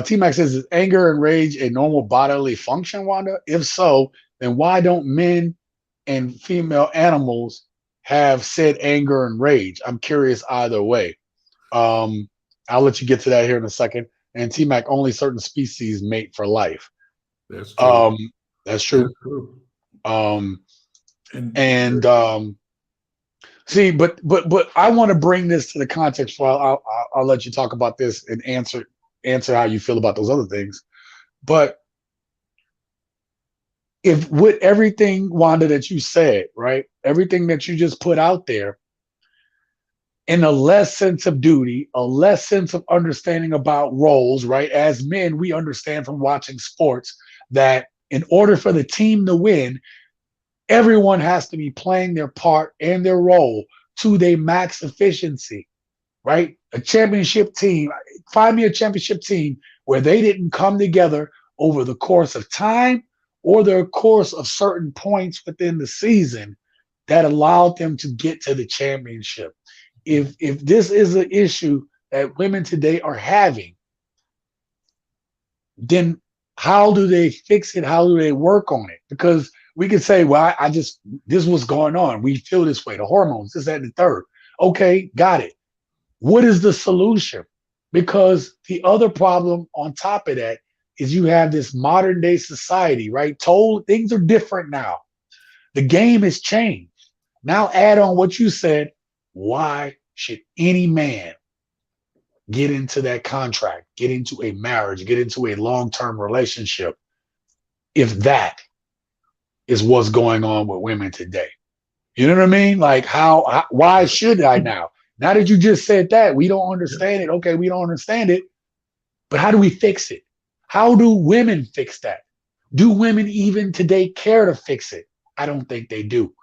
S1: T-Mac says, is anger and rage a normal bodily function, Wanda? If so, then why don't men and female animals have said anger and rage? I'm curious either way. I'll let you get to that here in a second. And T-Mac, only certain species mate for life.
S6: That's true.
S1: That's true. See, but I want to bring this to the context. I'll let you talk about this and answer how you feel about those other things. But if with everything, Wanda, that you said, right, everything that you just put out there, in a less sense of duty, a less sense of understanding about roles, right? As men, we understand from watching sports that in order for the team to win, everyone has to be playing their part and their role to their max efficiency, right? A championship team, find me a championship team where they didn't come together over the course of time or the course of certain points within the season that allowed them to get to the championship. If this is an issue that women today are having, then how do they fix it? How do they work on it? Because we can say, well, this was going on. We feel this way, the hormones, this, that, and the third. Okay, got it. What is the solution? Because the other problem on top of that is you have this modern day society, right? Things are different now. The game has changed. Now add on what you said. Why should any man get into that contract, get into a marriage, get into a long-term relationship if that is what's going on with women today? You know what I mean? Like why should I now? Now that you just said that, we don't understand it. Okay, we don't understand it. But how do we fix it? How do women fix that? Do women even today care to fix it? I don't think they do.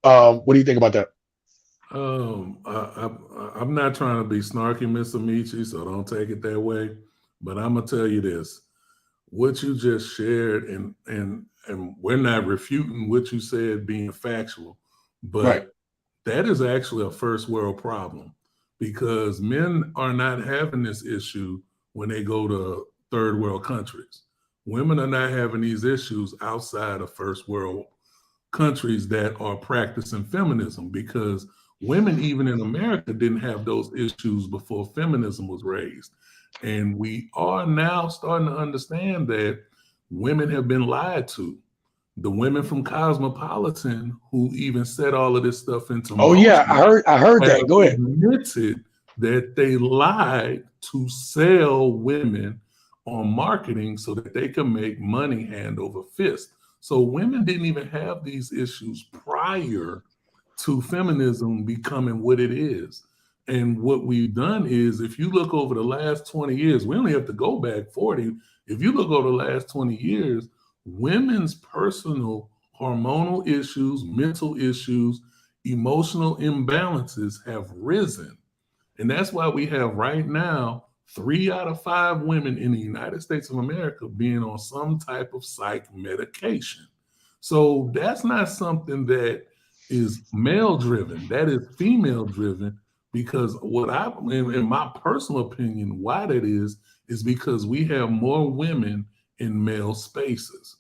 S1: What do you think about that?
S6: I'm not trying to be snarky, Mr. Michi, so don't take it that way. But I'm gonna tell you this: what you just shared, and we're not refuting what you said being factual, but
S1: Right.
S6: that is actually a first world problem, because men are not having this issue when they go to third world countries. Women are not having these issues outside of first world countries that are practicing feminism, because women, even in America, didn't have those issues before feminism was raised. And we are now starting to understand that women have been lied to. The women from Cosmopolitan, who even set all of this stuff into
S1: Oh
S6: motion,
S1: yeah, I heard that. Go ahead.
S6: admitted that they lied to sell women on marketing so that they could make money hand over fist. So women didn't even have these issues prior to feminism becoming what it is. And what we've done is, if you look over the last 20 years, we only have to go back 40. If you look over the last 20 years, women's personal hormonal issues, mental issues, emotional imbalances have risen. And that's why we have right now 3 out of 5 women in the United States of America being on some type of psych medication. So that's not something that is male driven, that is female driven. Because in my personal opinion, why that is because we have more women in male spaces.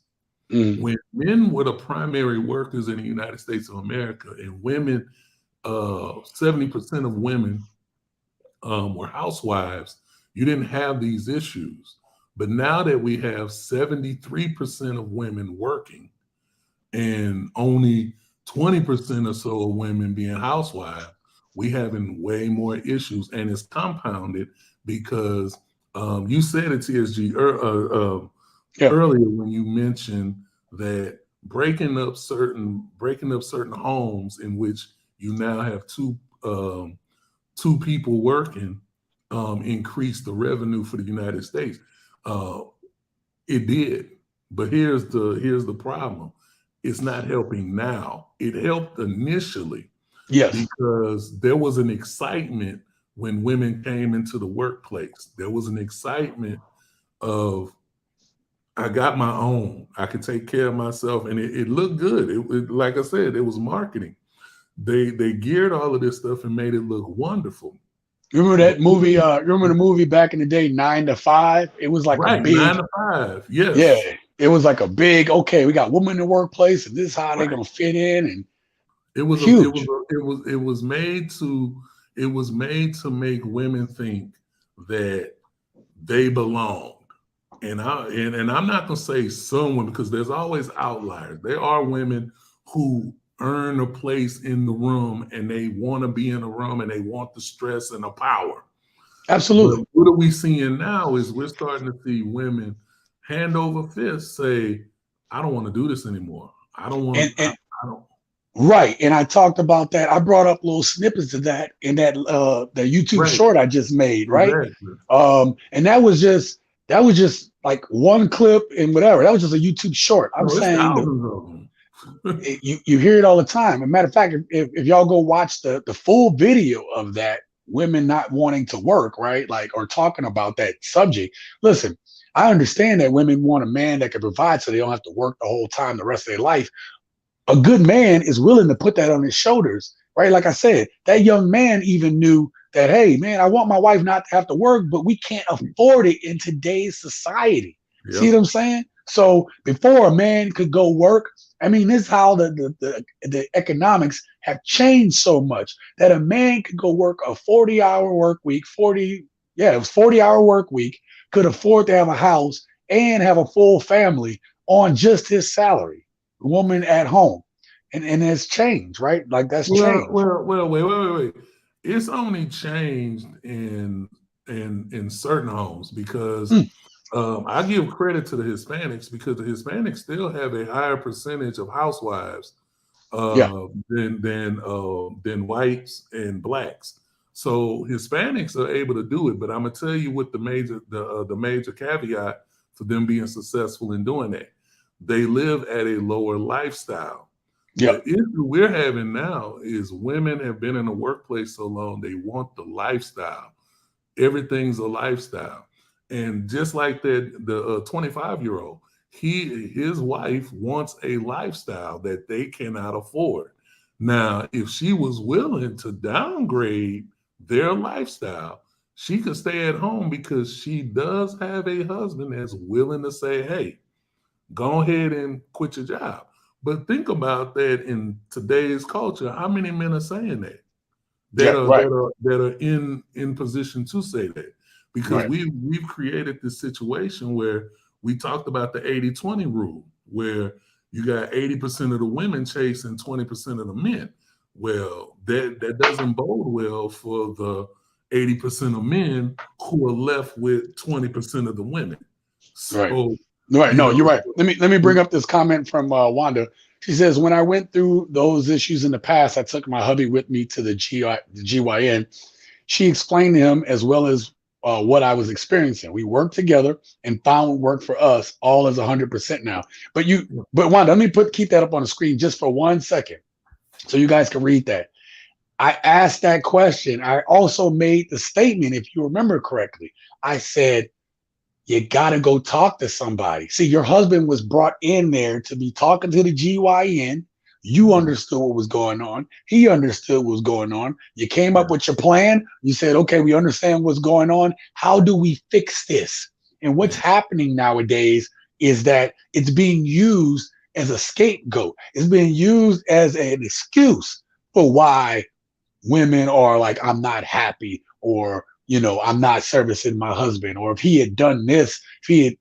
S6: When men were the primary workers in the United States of America, and women, 70% of women were housewives, you didn't have these issues. But now that we have 73% of women working and only 20% or so of women being housewives, we having way more issues. And it's compounded because you said it, TSG, earlier when you mentioned that breaking up certain homes in which you now have two people working increase the revenue for the United States. It did, but here's the problem: it's not helping now. It helped initially,
S1: yes,
S6: because there was an excitement when women came into the workplace. There was an excitement of, I got my own, I could take care of myself, and it looked good. It, like I said, it was marketing. They geared all of this stuff and made it look wonderful.
S1: Remember that movie? Remember the movie back in the day, 9 to 5? It was like a big
S6: 9 to 5. Yes.
S1: Yeah, it was like a big. Okay, we got women in the workplace, and this is how they're gonna fit in. And
S6: it was
S1: huge.
S6: It was made to make women think that they belonged. And I'm not gonna say some women, because there's always outliers. There are women who earn a place in the room, and they want to be in a room, and they want the stress and the power.
S1: Absolutely.
S6: But what are we seeing now is we're starting to see women hand over fist say, I don't want to do this anymore. I don't want to. I don't.
S1: Right. And I talked about that. I brought up little snippets of that in that the YouTube short I just made, right? Exactly. And that was just like one clip and whatever. That was just a YouTube short. I'm saying you hear it all the time. As a matter of fact, if y'all go watch the full video of that, women not wanting to work, right? Like, or talking about that subject. Listen, I understand that women want a man that can provide so they don't have to work the whole time, the rest of their life. A good man is willing to put that on his shoulders, right? Like I said, that young man even knew that, hey, man, I want my wife not to have to work, but we can't afford it in today's society. Yep. See what I'm saying? So before a man could go work, I mean, this is how the economics have changed so much that a man could go work a 40-hour work week, 40-hour work week, could afford to have a house and have a full family on just his salary, woman at home. and it's changed, right? Like that's
S6: Well,
S1: changed.
S6: wait. It's only changed in certain homes because I give credit to the Hispanics because the Hispanics still have a higher percentage of housewives than whites and blacks. So Hispanics are able to do it, but I'm gonna tell you what the major caveat for them being successful in doing that. They live at a lower lifestyle. The issue we're having now is women have been in the workplace so long, they want the lifestyle. Everything's a lifestyle. And just like that, the 25-year-old, his wife wants a lifestyle that they cannot afford. Now, if she was willing to downgrade their lifestyle, she could stay at home because she does have a husband that's willing to say, hey, go ahead and quit your job. But think about that in today's culture. How many men are saying that are in position to say that? Because we've created this situation where we talked about the 80-20 rule, where you got 80% of the women chasing 20% of the men. Well, that doesn't bode well for the 80% of men who are left with 20% of the women. So,
S1: No, you're right. Let me bring up this comment from Wanda. She says, when I went through those issues in the past, I took my hubby with me to the GYN. She explained to him as well as what I was experiencing. We worked together and found what worked for us. All is 100% now. But Wanda, let me keep that up on the screen just for 1 second, so you guys can read that. I asked that question. I also made the statement, if you remember correctly. I said, you got to go talk to somebody. See, your husband was brought in there to be talking to the GYN. You understood what was going on. He understood what was going on. You came up with your plan. You said, okay, we understand what's going on. How do we fix this? And what's happening nowadays is that it's being used as a scapegoat. It's being used as an excuse for why women are like, I'm not happy, or I'm not servicing my husband, or if he had done this, if he had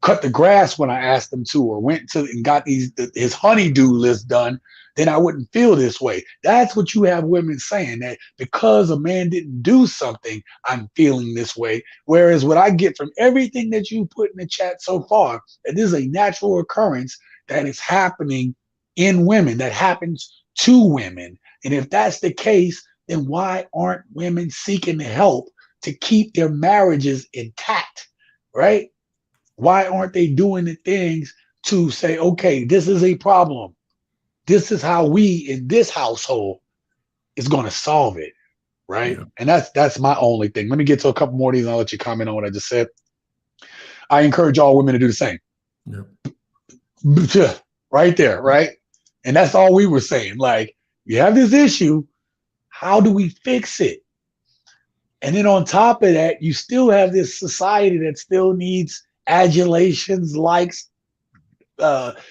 S1: cut the grass when I asked him to, or went to and got his honey-do list done, then I wouldn't feel this way. That's what you have women saying, that because a man didn't do something, I'm feeling this way. Whereas what I get from everything that you put in the chat so far, that this is a natural occurrence that is happening in women, that happens to women. And if that's the case, then why aren't women seeking help to keep their marriages intact, right? Why aren't they doing the things to say, okay, this is a problem. This is how we in this household is going to solve it, right? Yeah. And that's my only thing. Let me get to a couple more of these and I'll let you comment on what I just said. I encourage all women to do the same. Yeah. Right there, right? And that's all we were saying. Like, you have this issue. How do we fix it? And then on top of that, you still have this society that still needs adulations, likes,
S6: right?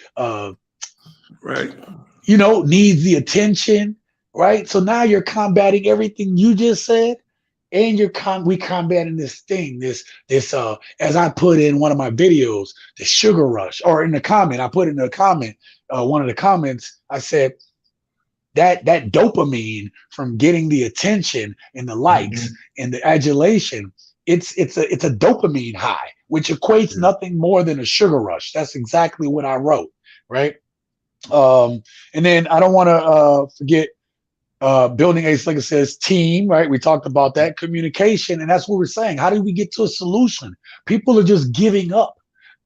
S1: Needs the attention, right? So now you're combating everything you just said, and we combating this thing, this as I put in one of my videos, the sugar rush, or in the comment, I put in the comment, one of the comments, I said that dopamine from getting the attention and the likes and the adulation, it's a dopamine high, which equates nothing more than a sugar rush. That's exactly what I wrote, right? And then I don't want to forget Building Ace Slinger says team, right? We talked about that, communication, and that's what we're saying. How do we get to a solution? People are just giving up.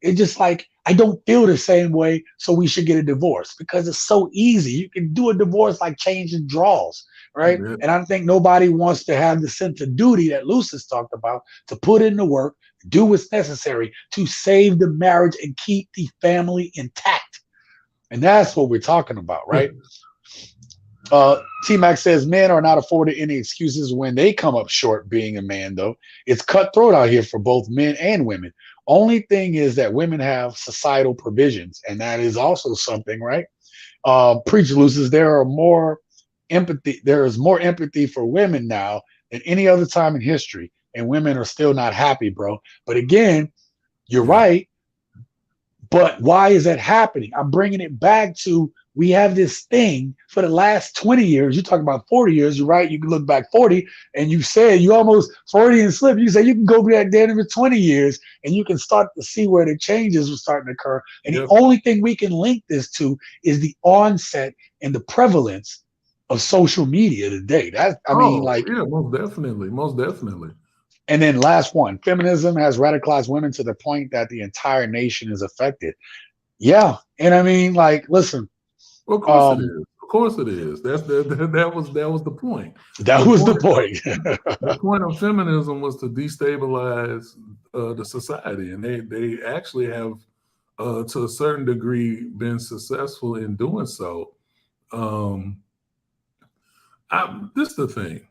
S1: It's just like, I don't feel the same way, so we should get a divorce, because it's so easy. You can do a divorce like changing drawers, right? And I don't think nobody wants to have the sense of duty that Lucis talked about, to put in the work, do what's necessary to save the marriage and keep the family intact. And that's what we're talking about, right? T-Mac says men are not afforded any excuses when they come up short being a man, though. It's cutthroat out here for both men and women. Only thing is that women have societal provisions, and that is also something, right? Preach, Lucis, there is more empathy for women now than any other time in history, and women are still not happy, bro. But again, you're right. But why is that happening? I'm bringing it back to, we have this thing for the last 20 years. You talk about 40 years, you're right. You can look back 40, and you said you almost 40 and slip. You say you can go back down for 20 years, and you can start to see where the changes were starting to occur. And
S6: Yep.
S1: the only thing we can link this to is the onset and the prevalence of social media today. I mean, like,
S6: yeah, most definitely.
S1: and then last one, feminism has radicalized women to the point that the entire nation is affected. Yeah, and I mean, like, listen.
S6: Well, of course it is. Of course it is. That was the point.
S1: That was the point.
S6: The point of feminism was to destabilize the society, and they actually have, to a certain degree, been successful in doing so. This is the thing.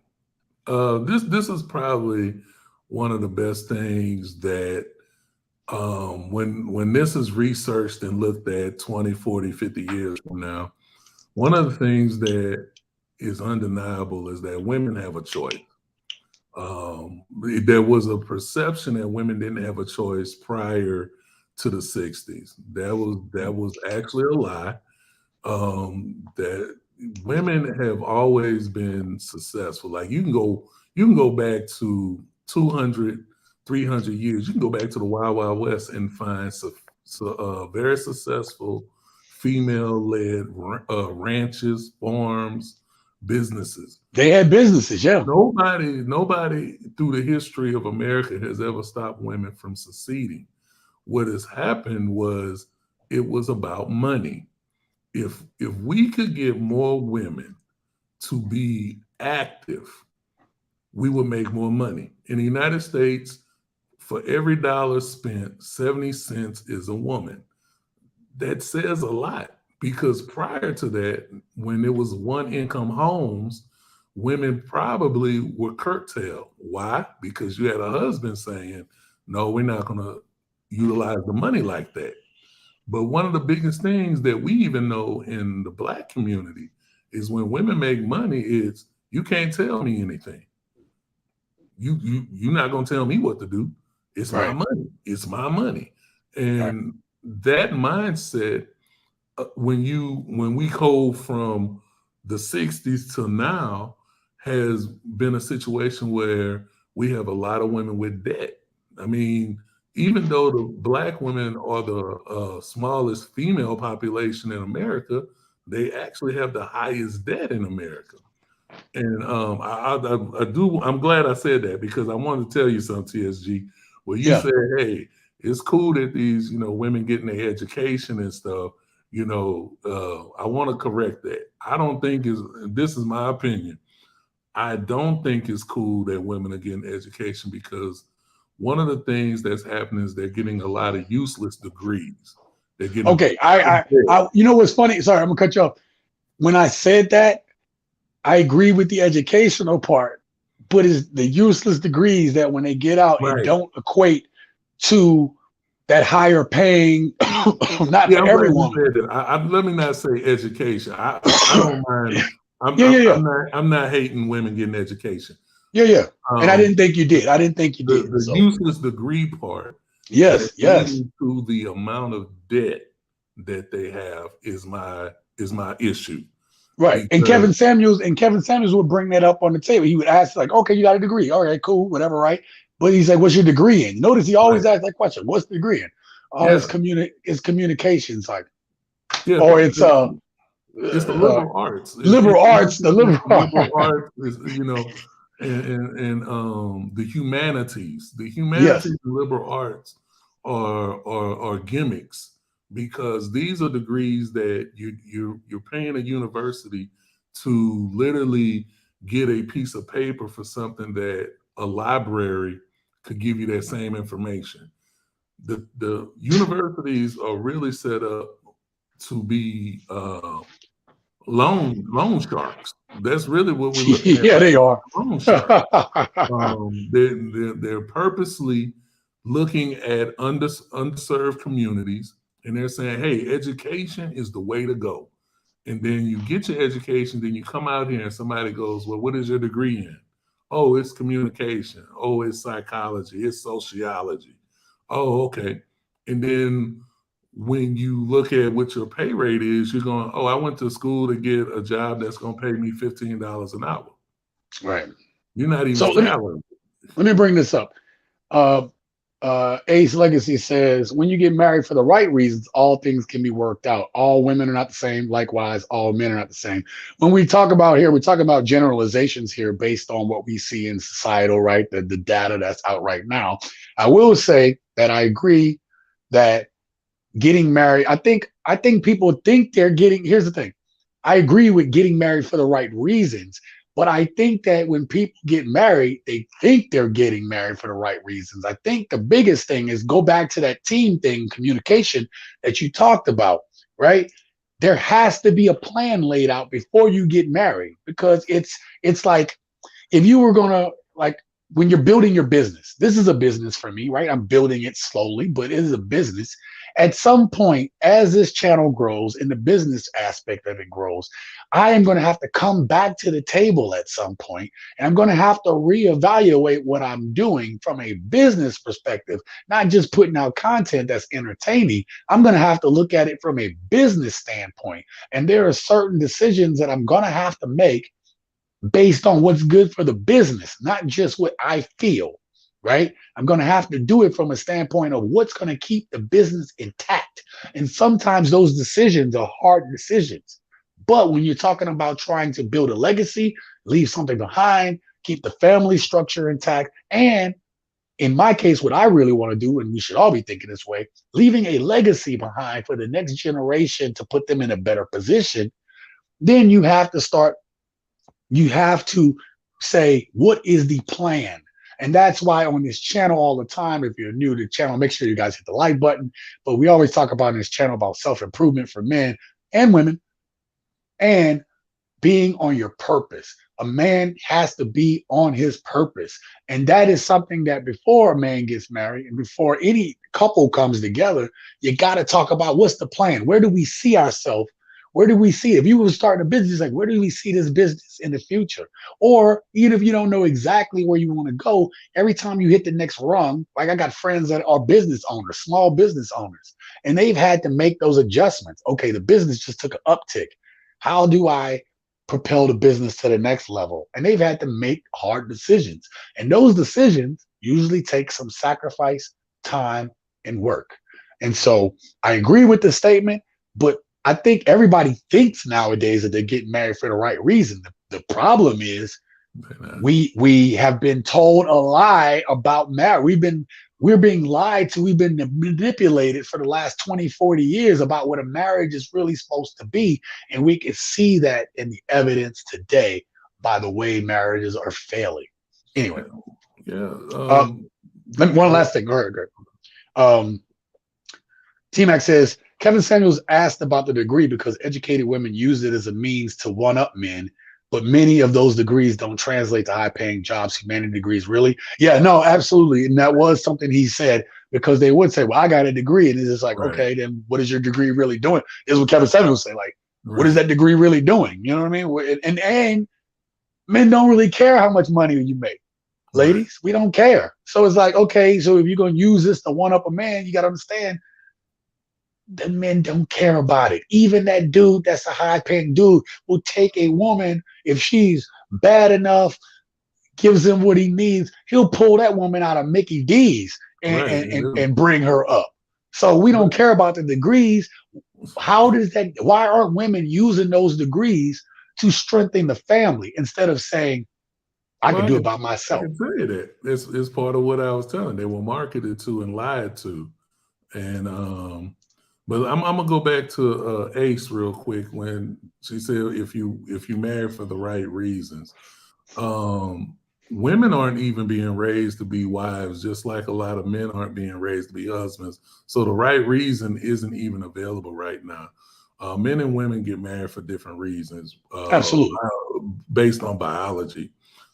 S6: This is probably one of the best things that when this is researched and looked at 20, 40, 50 years from now, one of the things that is undeniable is that women have a choice. There was a perception that women didn't have a choice prior to the 60s. That was actually a lie. That women have always been successful. Like you can go back to 200, 300 years. You can go back to the Wild Wild West and find very successful female-led ranches, farms, businesses.
S1: They had businesses, yeah.
S6: Nobody through the history of America has ever stopped women from succeeding. What has happened was it was about money. If we could get more women to be active, we would make more money. In the United States, for every dollar spent, 70 cents is a woman. That says a lot, because prior to that, when it was one income homes, women probably were curtailed. Why? Because you had a husband saying, no, we're not going to utilize the money like that. But one of the biggest things that we even know in the Black community is when women make money, it's you can't tell me anything. You're not going to tell me what to do. It's
S1: Right.
S6: my money. It's my money. And that mindset, when we go from the 60s to now, has been a situation where we have a lot of women with debt. I mean, even though the Black women are the smallest female population in America, they actually have the highest debt in America. And I'm glad I said that, because I wanted to tell you something, TSG. Well, you said, hey, it's cool that these, women getting their education and stuff. I want to correct that. I don't think this is my opinion. I don't think it's cool that women are getting education, because one of the things that's happening is they're getting a lot of useless degrees. They're getting
S1: Okay, I what's funny? Sorry, I'm gonna cut you off. When I said that, I agree with the educational part, but it's the useless degrees that when they get out, it don't equate to that higher paying, not for everyone.
S6: Let me not say education. I don't mind. I'm not hating women getting education.
S1: Yeah. And I didn't think you did.
S6: The useless degree part.
S1: Yes.
S6: To the amount of debt that they have is my issue.
S1: Right. And Kevin Samuels would bring that up on the table. He would ask, like, okay, you got a degree. All right, cool, whatever, right? But he's like, what's your degree in? Notice he always asks that question. What's the degree in? It's communications, like, or it's
S6: the liberal arts.
S1: The liberal arts
S6: is, and the humanities. The humanities and liberal arts are gimmicks, because these are degrees that you're paying a university to literally get a piece of paper for something that a library could give you that same information. The universities are really set up to be loan sharks. That's really what we're looking at.
S1: Yeah, they are.
S6: Loan sharks. They're purposely looking at underserved communities, and they're saying, hey, education is the way to go. And then you get your education, then you come out here and somebody goes, well, what is your degree in? Oh, it's communication. Oh, it's psychology. It's sociology. Oh, okay. And then when you look at what your pay rate is, you're going, oh, I went to school to get a job that's going to pay me $15 an hour.
S1: Right.
S6: You're not even
S1: So
S6: salary.
S1: let me bring this up. Ace Legacy says, when you get married for the right reasons, all things can be worked out. All women are not the same. Likewise, all men are not the same. When we talk about here, we're talking about generalizations here based on what we see in societal, right? The data that's out right now. I will say that I agree that getting married, I think people think they're getting, here's the thing. I agree with getting married for the right reasons. But I think that when people get married, they think they're getting married for the right reasons. I think the biggest thing is go back to that team thing, communication that you talked about, right? There has to be a plan laid out before you get married, because it's like if you were gonna, like, when you're building your business, this is a business for me, right? I'm building it slowly, but it is a business. At some point, as this channel grows and the business aspect of it grows, I am going to have to come back to the table at some point, and I'm going to have to reevaluate what I'm doing from a business perspective, not just putting out content that's entertaining. I'm going to have to look at it from a business standpoint. And there are certain decisions that I'm going to have to make based on what's good for the business, not just what I feel, right? I'm going to have to do it from a standpoint of what's going to keep the business intact. And sometimes those decisions are hard decisions. But when you're talking about trying to build a legacy, leave something behind, keep the family structure intact, and in my case, what I really want to do, and we should all be thinking this way, leaving a legacy behind for the next generation to put them in a better position, then you have to say, what is the plan? And that's why on this channel all the time, if you're new to the channel, make sure you guys hit the like button. But we always talk about in this channel about self-improvement for men and women and being on your purpose. A man has to be on his purpose. And that is something that before a man gets married and before any couple comes together, you got to talk about what's the plan? Where do we see ourselves? Where do we see it? If you were starting a business, like, where do we see this business in the future? Or even if you don't know exactly where you want to go, every time you hit the next rung, like I got friends that are business owners, small business owners, and they've had to make those adjustments. Okay, the business just took an uptick. How do I propel the business to the next level? And they've had to make hard decisions. And those decisions usually take some sacrifice, time, and work. And so I agree with the statement, but I think everybody thinks nowadays that they're getting married for the right reason. The problem is we have been told a lie about marriage. We're being lied to. We've been manipulated for the last 20, 40 years about what a marriage is really supposed to be. And we can see that in the evidence today by the way marriages are failing. Anyway.
S6: Yeah.
S1: One last thing. All right, T-Mac says, Kevin Samuels asked about the degree because educated women use it as a means to one-up men, but many of those degrees don't translate to high-paying jobs. Humanity degrees, really? Yeah, no, absolutely. And that was something he said, because they would say, well, I got a degree. And it's just like, right. Okay, then what is your degree really doing? Is what Kevin Samuels say, like, right. What is that degree really doing? You know what I mean? And men don't really care how much money you make. Ladies, right. We don't care. So it's like, okay, so if you're going to use this to one-up a man, you got to understand, the men don't care about it. Even that dude that's a high-paying dude will take a woman, if she's bad enough, gives him what he needs, he'll pull that woman out of Mickey D's and bring her up. So we don't care about the degrees. Why aren't women using those degrees to strengthen the family instead of saying, I can do it by myself?
S6: I can tell you that. It's part of what I was telling. They were marketed to and lied to. And but I'm gonna go back to Ace real quick when she said if you marry for the right reasons. Women aren't even being raised to be wives, just like a lot of men aren't being raised to be husbands. So the right reason isn't even available right now. Men and women get married for different reasons.
S1: Absolutely.
S6: Based on biology.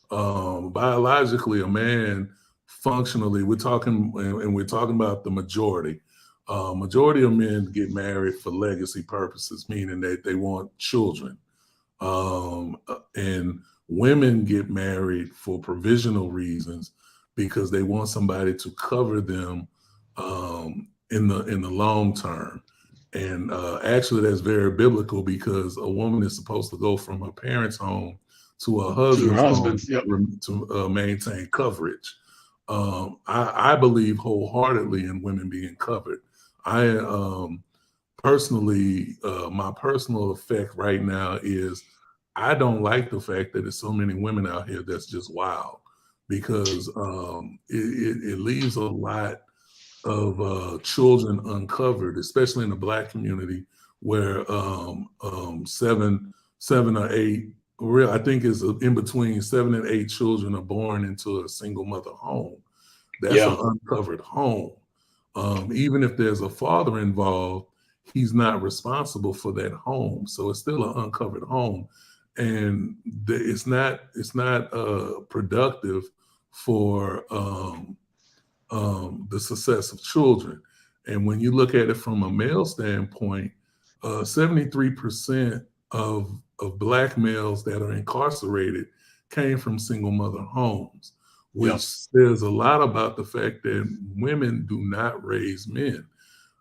S6: Biologically, a man functionally, we're talking about the majority. Majority of men get married for legacy purposes, meaning that they want children. And women get married for provisional reasons because they want somebody to cover them in the long term. And actually, that's very biblical because a woman is supposed to go from her parents' home to her husband's home
S1: Yep.
S6: to maintain coverage. I believe wholeheartedly in women being covered. I personally, my personal effect right now is I don't like the fact that there's so many women out here that's just wild, because it leaves a lot of children uncovered, especially in the Black community, where 7 or 8, I think is in between 7 and 8 children are born into a single mother home. That's an uncovered home. Even if there's a father involved, he's not responsible for that home, so it's still an uncovered home, and it's not productive for the success of children. And when you look at it from a male standpoint, 73% of Black males that are incarcerated came from single mother homes, which says a lot about the fact that women do not raise men.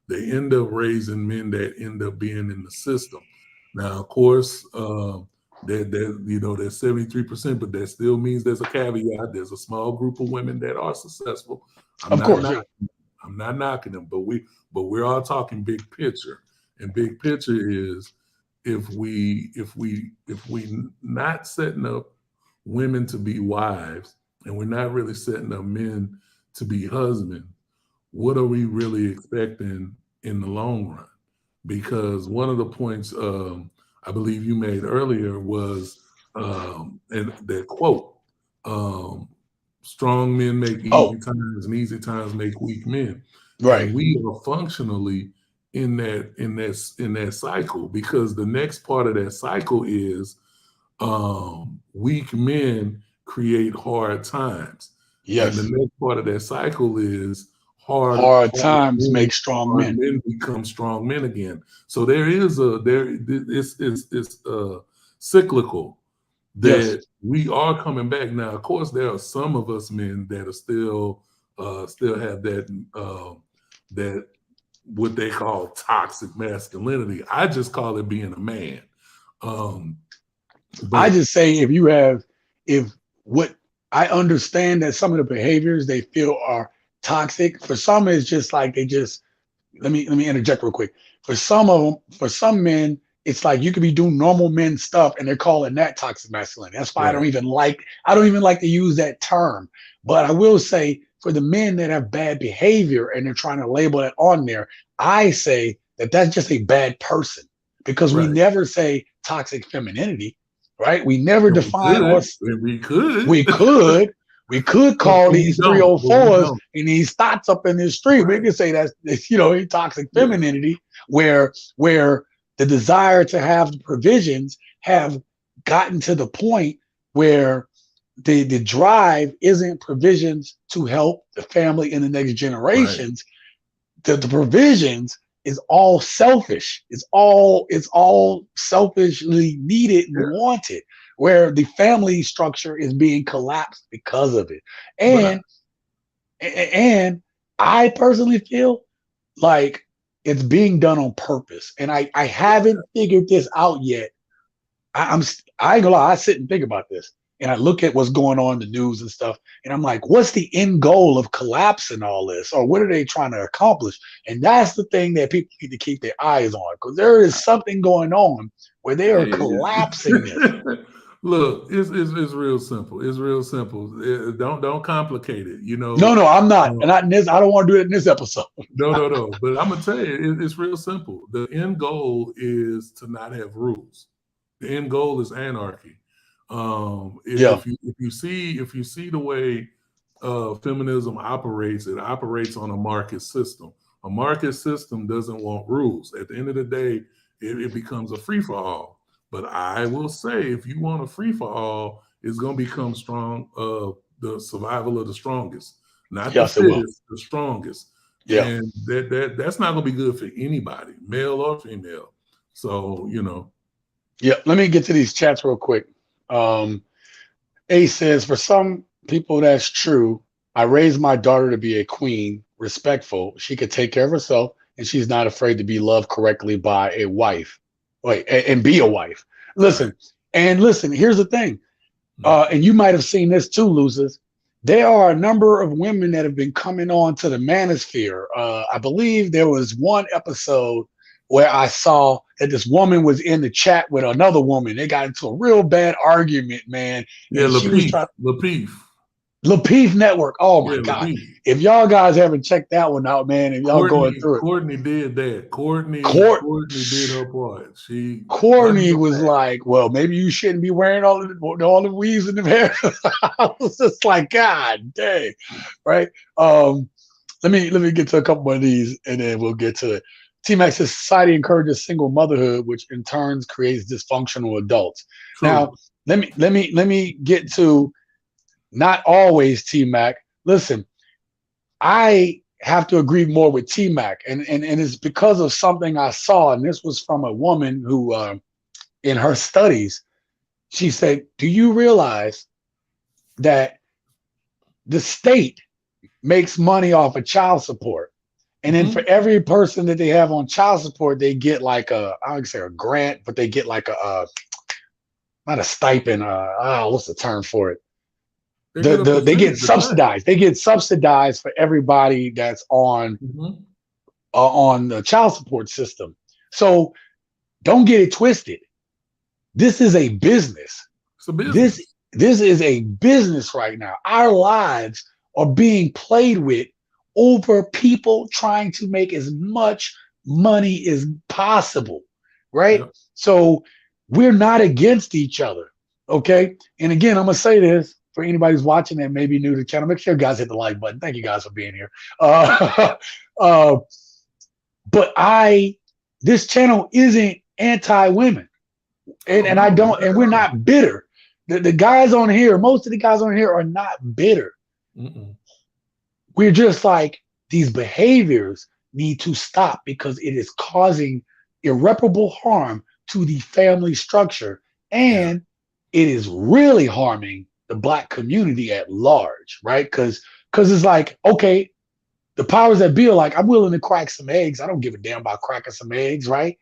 S6: They end up raising men that end up being in the system. Now, of course, there's 73%, but that still means there's a caveat. There's a small group of women that are successful. I'm not knocking them, but we're all talking big picture. And big picture is if we not setting up women to be wives, and we're not really setting up men to be husbands, what are we really expecting in the long run? Because one of the points I believe you made earlier was, and that quote, strong men make easy times and easy times make weak men.
S1: Right.
S6: And we are functionally in that cycle, because the next part of that cycle is weak men create hard times.
S1: Yes.
S6: And the next part of that cycle is hard
S1: times make strong men.
S6: Men become strong men again. So it's cyclical that we are coming back. Now, of course, there are some of us men that are still have that what they call toxic masculinity. I just call it being a man. But
S1: I just say I understand that some of the behaviors they feel are toxic. For some, it's just like let me interject real quick. For some men, it's like you could be doing normal men stuff and they're calling that toxic masculinity. That's why I don't even like to use that term. But I will say, for the men that have bad behavior and they're trying to label it on there, I say that that's just a bad person, because we never say toxic femininity, right? We never define
S6: we could.
S1: We could call these 304s and these thoughts up in this street. We could say that's toxic femininity, where the desire to have the provisions have gotten to the point where the drive isn't provisions to help the family in the next generations. Right. The provisions is all selfish. It's all selfishly needed and wanted, where the family structure is being collapsed because of it. And I personally feel like it's being done on purpose. And I haven't figured this out yet. I ain't gonna lie, I sit and think about this. And I look at what's going on in the news and stuff, and I'm like, what's the end goal of collapsing all this? Or what are they trying to accomplish? And that's the thing that people need to keep their eyes on, because there is something going on where they are collapsing this.
S6: Look, it's real simple. It's real simple. Don't complicate it. No,
S1: I'm not. Not in this. I don't want to do it in this episode.
S6: No. But I'm gonna tell you, it's real simple. The end goal is to not have rules. The end goal is anarchy. If you see the way feminism operates, it operates on a market system. A market system doesn't want rules. At the end of the day, it becomes a free-for-all. But I will say, if you want a free-for-all, it's going to become strong. The survival of the strongest, not the fittest, the strongest. Yeah, and that's not going to be good for anybody, male or female. So
S1: Yeah, let me get to these chats real quick. A says, for some people that's true. I raised my daughter to be a queen, respectful. She could take care of herself and she's not afraid to be loved correctly by a wife. Wait, and be a wife. Listen, here's the thing. And you might have seen this too, losers. There are a number of women that have been coming on to the manosphere. I believe there was one episode where I saw that this woman was in the chat with another woman. They got into a real bad argument, man.
S6: Yeah,
S1: Lapeef Network. Oh my God.
S6: Lapeef.
S1: If y'all guys haven't checked that one out, man, if y'all going through it.
S6: Courtney did that. Courtney did her part.
S1: Courtney was like, well, maybe you shouldn't be wearing all the weaves in the hair. I was just like, God dang. Right. Let me get to a couple of these and then we'll get to it. T-Mac says society encourages single motherhood, which in turn creates dysfunctional adults. True. Now, let me get to not always T-Mac. Listen, I have to agree more with T-Mac, and it's because of something I saw, and this was from a woman who, in her studies, she said, do you realize that the state makes money off of child support? And then for every person that they have on child support, they get like I would say a grant, but they get like not a stipend. What's the term for it? They get subsidized. They get subsidized for everybody that's on the child support system. So don't get it twisted. This is a business.
S6: It's a business.
S1: This is a business right now. Our lives are being played with over people trying to make as much money as possible, right? Yep. So we're not against each other, okay? And again, I'm gonna say this for anybody who's watching that may be new to the channel. Make sure you guys hit the like button. Thank you guys for being here. But this channel isn't anti-women, and I don't, and we're not bitter. The guys on here, most of the guys on here are not bitter. We're just like, these behaviors need to stop because it is causing irreparable harm to the family structure, and it is really harming the Black community at large, right? Because it's like, okay, the powers that be are like, I'm willing to crack some eggs. I don't give a damn about cracking some eggs, right?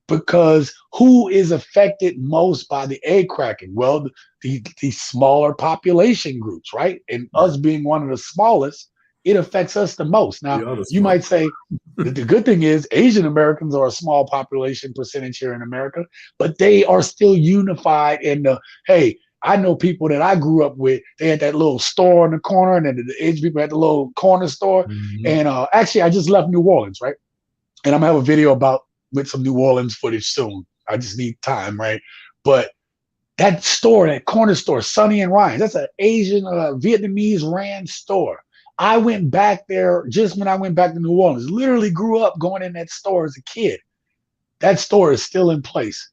S1: Because who is affected most by the egg cracking? Well, the smaller population groups, right? And us being one of the smallest, it affects us the most. Now, you might say that the good thing is Asian Americans are a small population percentage here in America, but they are still unified in the, hey, I know people that I grew up with, they had that little store in the corner, and then the Asian people had the little corner store. And actually, I just left New Orleans, right? And I'm gonna have a video with some New Orleans footage soon. I just need time, right? But that store, that corner store, Sonny and Ryan, that's an Asian, Vietnamese ran store. I went back there just when I went back to New Orleans. Literally grew up going in that store as a kid. That store is still in place.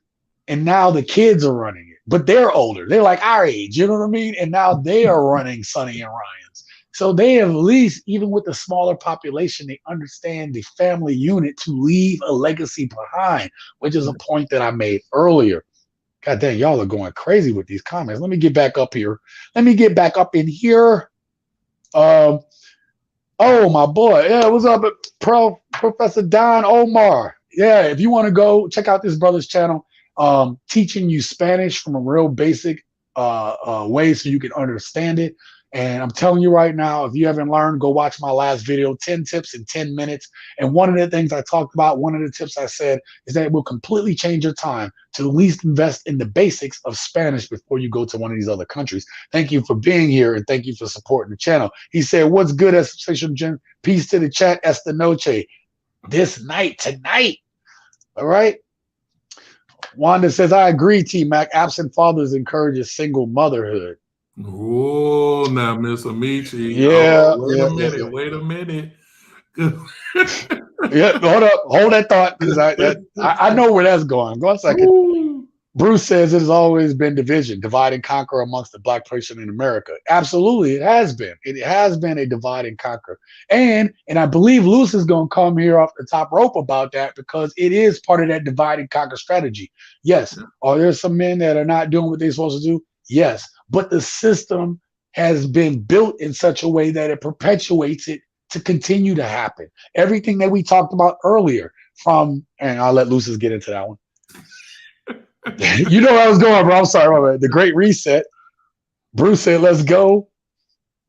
S1: And now the kids are running it. But they're older. They're like our age, you know what I mean? And now they are running Sonny and Ryan's. So they have, at least, even with the smaller population, they understand the family unit to leave a legacy behind, which is a point that I made earlier. God dang, y'all are going crazy with these comments. Let me get back up here. Let me get back up in here. Oh, my boy. Yeah, what's up, Professor Don Omar? Yeah, if you want to go check out this brother's channel, teaching you Spanish from a real basic way so you can understand it. And I'm telling you right now, if you haven't learned, go watch my last video, 10 tips in 10 minutes. And one of the things I talked about, one of the tips I said is that it will completely change your time to at least invest in the basics of Spanish before you go to one of these other countries. Thank you for being here, and thank you for supporting the channel. He said, what's good, Station Jim? Peace to the chat, esta noche. This night, tonight. All right. Wanda says, I agree, T-Mac. Absent fathers encourages single motherhood.
S6: Oh, now, Miss Amici.
S1: Yeah.
S6: Wait a minute.
S1: Yeah, hold that thought, because I know where that's going. Go a second. Ooh. Bruce says it has always been division, divide and conquer amongst the Black person in America. Absolutely, it has been. It has been a divide and conquer. And I believe Luce is going to come here off the top rope about that, because it is part of that divide and conquer strategy. Yes. Are there some men that are not doing what they're supposed to do? Yes. But the system has been built in such a way that it perpetuates it to continue to happen. Everything that we talked about earlier and I'll let Lucis get into that one. You know where I was going, bro. I'm sorry. The Great Reset. Bruce said, let's go.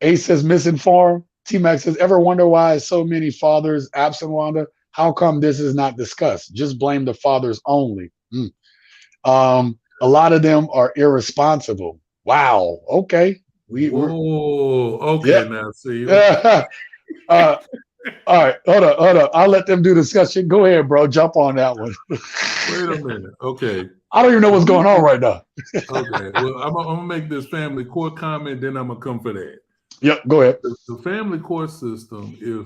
S1: Ace says, misinformed. T-Max says, ever wonder why so many fathers absent, Wanda? How come this is not discussed? Just blame the fathers only. A lot of them are irresponsible. Wow. Okay.
S6: Okay.
S1: Yeah.
S6: Now see.
S1: All right. Hold up. I'll let them do the discussion. Go ahead, bro. Jump on that one.
S6: Wait a minute. Okay.
S1: I don't even know what's going on right now.
S6: Okay. Well, I'm gonna make this family court comment, then I'm gonna come for that.
S1: Yep. Go ahead.
S6: The family court system is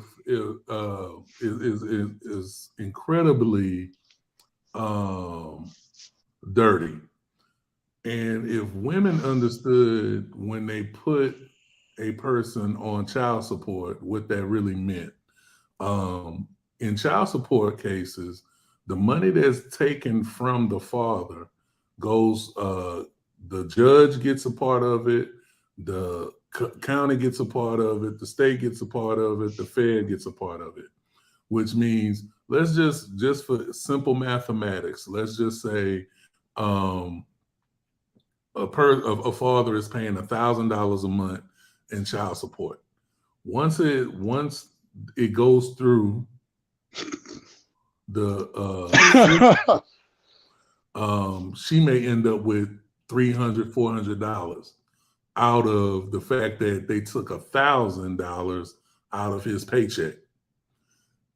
S6: incredibly dirty. And if women understood when they put a person on child support, what that really meant. In child support cases, the money that's taken from the father goes, the judge gets a part of it, the county gets a part of it, the state gets a part of it, the Fed gets a part of it, which means let's just for simple mathematics, let's just say a father is paying $1,000 a month in child support. Once it goes through the she may end up with $300, $400 out of the fact that they took $1,000 out of his paycheck,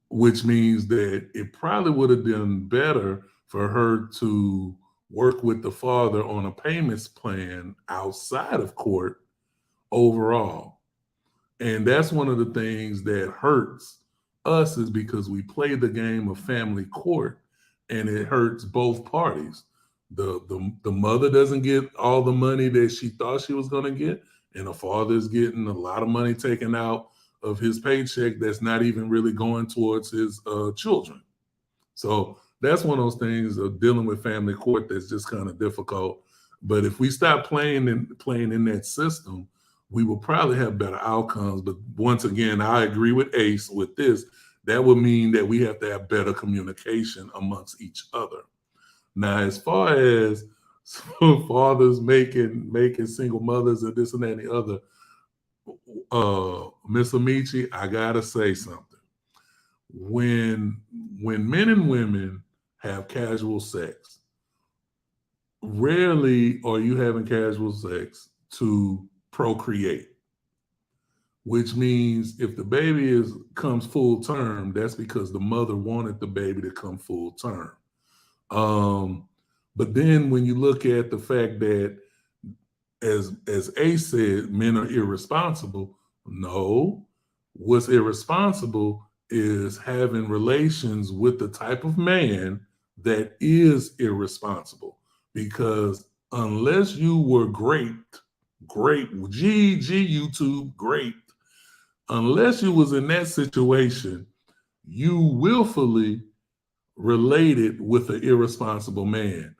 S6: which means that it probably would have been better for her to work with the father on a payments plan outside of court overall. And that's one of the things that hurts us, is because we play the game of family court and it hurts both parties. The mother doesn't get all the money that she thought she was going to get, and the father's getting a lot of money taken out of his paycheck that's not even really going towards his children. So that's one of those things of dealing with family court that's just kind of difficult. But if we stop playing in that system, we will probably have better outcomes. But once again, I agree with Ace with this. That would mean that we have to have better communication amongst each other. Now, as far as fathers making single mothers and this and that and the other, Miss Amici, I gotta say something. When men and women have casual sex, rarely are you having casual sex to procreate, which means if the baby comes full term, that's because the mother wanted the baby to come full term. But then when you look at the fact that, as Ace said, men are irresponsible. No, what's irresponsible is having relations with the type of man that is irresponsible. Because unless you were great, YouTube, great, unless you was in that situation, you willfully related with an irresponsible man.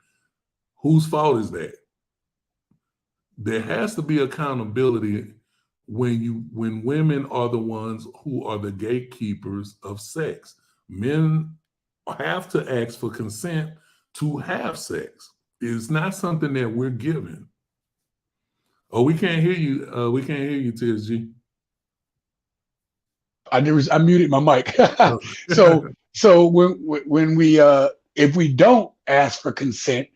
S6: Whose fault is that? There has to be accountability when women are the ones who are the gatekeepers of sex. Men have to ask for consent to have sex. It's not something that we're given. Oh, we can't hear you. We can't hear you, TSG.
S1: I muted my mic. So when we if we don't ask for consent,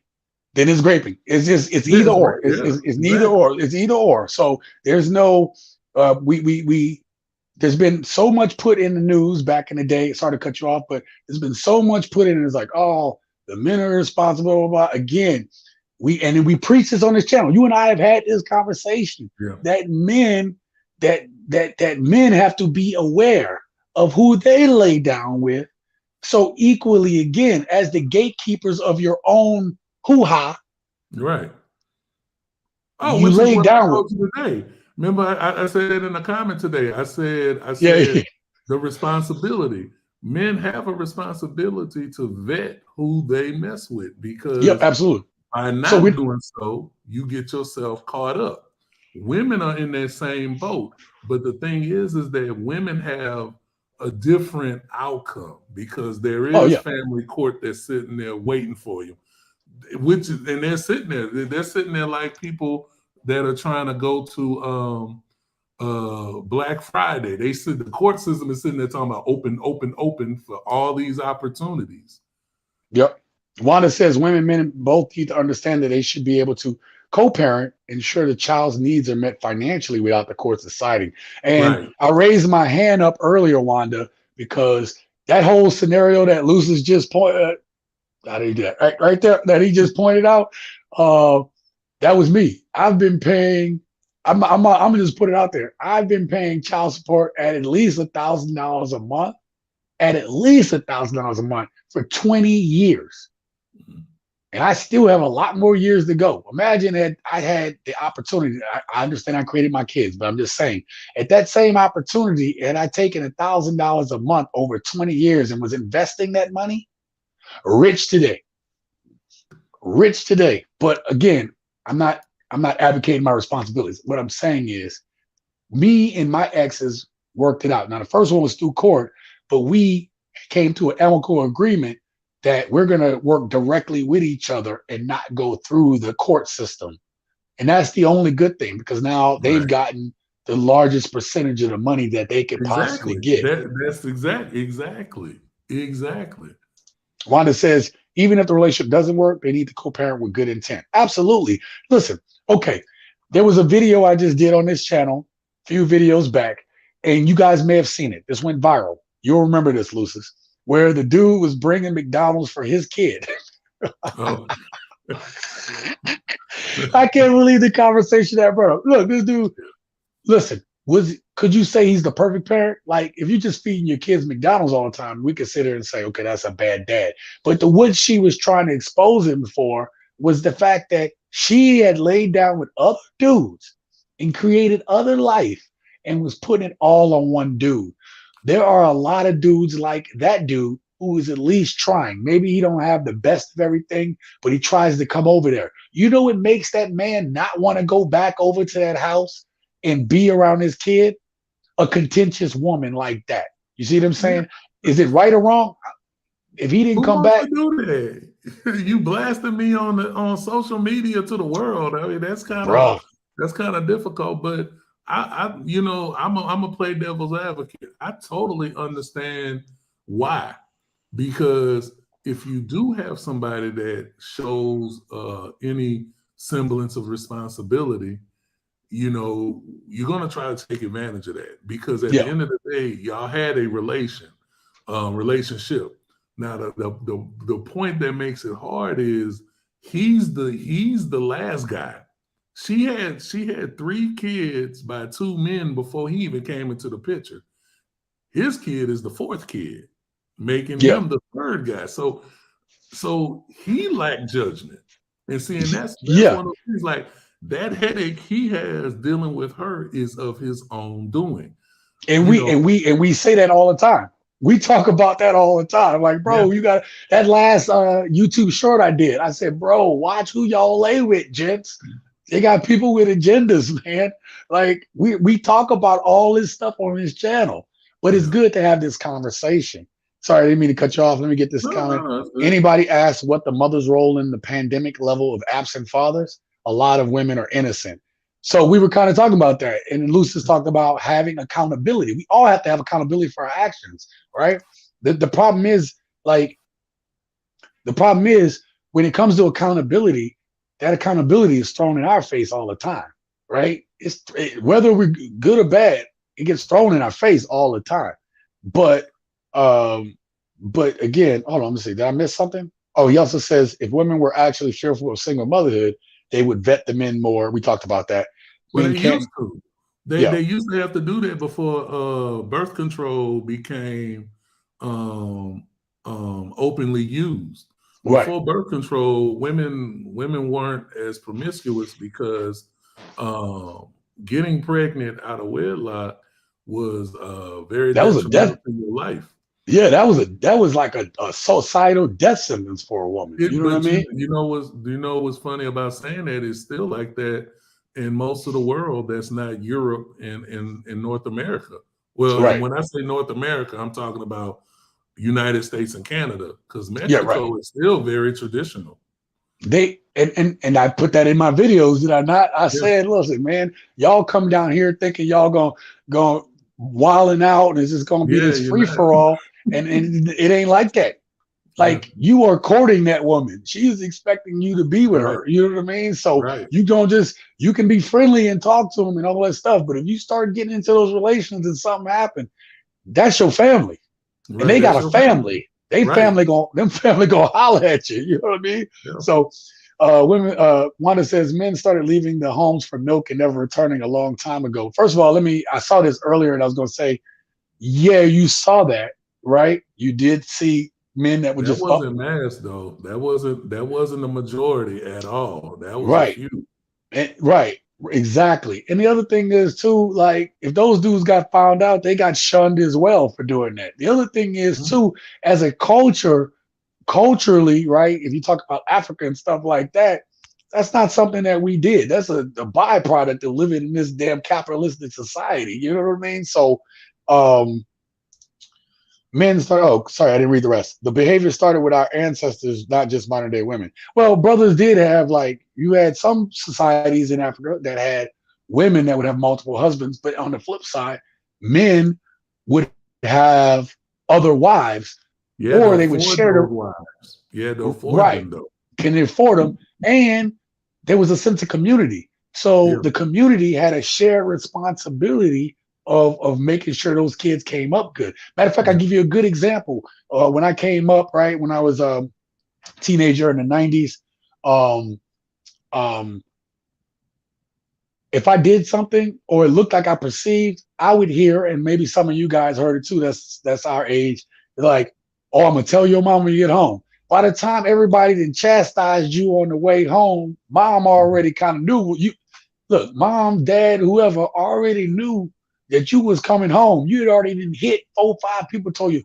S1: then it's raping. It's either or. It's neither or. It's either or. So there's no there's been so much put in the news back in the day. Sorry to cut you off, but there's been so much put in. It's like, oh, the men are responsible. Blah, blah, blah. Again, we preach this on this channel. You and I have had this conversation that men have to be aware of who they lay down with. So equally, again, as the gatekeepers of your own hoo-ha,
S6: right? Oh,
S1: you lay down with
S6: today. Remember, I said that in a comment today. I said the responsibility. Men have a responsibility to vet who they mess with, because
S1: absolutely.
S6: By not doing so, you get yourself caught up. women are in that same boat. But the thing is that women have a different outcome because there is family court that's sitting there waiting for you. And they're sitting there like people that are trying to go to Black Friday. The court system is sitting there talking about open for all these opportunities.
S1: Yep. Wanda says women, men both need to understand that they should be able to co-parent, ensure the child's needs are met financially without the courts deciding. And I raised my hand up earlier, Wanda, because that whole scenario that Lucis just pointed, right there, that he just pointed out, that was me. I've been paying. I'm gonna just put it out there. I've been paying child support at least $1,000 a month, for 20 years. And I still have a lot more years to go. Imagine that I had the opportunity. I understand I created my kids, but I'm just saying, at that same opportunity, and I taken $1,000 a month over 20 years and was investing that money, rich today. But again, I'm not advocating my responsibilities. What I'm saying is, me and my exes worked it out. Now, the first one was through court, but we came to an amicable agreement that we're going to work directly with each other and not go through the court system. And that's the only good thing, because now they've gotten the largest percentage of the money that they could possibly get.
S6: That's exactly.
S1: Wanda says, even if the relationship doesn't work, they need to co-parent with good intent. Absolutely. Listen, okay, there was a video I just did on this channel a few videos back, and you guys may have seen it. This went viral. You'll remember this, Lucis, where the dude was bringing McDonald's for his kid.
S6: Oh.
S1: I can't believe the conversation that brought up. Look, this dude, listen, could you say he's the perfect parent? Like, if you're just feeding your kids McDonald's all the time, we could sit there and say, okay, that's a bad dad. But what she was trying to expose him for was the fact that she had laid down with other dudes and created other life and was putting it all on one dude. There are a lot of dudes like that dude who is at least trying. Maybe he don't have the best of everything, but he tries to come over there. You know what makes that man not want to go back over to that house and be around his kid? A contentious woman like that. You see what I'm saying? Is it right or wrong? If he didn't come back,
S6: do that? You blasted me on social media to the world. I mean, that's kind of difficult. But I'm a play devil's advocate. I totally understand why, because if you do have somebody that shows any semblance of responsibility, you're going to try to take advantage of that, because at the end of the day, y'all had a relationship. Now, the point that makes it hard is he's the last guy. She had 3 kids by 2 men before he even came into the picture. His kid is the 4th kid, making him the 3rd guy. So he lacked judgment. And seeing that's one of those things, like, that headache he has dealing with her is of his own doing. And we say that all the time. We talk about that all the time. Like, bro, you got that last YouTube short I did. I said, bro, watch who y'all lay with, gents. They got people with agendas, man. Like, we talk about all this stuff on this channel, but it's good to have this conversation. Sorry, I didn't mean to cut you off. Let me get this comment. Anybody asked what the mother's role in the pandemic level of absent fathers? A lot of women are innocent. So we were kind of talking about that. And Lucis talked about having accountability. We all have to have accountability for our actions, right? The problem is, when it comes to accountability, that accountability is thrown in our face all the time, right? Whether we're good or bad, it gets thrown in our face all the time. But again, hold on, let me see. Did I miss something? Oh, he also says if women were actually fearful of single motherhood, they would vet the men more. We talked about that. Well, they used to. They used to have to do that before birth control became openly used. Before birth control, women weren't as promiscuous because getting pregnant out of wedlock was very detrimental to your life.
S1: Yeah, that was like a societal death sentence for a woman. You know what I mean?
S6: Do you know what's funny about saying that? It's still like that in most of the world that's not Europe and in North America. Well,
S1: Right.
S6: and when I say North America, I'm talking about United States and Canada, because
S1: Yeah,
S6: Mexico is still very traditional.
S1: They and I put that in my videos, did I not? I
S6: Yeah.
S1: said, listen, man, y'all come down here thinking y'all gonna wilding out and it's just gonna be
S6: Yeah,
S1: this
S6: you're
S1: free
S6: not.
S1: for all, and it ain't like that. Like you are courting that woman. She's expecting you to be with
S6: Right.
S1: her. You know what I mean? So
S6: Right.
S1: you can be friendly and talk to them and all that stuff. But if you start getting into those relations and something happen, that's your family.
S6: Right.
S1: And they
S6: That's
S1: got a
S6: your
S1: family. They
S6: Right.
S1: family gonna holler at you. You know what I mean?
S6: Yeah.
S1: So women, Wanda says men started leaving the homes for milk and never returning a long time ago. First of all, I saw this earlier and I was gonna say, yeah, you saw that, right? You did see men that were
S6: That
S1: just
S6: wasn't mass though. That wasn't the majority at all. That was
S1: right.
S6: a few.
S1: Right, exactly. And the other thing is too, like if those dudes got found out, they got shunned as well for doing that. The other thing is too, as a culturally, right? If you talk about Africa and stuff like that, that's not something that we did. That's a byproduct of living in this damn capitalistic society. You know what I mean? So, men start. Oh, sorry, I didn't read the rest. The behavior started with our ancestors, not just modern day women. Well, brothers did have you had some societies in Africa that had women that would have multiple husbands, but on the flip side, men would have other wives, or they would share their
S6: wives. Yeah, to afford
S1: right.
S6: them though.
S1: Can afford them, and there was a sense of community. So the community had a shared responsibility of making sure those kids came up good. Matter of fact, I'll give you a good example. When I came up, right, when I was a teenager in the 90s, if I did something or it looked like I perceived, I would hear, and maybe some of you guys heard it too, that's our age, like, oh, I'm gonna tell your mom when you get home. By the time everybody that chastised you on the way home, mom already kind of knew you. Look, mom, dad, whoever already knew that you was coming home. You had already been hit. 4, 5 people told you.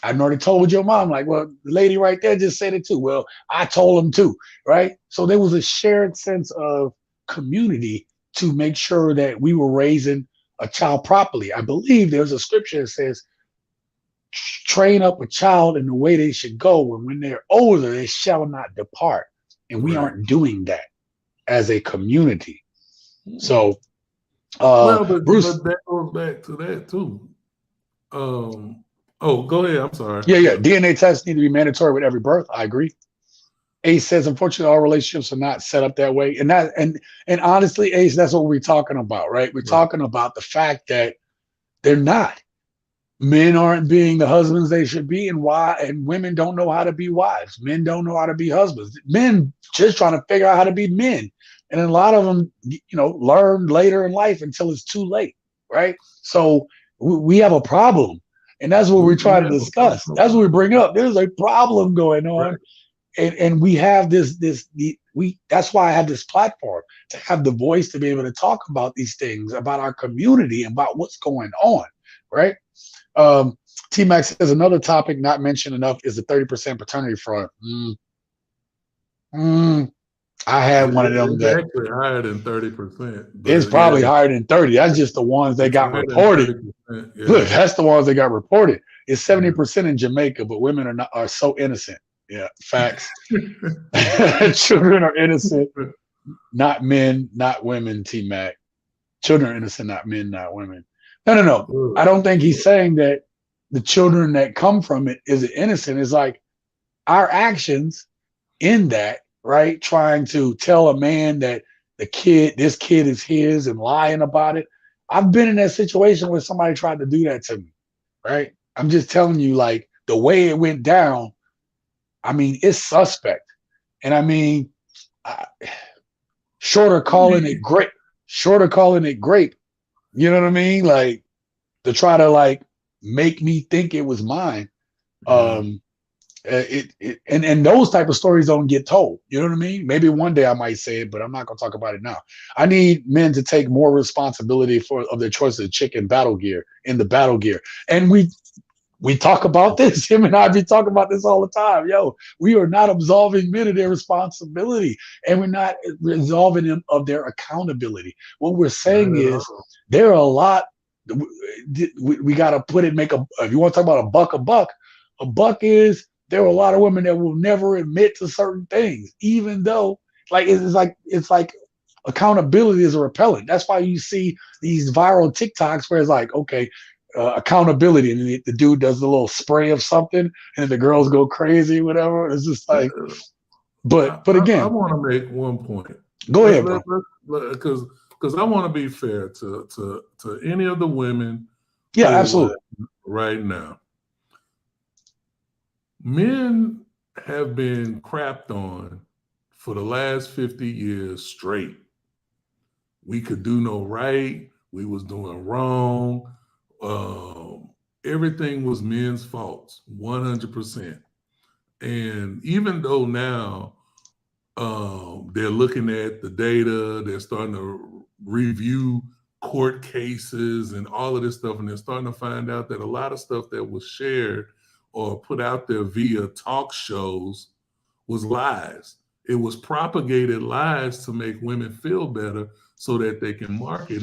S1: I'd already told your mom, like, well, the lady right there just said it too. Well, I told them too, right? So there was a shared sense of community to make sure that we were raising a child properly. I believe there's a scripture that says, train up a child in the way they should go, and when they're older, they shall not depart. And we aren't doing that as a community. So
S6: but
S1: Bruce,
S6: that goes back to that too. Oh, go ahead. I'm sorry.
S1: Yeah. DNA tests need to be mandatory with every birth. I agree. Ace says, unfortunately, all relationships are not set up that way. And honestly, Ace, that's what we're talking about, right? We're talking about the fact that they're not. Men aren't being the husbands they should be, and women don't know how to be wives. Men don't know how to be husbands. Men just trying to figure out how to be men. And a lot of them, learn later in life until it's too late, right? So we have a problem. And that's what we're trying to discuss. That's what we bring up. There's a problem going on. Right. And we have that's why I have this platform, to have the voice to be able to talk about these things, about our community, about what's going on, right? T-Max says another topic not mentioned enough is the 30% paternity fraud. I had one of them that
S6: actually higher than 30%.
S1: It's probably higher than 30. That's just the ones that got reported. Look, that's the ones that got reported. It's 70% in Jamaica, but women are so innocent. Yeah, facts. Children are innocent, not men, not women, T-Mac. Children are innocent, not men, not women. No. I don't think he's saying that the children that come from it is innocent. It's like our actions in that, right? Trying to tell a man that this kid is his and lying about it. I've been in that situation where somebody tried to do that to me, right? I'm just telling you, like, the way it went down, I mean, it's suspect. And I mean, short of calling it grape, you know what I mean? Like, to try to make me think it was mine. And those type of stories don't get told. You know what I mean? Maybe one day I might say it, but I'm not gonna talk about it now. I need men to take more responsibility of their choice of chicken battle gear. And We talk about this. Him and I be talking about this all the time. Yo, we are not absolving men of their responsibility, and we're not absolving them of their accountability. What we're saying is there are a lot. We got to put it. If you want to talk about a buck. A buck is there are a lot of women that will never admit to certain things, even though it's like accountability is a repellent. That's why you see these viral TikToks where it's like, okay, accountability, and the dude does a little spray of something, and the girls go crazy, whatever. It's just like, but again,
S6: I want to make one point.
S1: Go ahead, bro.
S6: Because I want to be fair to any of the women.
S1: Yeah, absolutely.
S6: Right now, men have been crapped on for the last 50 years straight. We could do no right. We was doing wrong. Everything was men's faults, 100%. And even though now they're looking at the data, they're starting to review court cases and all of this stuff, and they're starting to find out that a lot of stuff that was shared or put out there via talk shows was lies. It was propagated lies to make women feel better so that they can market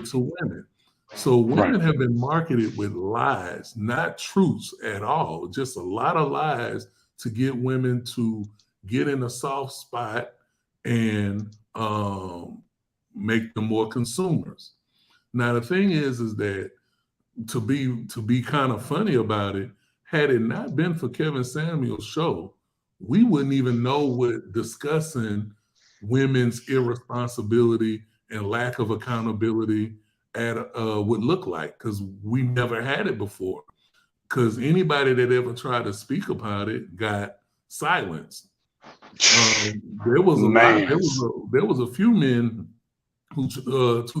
S6: to women. So women have been marketed with lies, not truths at all, just a lot of lies to get women to get in a soft spot and make them more consumers. Now, the thing is that to be kind of funny about it, had it not been for Kevin Samuel's show, we wouldn't even know what discussing women's irresponsibility and lack of accountability would look like, because we never had it before. Because anybody that ever tried to speak about it got silenced. There was a few men who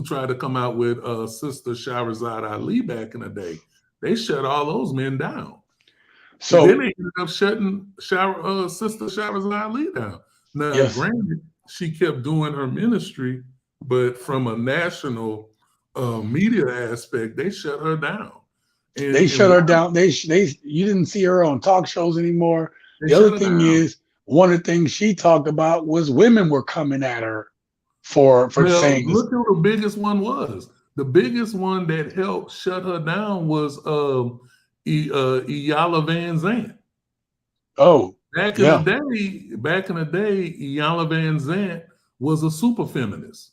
S6: tried to come out with Sister Shahrazad Ali back in the day. They shut all those men down. So then they ended up shutting Sister Shahrazad Ali down. Now, granted, she kept doing her ministry, but from a national media aspect, they shut her down.
S1: They shut her down. You didn't see her on talk shows anymore. The other thing is, one of the things she talked about was women were coming at her for saying.
S6: Look who the biggest one was. The biggest one that helped shut her down was Iyanla Vanzant.
S1: Oh,
S6: back in the day, Iyanla Vanzant was a super feminist,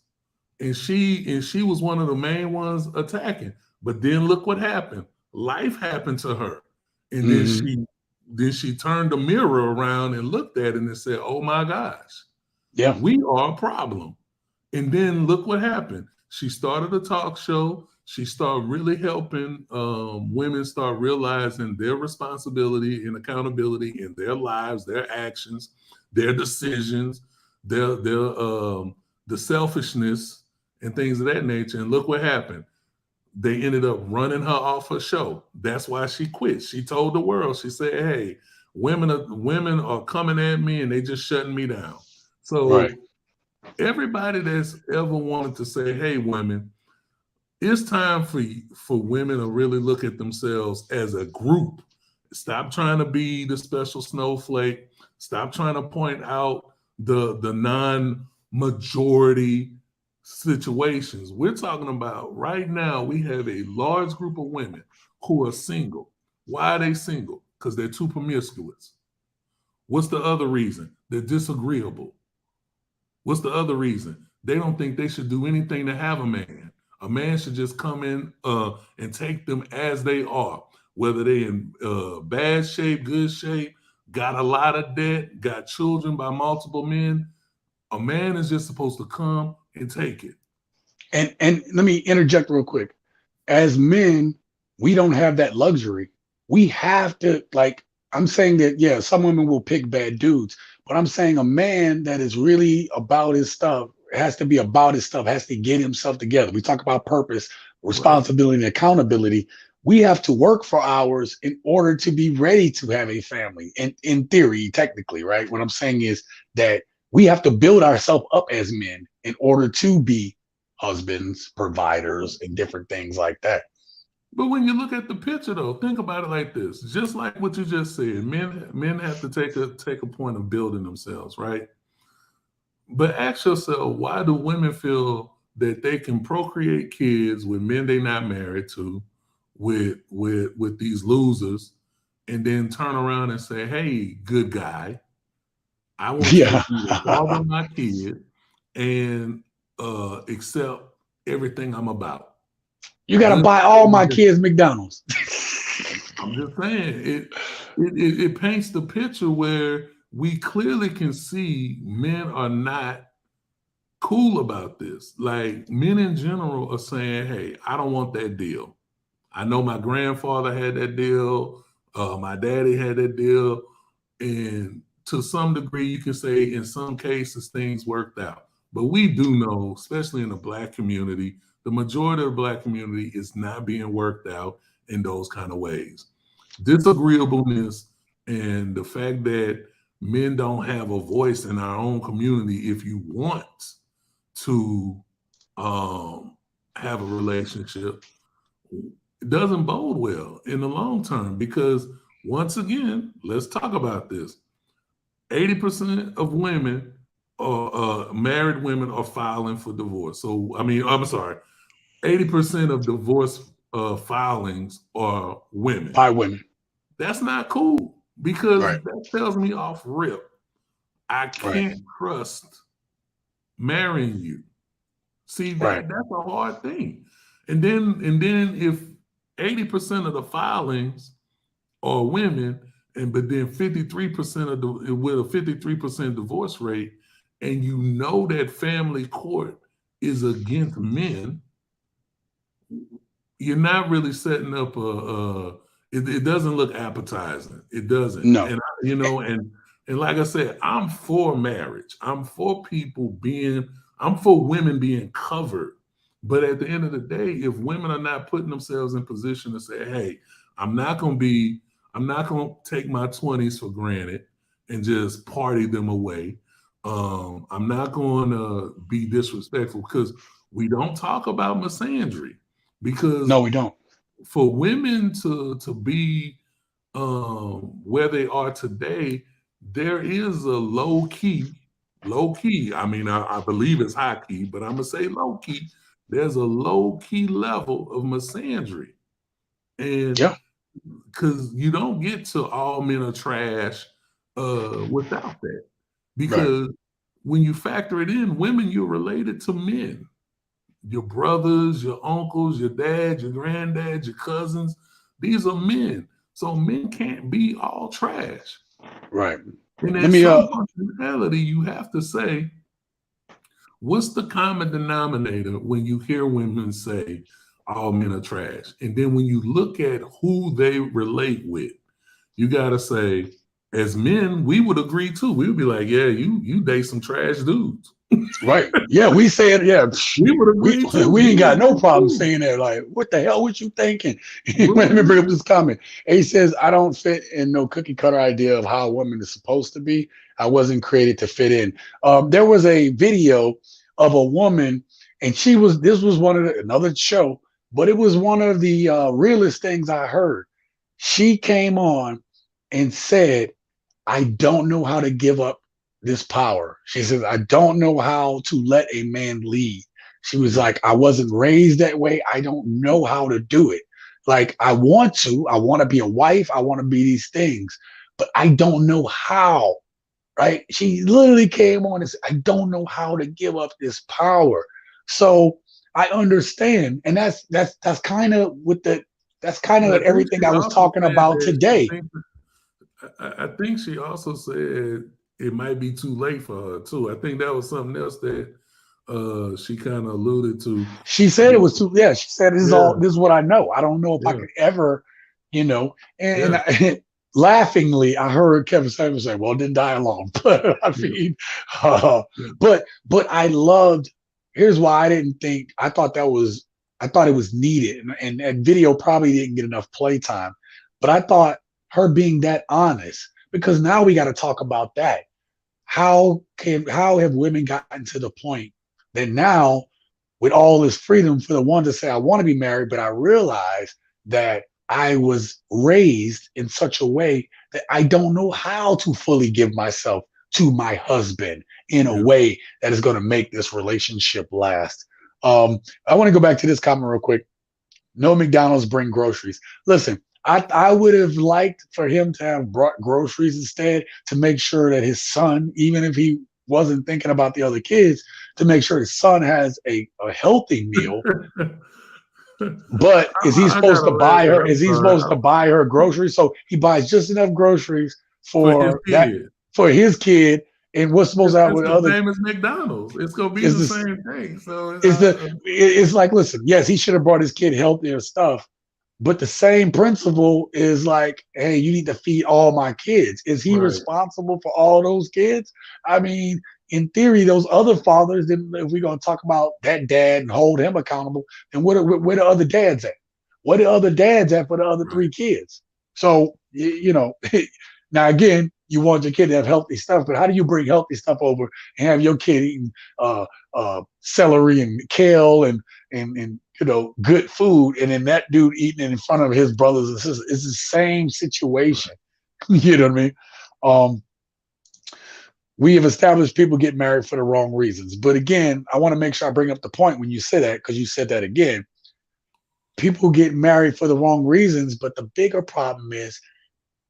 S6: and she was one of the main ones attacking. But then look what happened. Life happened to her, and then she turned the mirror around and looked at it and said, "Oh my gosh, we are a problem." And then look what happened. She started a talk show. She started really helping women start realizing their responsibility and accountability in their lives, their actions, their decisions, the selfishness and things of that nature. And look what happened. They ended up running her off her show. That's why she quit. She told the world, she said, "Hey, women are coming at me and they just shutting me down." So everybody that's ever wanted to say, "Hey, women, it's time for women to really look at themselves as a group. Stop trying to be the special snowflake. Stop trying to point out the non-majority situations." We're talking about right now, we have a large group of women who are single. Why are they single? Because they're too promiscuous. What's the other reason? They're disagreeable. What's the other reason? They don't think they should do anything to have a man. A man should just come in and take them as they are, whether they in bad shape, good shape, got a lot of debt, got children by multiple men. A man is just supposed to come and take it.
S1: And let me interject real quick. As men, we don't have that luxury. We have to, like, I'm saying that, some women will pick bad dudes, but I'm saying a man that is really about his stuff has to be about his stuff, has to get himself together. We talk about purpose, responsibility, and accountability. We have to work for hours in order to be ready to have a family. And in theory, technically, right? What I'm saying is that we have to build ourselves up as men in order to be husbands, providers, and different things like that.
S6: But when you look at the picture, though, think about it like this. Just like what you just said, men have to take a point of building themselves, right? But ask yourself, why do women feel that they can procreate kids with men they're not married to, with these losers, and then turn around and say, "Hey, good guy, I want you to be the father of my kid and accept everything I'm about."
S1: You got to buy all my kids McDonald's.
S6: I'm just saying, it paints the picture where we clearly can see men are not cool about this. Like, men in general are saying, "Hey, I don't want that deal. I know my grandfather had that deal. My daddy had that deal." And to some degree, you can say in some cases things worked out. But we do know, especially in the Black community, the majority of the Black community is not being worked out in those kind of ways. Disagreeableness and the fact that men don't have a voice in our own community, if you want to have a relationship, it doesn't bode well in the long term, because once again, let's talk about this. 80% of women, married women, are filing for divorce. So, I mean, I'm sorry, 80% of divorce filings are women.
S1: By women.
S6: That's not cool, because that tells me off rip, I can't trust marrying you. See, that's a hard thing. And then if 80% of the filings are women, but then 53% with a 53% divorce rate, and you know that family court is against men, you're not really setting up it doesn't look appetizing. It doesn't.
S1: No.
S6: And and like I said, I'm for marriage. I'm for women being covered. But at the end of the day, if women are not putting themselves in position to say, "Hey, I'm not going to take my 20s for granted and just party them away. I'm not going to be disrespectful," because we don't talk about misandry. Because
S1: no, we don't.
S6: For women to be where they are today, there is a low key. I mean, I believe it's high key, but I'm gonna say low key. There's a low key level of misandry, and because you don't get to all men are trash without that. Because when you factor it in, women, you're related to men. Your brothers, your uncles, your dad, your granddad, your cousins, these are men. So men can't be all trash.
S1: Right.
S6: And in some functionality, you have to say, what's the common denominator when you hear women say all men are trash? And then when you look at who they relate with, you got to say, as men, we would agree too. We would be like, "Yeah, you date some trash dudes."
S1: Right. Yeah, we say it. Yeah. We ain't got no problem saying that. Like, what the hell was you thinking? Let me bring up this comment. He says, "I don't fit in no cookie cutter idea of how a woman is supposed to be. I wasn't created to fit in." There was a video of a woman, and this was another show, but it was one of the realest things I heard. She came on and said, "I don't know how to give up this power." She says, "I don't know how to let a man lead." She was like, "I wasn't raised that way. I don't know how to do it. Like, I want to be a wife. I want to be these things, but I don't know how." Right. She literally came on and said, "I don't know how to give up this power." So I understand. And that's kind of everything I was talking about today.
S6: I think she also said it might be too late for her too. I think that was something else that she kind of alluded to.
S1: She said it was too. Yeah, she said this is what I know. I don't know if I could ever, and laughingly, I heard Kevin Samuels say, "Well, then die alone." But I mean, but I loved. Here's why I didn't think. I thought it was needed, and that video probably didn't get enough playtime. But I thought her being that honest, because now we got to talk about that. How have women gotten to the point that now, with all this freedom for the one to say, "I want to be married," but I realize that I was raised in such a way that I don't know how to fully give myself to my husband in a
S6: Yeah.
S1: way that is going to make this relationship last. I want to go back to this comment real quick. No McDonald's bring groceries. Listen, I would have liked for him to have brought groceries instead to make sure that his son, even if he wasn't thinking about the other kids, to make sure his son has a healthy meal. But is he supposed to buy her? Is he supposed to buy her groceries? So he buys just enough groceries for that for his kid. And what's supposed to happen with other?
S6: The same as McDonald's. It's gonna be the same thing. So
S1: it's like, listen, yes, he should have brought his kid healthier stuff, but the same principle is like, hey, you need to feed all my kids. Is he responsible for all those kids? I mean, in theory, those other fathers, then if we're gonna talk about that dad and hold him accountable, then where the other dads at? Where the other dads at for the other three kids? So you know, now again, you want your kid to have healthy stuff, but how do you bring healthy stuff over and have your kid eating celery and kale and you know, good food, and then that dude eating it in front of his brothers and sisters? It's the same situation. You know what I mean? We have established people get married for the wrong reasons. But again, I want to make sure I bring up the point when you say that, because you said that again. People get married for the wrong reasons, but the bigger problem is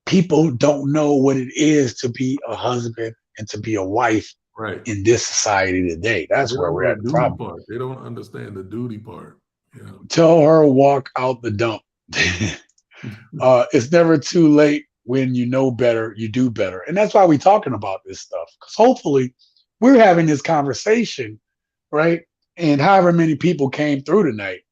S1: people don't know what it is to be a husband and to be a wife in this society today. That's where we're at. The problem.
S6: They don't understand the duty part. Yeah.
S1: Tell her walk out the dump. It's never too late. When you know better, you do better. And that's why we're talking about this stuff. Because hopefully we're having this conversation, right? And however many people came through tonight.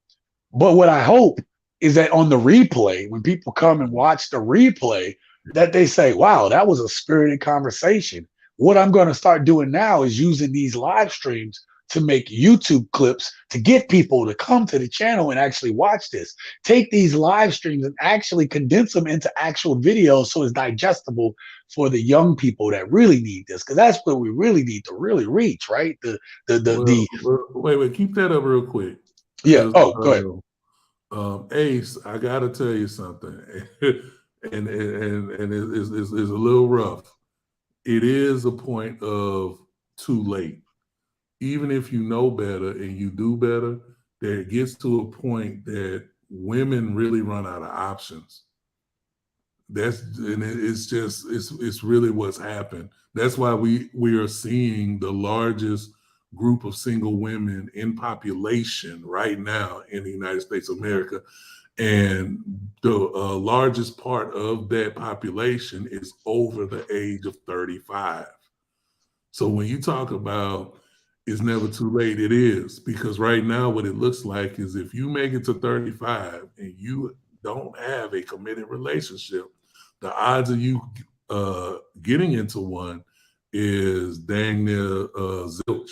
S1: But what I hope is that on the replay, when people come and watch the replay, that they say, wow, that was a spirited conversation. What I'm going to start doing now is using these live streams to make YouTube clips to get people to come to the channel and actually watch this. Take these live streams and actually condense them into actual videos so it's digestible for the young people that really need this, because that's what we really need to really reach, right?
S6: Wait, keep that up real quick.
S1: Yeah. Oh, go
S6: ahead. Ace, I gotta tell you something, and it's a little rough. It is a point of too late. Even if you know better and you do better, there gets to a point that women really run out of options. It's really what's happened. That's why we are seeing the largest group of single women in population right now in the United States of America. And the largest part of that population is over the age of 35. So when you talk about it's never too late, it is, because right now what it looks like is if you make it to 35 and you don't have a committed relationship, the odds of you getting into one is dang near zilch.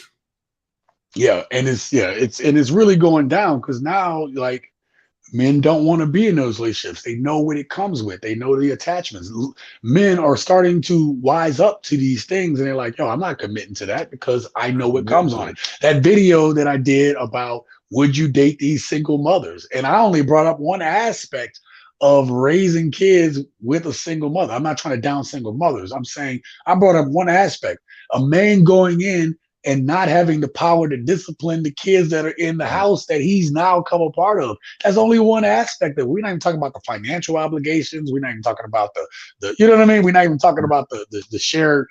S1: Yeah, and it's really going down, because now, like, men don't want to be in those relationships. They know what it comes with. They know the attachments. Men are starting to wise up to these things, and they're like, yo, I'm not committing to that because I know what comes on it. That video that I did about would you date these single mothers? And I only brought up one aspect of raising kids with a single mother. I'm not trying to down single mothers. I'm saying I brought up one aspect, a man going in and not having the power to discipline the kids that are in the house that he's now come a part of. That's only one aspect of it. We're not even talking about the financial obligations. We're not even talking about the you know what I mean? We're not even talking about the shared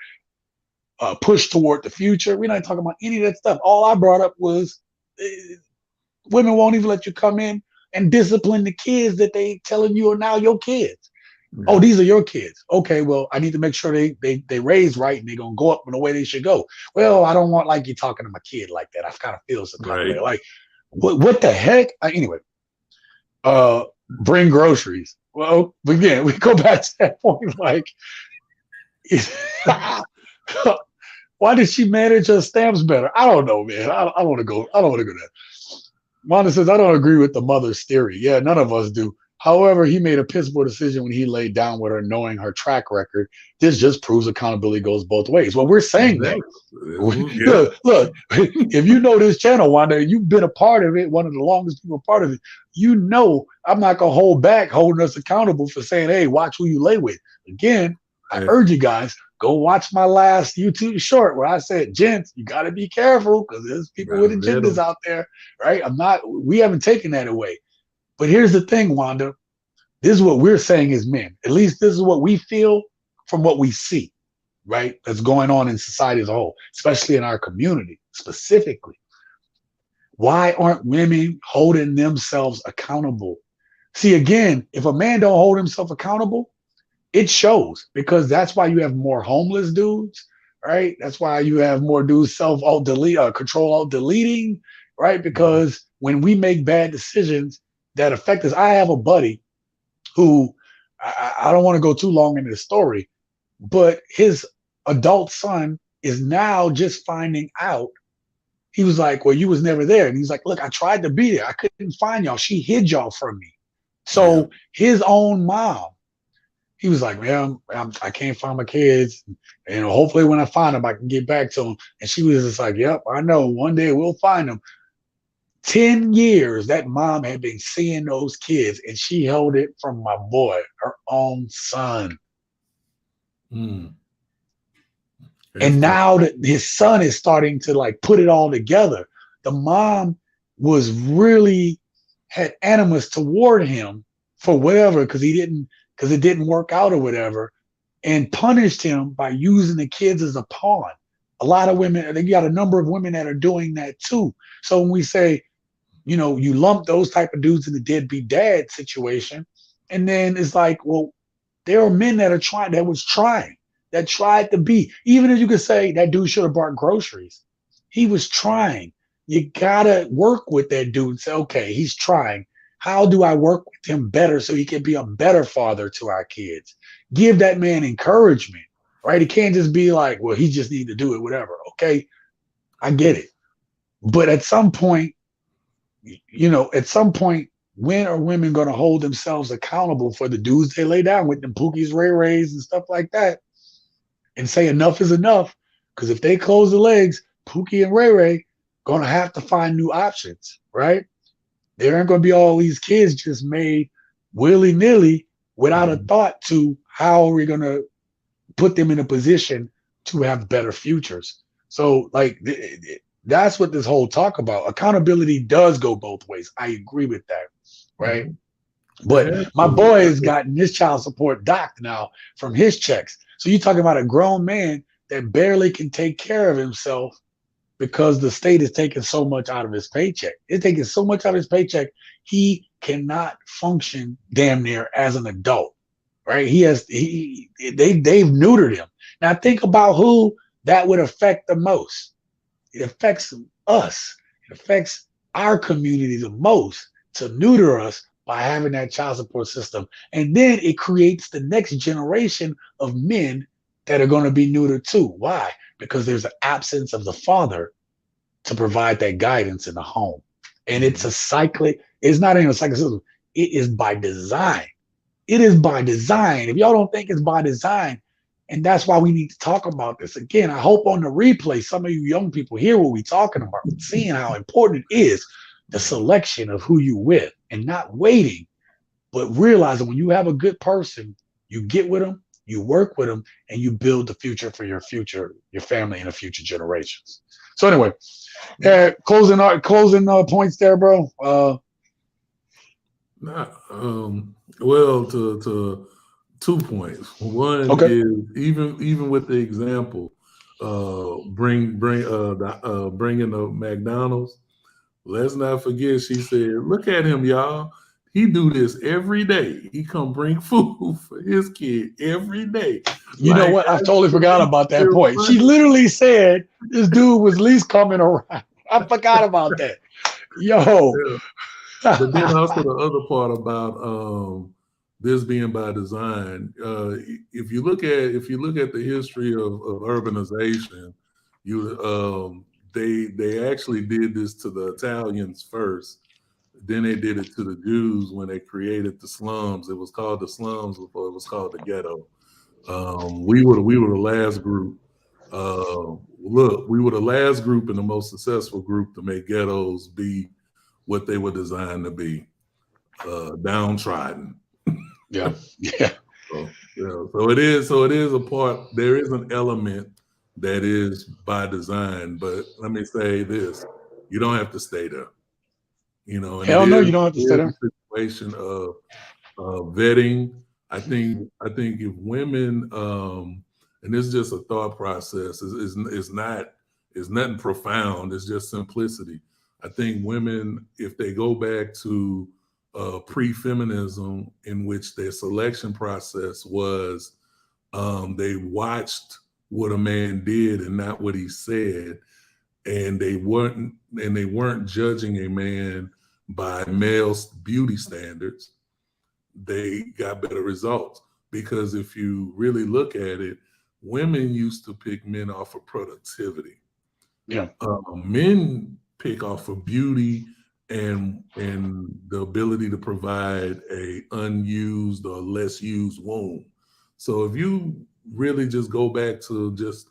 S1: push toward the future. We're not talking about any of that stuff. All I brought up was women won't even let you come in and discipline the kids that they telling you are now your kids. Yeah. Oh, these are your kids. Okay, well, I need to make sure they raise right and they're gonna go up in the way they should go. Well, I don't want like you talking to my kid like that. I kind of feel some kind of way. Like, what the heck? Anyway, bring groceries. Well, again, we go back to that point. Like, why did she manage her stamps better? I don't know, man. I don't want to go there. Wanda says, I don't agree with the mother's theory. Yeah, none of us do. However, he made a piss poor decision when he laid down with her, knowing her track record. This just proves accountability goes both ways. Well, we're saying that.
S6: Yeah.
S1: Look, if you know this channel, Wanda, you've been a part of it, one of the longest people part of it. You know, I'm not gonna hold back holding us accountable for saying, hey, watch who you lay with. Again, I urge you guys, go watch my last YouTube short where I said, gents, you got to be careful because there's people with agendas out there, right? We haven't taken that away. But here's the thing, Wanda. This is what we're saying as men. At least this is what we feel from what we see, right? That's going on in society as a whole, especially in our community specifically. Why aren't women holding themselves accountable? See, again, if a man don't hold himself accountable, it shows, because that's why you have more homeless dudes, right? That's why you have more dudes control alt deleting, right? Because when we make bad decisions that affect us, I have a buddy who I don't want to go too long into the story, but his adult son is now just finding out. He was like, well, you was never there. And he's like, look, I tried to be there. I couldn't find y'all. She hid y'all from me. So his own mom, he was like, man, I can't find my kids. And hopefully when I find them, I can get back to them. And she was just like, yep, I know. One day we'll find them. 10 years that mom had been seeing those kids, and she held it from my boy, her own son. And now that his son is starting to like put it all together, the mom was really had animus toward him for whatever, because it didn't work out or whatever, and punished him by using the kids as a pawn. A lot of women, they got a number of women that are doing that too. So when we say, you know, you lump those type of dudes in the deadbeat dad situation, and then it's like, well, there are men that tried to be, even if you could say that dude should have bought groceries. He was trying. You gotta work with that dude and say, okay, he's trying. How do I work with him better so he can be a better father to our kids? Give that man encouragement, right? He can't just be like, well, he just need to do it, whatever. Okay, I get it. But at some point, when are women going to hold themselves accountable for the dudes they lay down with, them Pookies, Ray Rays, and stuff like that, and say enough is enough? Because if they close the legs, Pookie and Ray Ray going to have to find new options, right? There aren't going to be all these kids just made willy-nilly without a thought to how are we going to put them in a position to have better futures. So, like, that's what this whole talk about. Accountability does go both ways. I agree with that, right? But my boy has gotten his child support docked now from his checks. So you're talking about a grown man that barely can take care of himself because the state is taking so much out of his paycheck. It's taking so much out of his paycheck, he cannot function damn near as an adult, right? They've neutered him. Now think about who that would affect the most. It affects us. It affects our community the most to neuter us by having that child support system. And then it creates the next generation of men that are going to be neutered too. Why? Because there's an absence of the father to provide that guidance in the home. And it's a cycle. It's not even a cycle system. It is by design. It is by design. If y'all don't think it's by design, and that's why we need to talk about this. Again, I hope on the replay, some of you young people hear what we're talking about, seeing how important it is, the selection of who you with, and not waiting, but realizing when you have a good person, you get with them, you work with them, and you build the future for your family, and the future generations. So anyway, closing points there, bro.
S6: Well, to 2 points. One is even with the example, bringing the McDonald's. Let's not forget, she said, "Look at him, y'all. He do this every day. He come bring food for his kid every day."
S1: You know what? I totally forgot about that point. She literally said this dude was least coming around. I forgot about that. Yo.
S6: But then also the other part about this being by design. If you look at the history of urbanization, they actually did this to the Italians first, Then they did it to the Jews when they created the slums. It was called the slums before it was called the ghetto. We were the last group. We were the last group and the most successful group to make ghettos be what they were designed to be, downtrodden.
S1: Yeah, yeah.
S6: So it is a part. There is an element that is by design, but let me say this: you don't have to stay there. You know, and
S1: Hell no, you don't have to stay there.
S6: Situation of vetting. I think if women, and this is just a thought process, is nothing profound. It's just simplicity. I think women, if they go back to pre-feminism, in which their selection process was they watched what a man did and not what he said, and they weren't judging a man by male beauty standards, they got better results. Because if you really look at it, women used to pick men off of productivity.
S1: Yeah.
S6: Men pick off of beauty and the ability to provide a unused or less used womb. So if you really just go back to just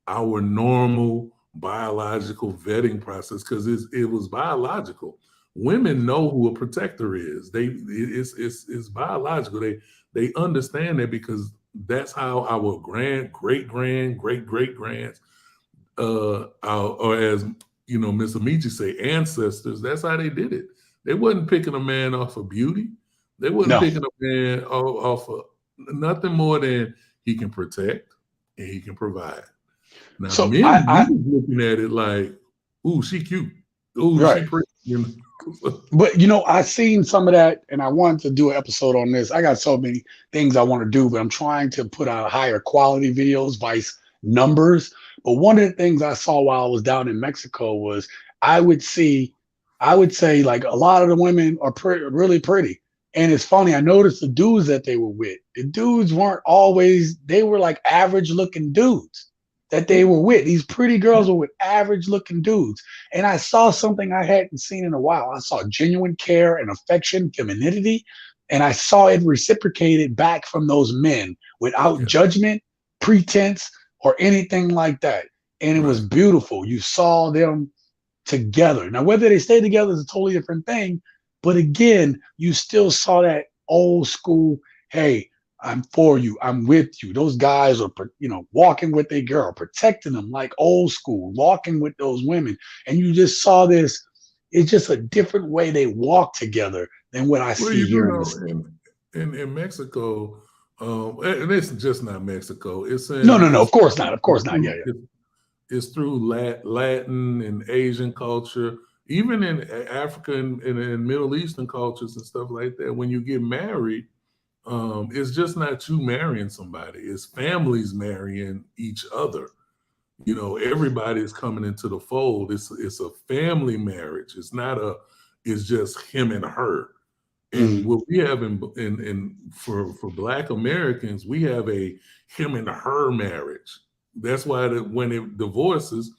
S6: our normal biological vetting process, because it was biological. Women know who a protector is. It's biological. They understand that because that's how our great-grands, or as you know, Miss Amici say, ancestors. That's how they did it. They wasn't picking a man off of beauty. They wasn't picking a man off of nothing more than he can protect and he can provide. Now,
S1: so
S6: men looking at it like, ooh, she cute. Ooh, right. She pretty. You know?
S1: But, you know, I seen some of that, and I wanted to do an episode on this. I got so many things I want to do, but I'm trying to put out higher quality videos, vice numbers. But one of the things I saw while I was down in Mexico was I would say like a lot of the women are really pretty. And it's funny, I noticed the dudes that they were with, the dudes weren't always, they were like average looking dudes that they were with. These pretty girls were with average looking dudes. And I saw something I hadn't seen in a while. I saw genuine care and affection, femininity, and I saw it reciprocated back from those men without judgment, pretense, or anything like that. And it was beautiful. You saw them together. Now, whether they stay together is a totally different thing. But again, you still saw that old school, hey, I'm for you, I'm with you. Those guys are, you know, walking with their girl, protecting them like old school, walking with those women. And you just saw this, it's just a different way they walk together than what I see here
S6: in Mexico. And it's just not Mexico. It's
S1: no, of course not. Yeah.
S6: It's through Latin and Asian culture, even in Africa and Middle Eastern cultures and stuff like that. When you get married, it's just not you marrying somebody. It's families marrying each other. You know, everybody is coming into the fold. It's a family marriage. It's just him and her. And what we have for Black Americans, we have a him and her marriage. That's why when it divorces,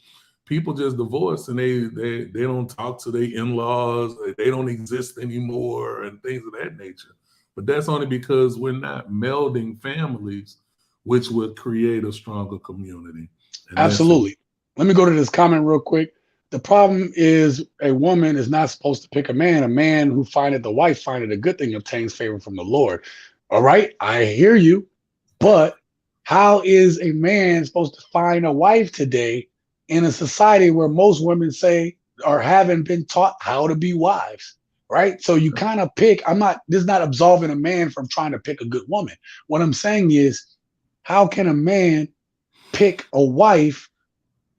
S6: people just divorce and they don't talk to their in-laws. They don't exist anymore and things of that nature. But that's only because we're not melding families, which would create a stronger community. And
S1: absolutely. Let me go to this comment real quick. The problem is a woman is not supposed to pick a man. A man who findeth the wife findeth a good thing, obtains favor from the Lord. All right, I hear you. But how is a man supposed to find a wife today in a society where most women say or haven't been taught how to be wives? Right. So you kind of pick. This is not absolving a man from trying to pick a good woman. What I'm saying is, how can a man pick a wife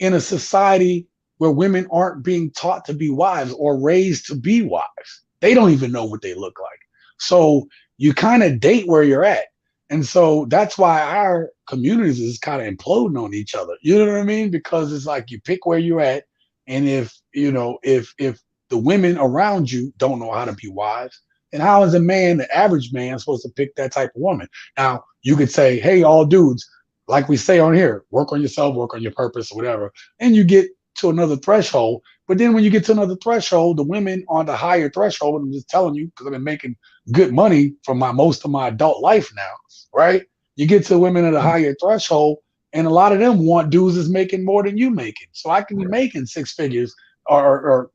S1: in a society where women aren't being taught to be wives or raised to be wives? They don't even know what they look like. So you kind of date where you're at. And so that's why our communities is kind of imploding on each other. You know what I mean? Because it's like you pick where you're at. And if the women around you don't know how to be wives, and how is the average man supposed to pick that type of woman? Now, you could say, hey, all dudes, like we say on here, work on yourself, work on your purpose, or whatever. And you get to another threshold, But then when you get to another threshold, the women on the higher threshold, I'm just telling you, because I've been making good money for most of my adult life now, right? You get to women at a higher threshold, and a lot of them want dudes that's making more than you making. So I can be making six figures, or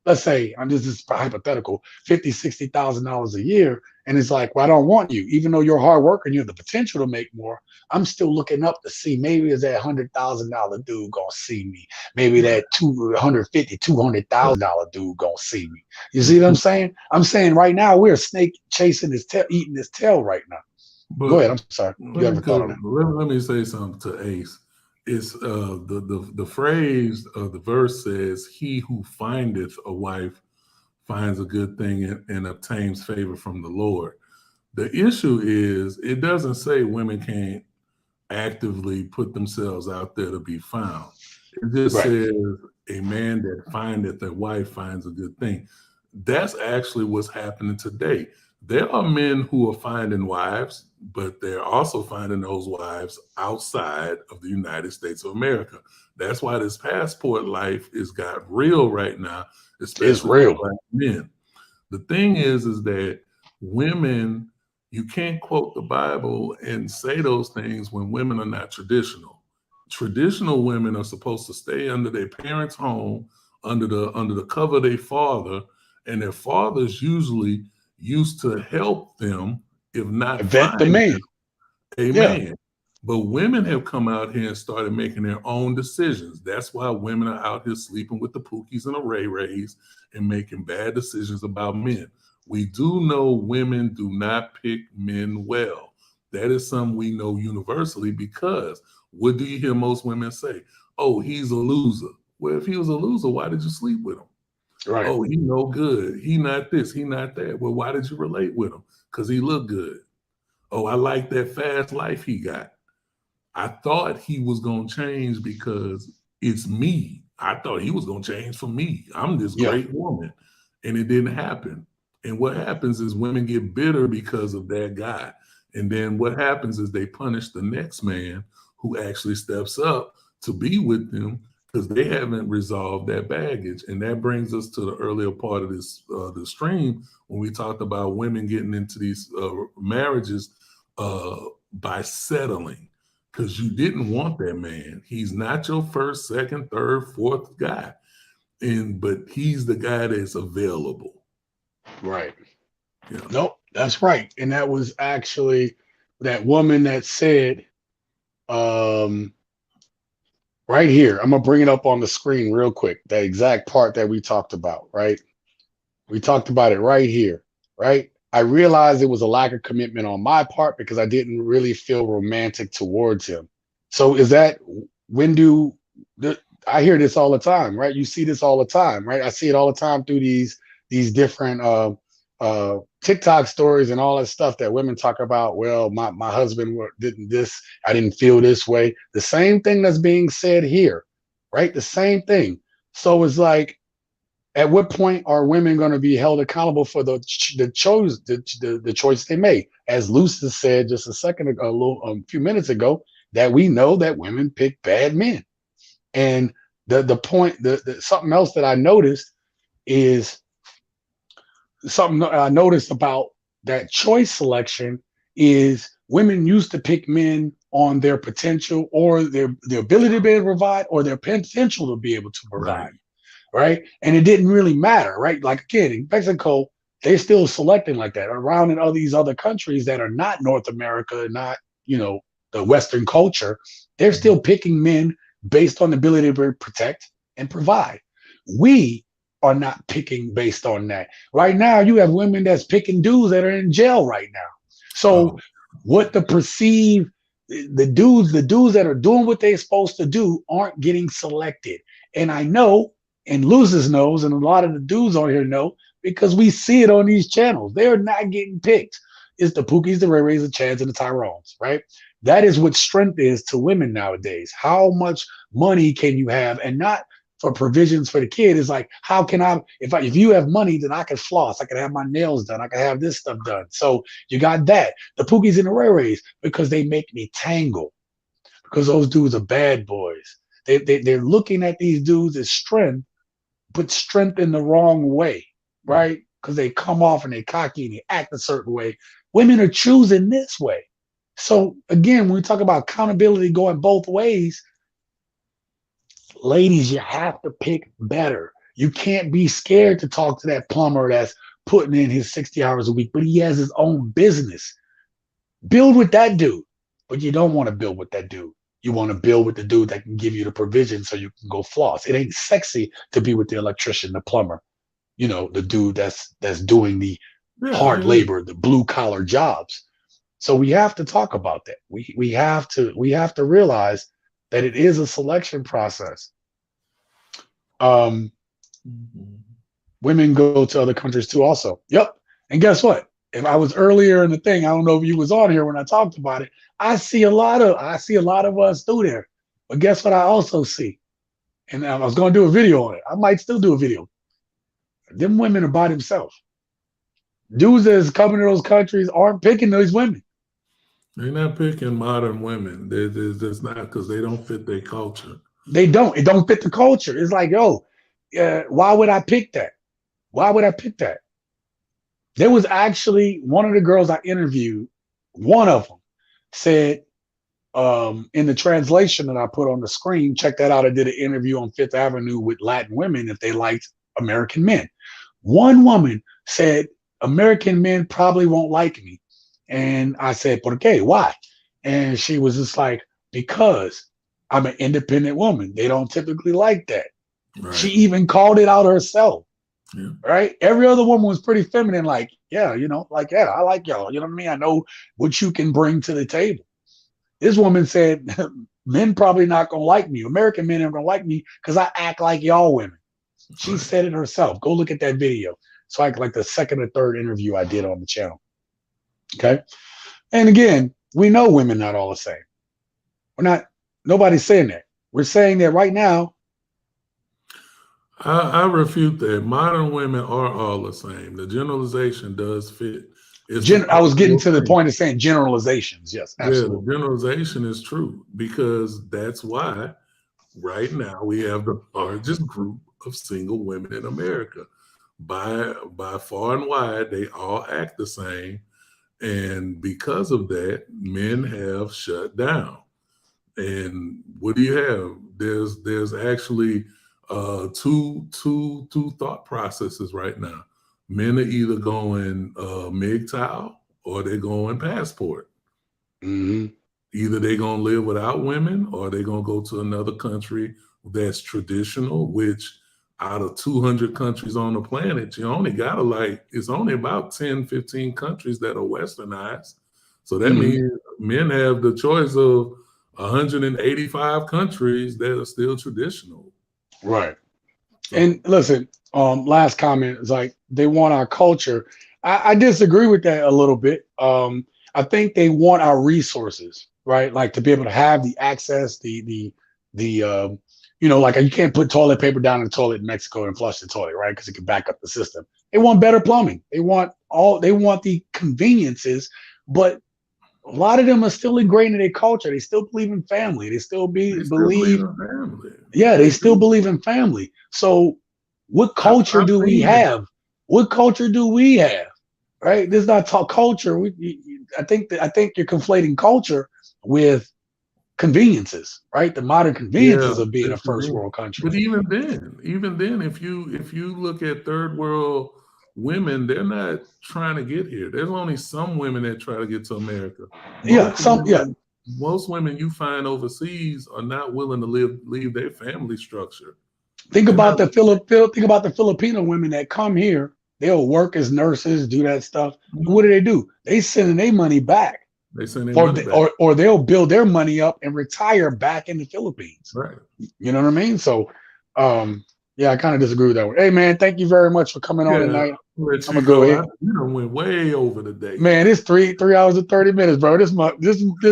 S1: let's say I'm just hypothetical, $50,000-$60,000 a year, and it's like, well, I don't want you, even though you're hard worker and you have the potential to make more. I'm still looking up to see, maybe is that $100,000 dude gonna see me? Maybe that $250,000-$200,000 dude gonna see me. You see what I'm saying? I'm saying right now we're a snake chasing his tail, eating his tail right now.
S6: But
S1: go ahead. I'm sorry. You ever thought of that?
S6: Let me say something to Ace. It's the phrase of the verse says, "He who findeth a wife finds a good thing and obtains favor from the Lord." The issue is, it doesn't say women can't actively put themselves out there to be found. It just says a man that findeth a wife finds a good thing. That's actually what's happening today. There are men who are finding wives, but they're also finding those wives outside of the United States of America. That's why this passport life is got real right now, especially for Black men. The thing is that women, you can't quote the Bible and say those things when women are not traditional. Traditional women are supposed to stay under their parents' home, under the cover of their father, and their fathers usually used to help them, if not
S1: vet the man.
S6: Amen.
S1: Yeah.
S6: But women have come out here and started making their own decisions. That's why women are out here sleeping with the Pookies and the Ray Rays and making bad decisions about men. We do know women do not pick men well. That is something we know universally, because what do you hear most women say? Oh, he's a loser. Well, if he was a loser, why did you sleep with him?
S1: Right.
S6: Oh, he no good. He not this, he not that. Well, why did you relate with him? Because he looked good. Oh, I like that fast life he got. I thought he was going to change because it's me. I thought he was going to change for me. I'm this great woman. And it didn't happen. And what happens is women get bitter because of that guy. And then what happens is they punish the next man who actually steps up to be with them, because they haven't resolved that baggage. And that brings us to the earlier part of this the stream, when we talked about women getting into these marriages by settling, because you didn't want that man. He's not your first, second, third, fourth guy, but he's the guy that's available.
S1: Right. Yeah. Nope, that's right. And that was actually that woman that said, right here, I'm gonna bring it up on the screen real quick, that exact part that we talked about, right? We talked about it right here, right? I realized it was a lack of commitment on my part because I didn't really feel romantic towards him. So is that, I hear this all the time, right? You see this all the time, right? I see it all the time through these different TikTok stories and all that stuff that women talk about. Well, my husband didn't this, I didn't feel this way. The same thing that's being said here, right? The same thing. So it's like, at what point are women going to be held accountable for the choice they made? As Lucy said just a few minutes ago, that we know that women pick bad men. And the point, something else that I noticed is something I noticed about that choice selection is women used to pick men on their potential, or their ability to be able to provide, or their potential to be able to provide. Right. And it didn't really matter. Right. Like, again, in Mexico, they're still selecting like that. Around in all these other countries that are not North America, not, the Western culture, they're still picking men based on the ability to protect and provide. We are not picking based on that. Right now, you have women that's picking dudes that are in jail right now. So what the dudes that are doing what they're supposed to do aren't getting selected. And I know, and Loses knows, and a lot of the dudes on here know, because we see it on these channels. They're not getting picked. It's the Pookies, the Ray Rays, the Chads, and the Tyrones, right? That is what strength is to women nowadays. How much money can you have, and not for provisions for the kid? Is like, how can if you have money, then I can floss, I can have my nails done, I can have this stuff done. So you got that. The Pookies and the Ray Rays, because they make me tangle, because those dudes are bad boys. They're looking at these dudes as strength, put strength in the wrong way, right? Because they come off and they cocky and they act a certain way. Women are choosing this way. So again, when we talk about accountability going both ways, ladies, you have to pick better. You can't be scared to talk to that plumber that's putting in his 60 hours a week, but he has his own business. Build with that dude, but you don't want to build with that dude. You want to build with the dude that can give you the provision so you can go floss. It ain't sexy to be with the electrician, the plumber, the dude that's doing the hard labor, the blue collar jobs. So we have to talk about that. We have to realize that it is a selection process. Women go to other countries too also. Yep. And guess what? If I was earlier in the thing, I don't know if you was on here when I talked about it. I see a lot of us through there. But guess what I also see? And I was going to do a video on it. I might still do a video. Them women are by themselves. Dudes that's coming to those countries aren't picking those women.
S6: They're not picking modern women. That's not because they don't fit their culture.
S1: They don't. It don't fit the culture. It's like, why would I pick that? Why would I pick that? There was actually one of the girls I interviewed, one of them said, in the translation that I put on the screen, check that out. I did an interview on Fifth Avenue with Latin women if they liked American men. One woman said, American men probably won't like me. And I said, ¿Por qué? Why? And she was just like, because I'm an independent woman. They don't typically like that. Right. She even called it out herself. Yeah. Right? Every other woman was pretty feminine, like, I like y'all. You know what I mean? I know what you can bring to the table. This woman said, men probably not going to like me. American men aren't going to like me because I act like y'all women. She said it herself. Go look at that video. So like the second or third interview I did on the channel. Okay. And again, we know women not all the same. Nobody's saying that. We're saying that right now.
S6: I refute that. Modern women are all the same. The generalization does fit.
S1: I was getting to the point of saying generalizations. Yes, absolutely.
S6: Yeah, the generalization is true because that's why right now we have the largest group of single women in America. By far and wide, they all act the same. And because of that, men have shut down. And what do you have? There's actually two thought processes right now. Men are either going MGTOW or they're going passport.
S1: Mm-hmm.
S6: Either they're going to live without women or they're going to go to another country that's traditional, which out of 200 countries on the planet, you only got it's only about 10, 15 countries that are westernized. So that means men have the choice of 185 countries that are still traditional.
S1: Right. And listen, last comment is like they want our culture. I disagree with that a little bit. I think they want our resources, right? Like to be able to have the access, the like you can't put toilet paper down in the toilet in Mexico and flush the toilet, right? Because it can back up the system. They want better plumbing. They want the conveniences, but a lot of them are still ingrained in their culture. They still believe in family. They still believe in family. Yeah, they still believe in family. So what culture do we have? What culture do we have? Right? This is not talk culture. I think you're conflating culture with conveniences, right? The modern conveniences of being a first world country.
S6: But even then, if you look at third world women, they're not trying to get here. There's only some women that try to get to America. Most women you find overseas are not willing to leave their family structure.
S1: Think about the Filipino women that come here. They'll work as nurses, do that stuff. Mm-hmm. What do? They sending their money back. Or they'll build their money up and retire back in the Philippines.
S6: Right.
S1: You know what I mean? So I kind of disagree with that one. Hey man, thank you very much for coming on tonight. I'm gonna go ahead.
S6: Went way over today.
S1: Man, it's 3 hours and 30 minutes, bro. This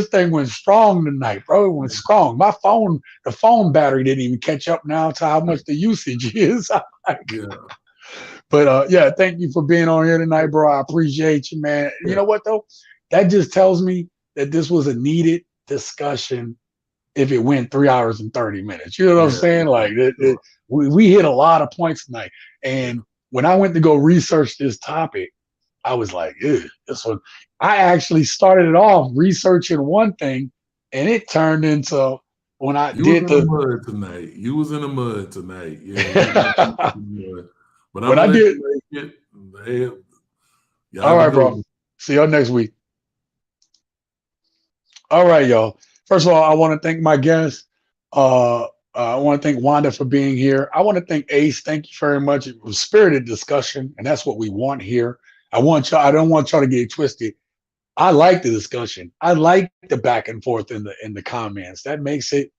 S1: thing went strong tonight, bro. It went strong. The phone battery didn't even catch up now to how much the usage is. But thank you for being on here tonight, bro. I appreciate you, man. Yeah. You know what though? That just tells me that this was a needed discussion if it went 3 hours and 30 minutes. You know what I'm saying? Like we hit a lot of points tonight. And when I went to go research this topic, I was like, ew, this one. I actually started it off researching one thing, and it turned into when I
S6: You
S1: did
S6: was in the
S1: the
S6: mud tonight. You was in the mud tonight. Yeah. But I'm
S1: when I
S6: gonna let
S1: did.
S6: you make it. Hey, y'all
S1: All
S6: have a
S1: right,
S6: good
S1: bro.
S6: one.
S1: See y'all next week. All right, y'all. First of all, I want to thank my guests. I want to thank Wanda for being here. I want to thank Ace. Thank you very much. It was spirited discussion, and that's what we want here. I want y'all. I don't want y'all to get it twisted. I like the discussion. I like the back and forth in the comments. That makes it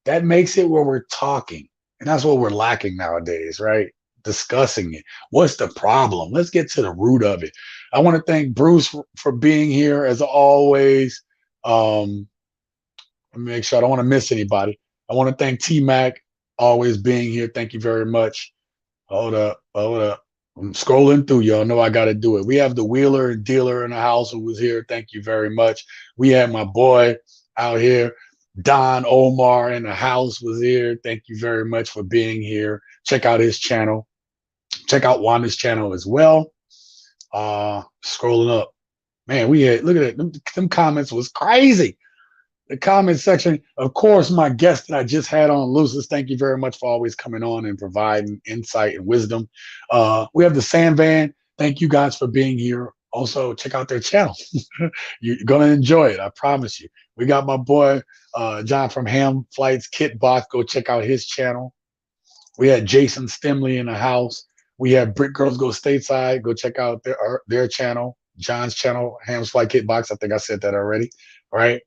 S1: where we're talking, and that's what we're lacking nowadays, right? Discussing it. What's the problem? Let's get to the root of it. I want to thank Bruce for being here as always. Let me make sure I don't want to miss anybody. I want to thank T Mac always being here. Thank you very much. Hold up. I'm scrolling through. Y'all know I got to do it. We have the Wheeler and Dealer in the house who was here. Thank you very much. We had my boy out here, Don Omar in the house was here. Thank you very much for being here. Check out his channel. Check out Wanda's channel as well. Scrolling up. Man, we had, look at it. Them comments was crazy. The comment section, of course, my guest that I just had on, Lucis, thank you very much for always coming on and providing insight and wisdom. We have the Sand Van. Thank you guys for being here. Also, check out their channel. You're going to enjoy it. I promise you. We got my boy, John from Ham Flights Kit Box. Go check out his channel. We had Jason Stimley in the house. We have Brick Girls Go Stateside. Go check out their channel, John's channel, Ham's Flight Kit Box. I think I said that already. All right.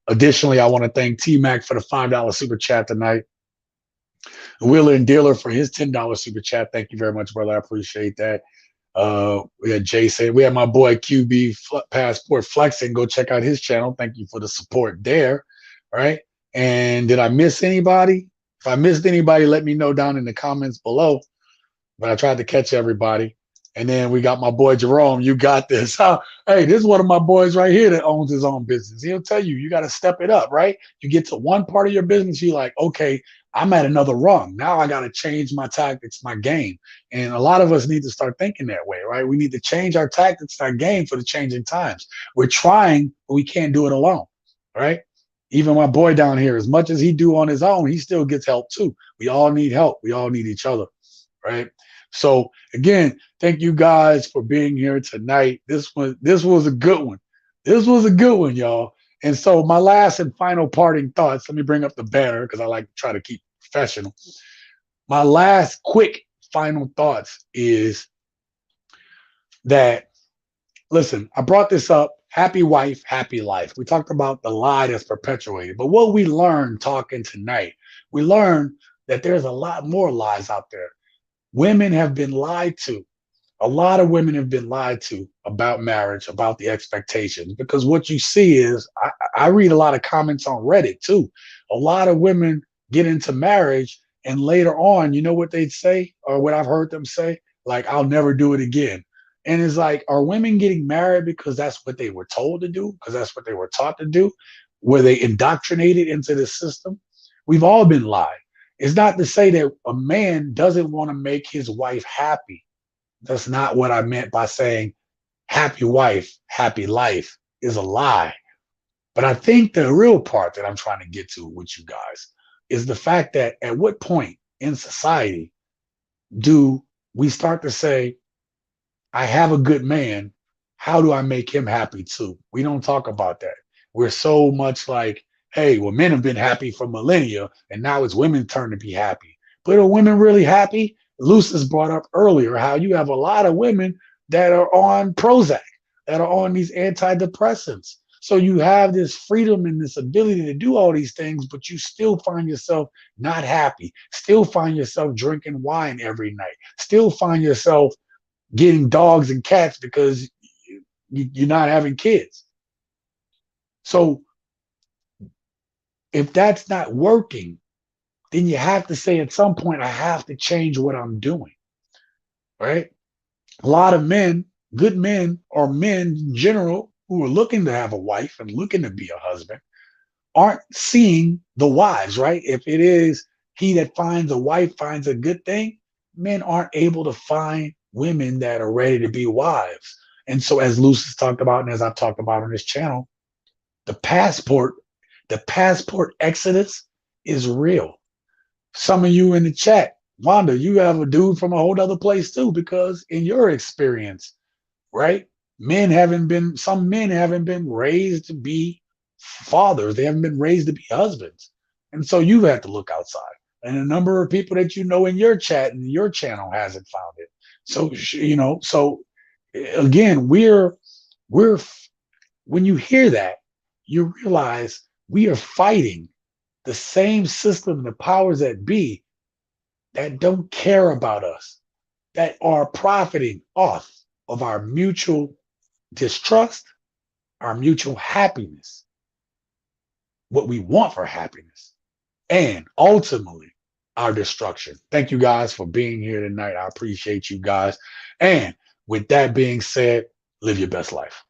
S1: Additionally, I want to thank T-Mac for the $5 super chat tonight. Wheeler and Dealer for his $10 super chat. Thank you very much, brother. I appreciate that. We had Jason. We had my boy QB Passport Flexing. Go check out his channel. Thank you for the support there. All right. And did I miss anybody? If I missed anybody, let me know down in the comments below. But I tried to catch everybody. And then we got my boy Jerome. You got this. Hey, this is one of my boys right here that owns his own business. He'll tell you, you got to step it up, right? You get to one part of your business, you're like, okay, I'm at another rung. Now I got to change my tactics, my game. And a lot of us need to start thinking that way, right? We need to change our tactics, our game for the changing times. We're trying, but we can't do it alone, right? Even my boy down here, as much as he do on his own, he still gets help too. We all need help. We all need each other, right? So again, thank you guys for being here tonight. This was a good one. This was a good one, y'all. And so my last and final parting thoughts, let me bring up the banner because I like to try to keep professional. My last quick final thoughts is that, listen, I brought this up, happy wife, happy life. We talked about the lie that's perpetuated. But what we learned talking tonight, we learned that there's a lot more lies out there. Women have been lied to. A lot of women have been lied to about marriage, about the expectations, because what you see is, I read a lot of comments on Reddit too. A lot of women get into marriage and later on, you know what they'd say, or what I've heard them say? Like, I'll never do it again. And it's like, are women getting married because that's what they were told to do? Because that's what they were taught to do? Were they indoctrinated into the system? We've all been lied. It's not to say that a man doesn't want to make his wife happy. That's not what I meant by saying happy wife, happy life is a lie. But I think the real part that I'm trying to get to with you guys is the fact that at what point in society do we start to say, I have a good man, how do I make him happy too? We don't talk about that. We're so much like, hey, well, men have been happy for millennia, and now it's women's turn to be happy. But are women really happy? Lucis brought up earlier how you have a lot of women that are on Prozac, that are on these antidepressants. So you have this freedom and this ability to do all these things, but you still find yourself not happy, still find yourself drinking wine every night, still find yourself getting dogs and cats because you're not having kids. So if that's not working, then you have to say at some point, I have to change what I'm doing, right? A lot of men, good men, or men in general who are looking to have a wife and looking to be a husband aren't seeing the wives, right? If it is he that finds a wife finds a good thing. Men aren't able to find women that are ready to be wives. And so, as Lucis talked about, and as I've talked about on this channel, the passport exodus is real. Some of you in the chat, Wanda, you have a dude from a whole other place too, because in your experience, right? Some men haven't been raised to be fathers. They haven't been raised to be husbands. And so you've had to look outside. And a number of people that you know in your chat and your channel hasn't found it. So, again, we're when you hear that, you realize we are fighting the same system, the powers that be, that don't care about us, that are profiting off of our mutual distrust, our mutual happiness, what we want for happiness, and ultimately our destruction. Thank you guys for being here tonight. I appreciate you guys. And with that being said, live your best life.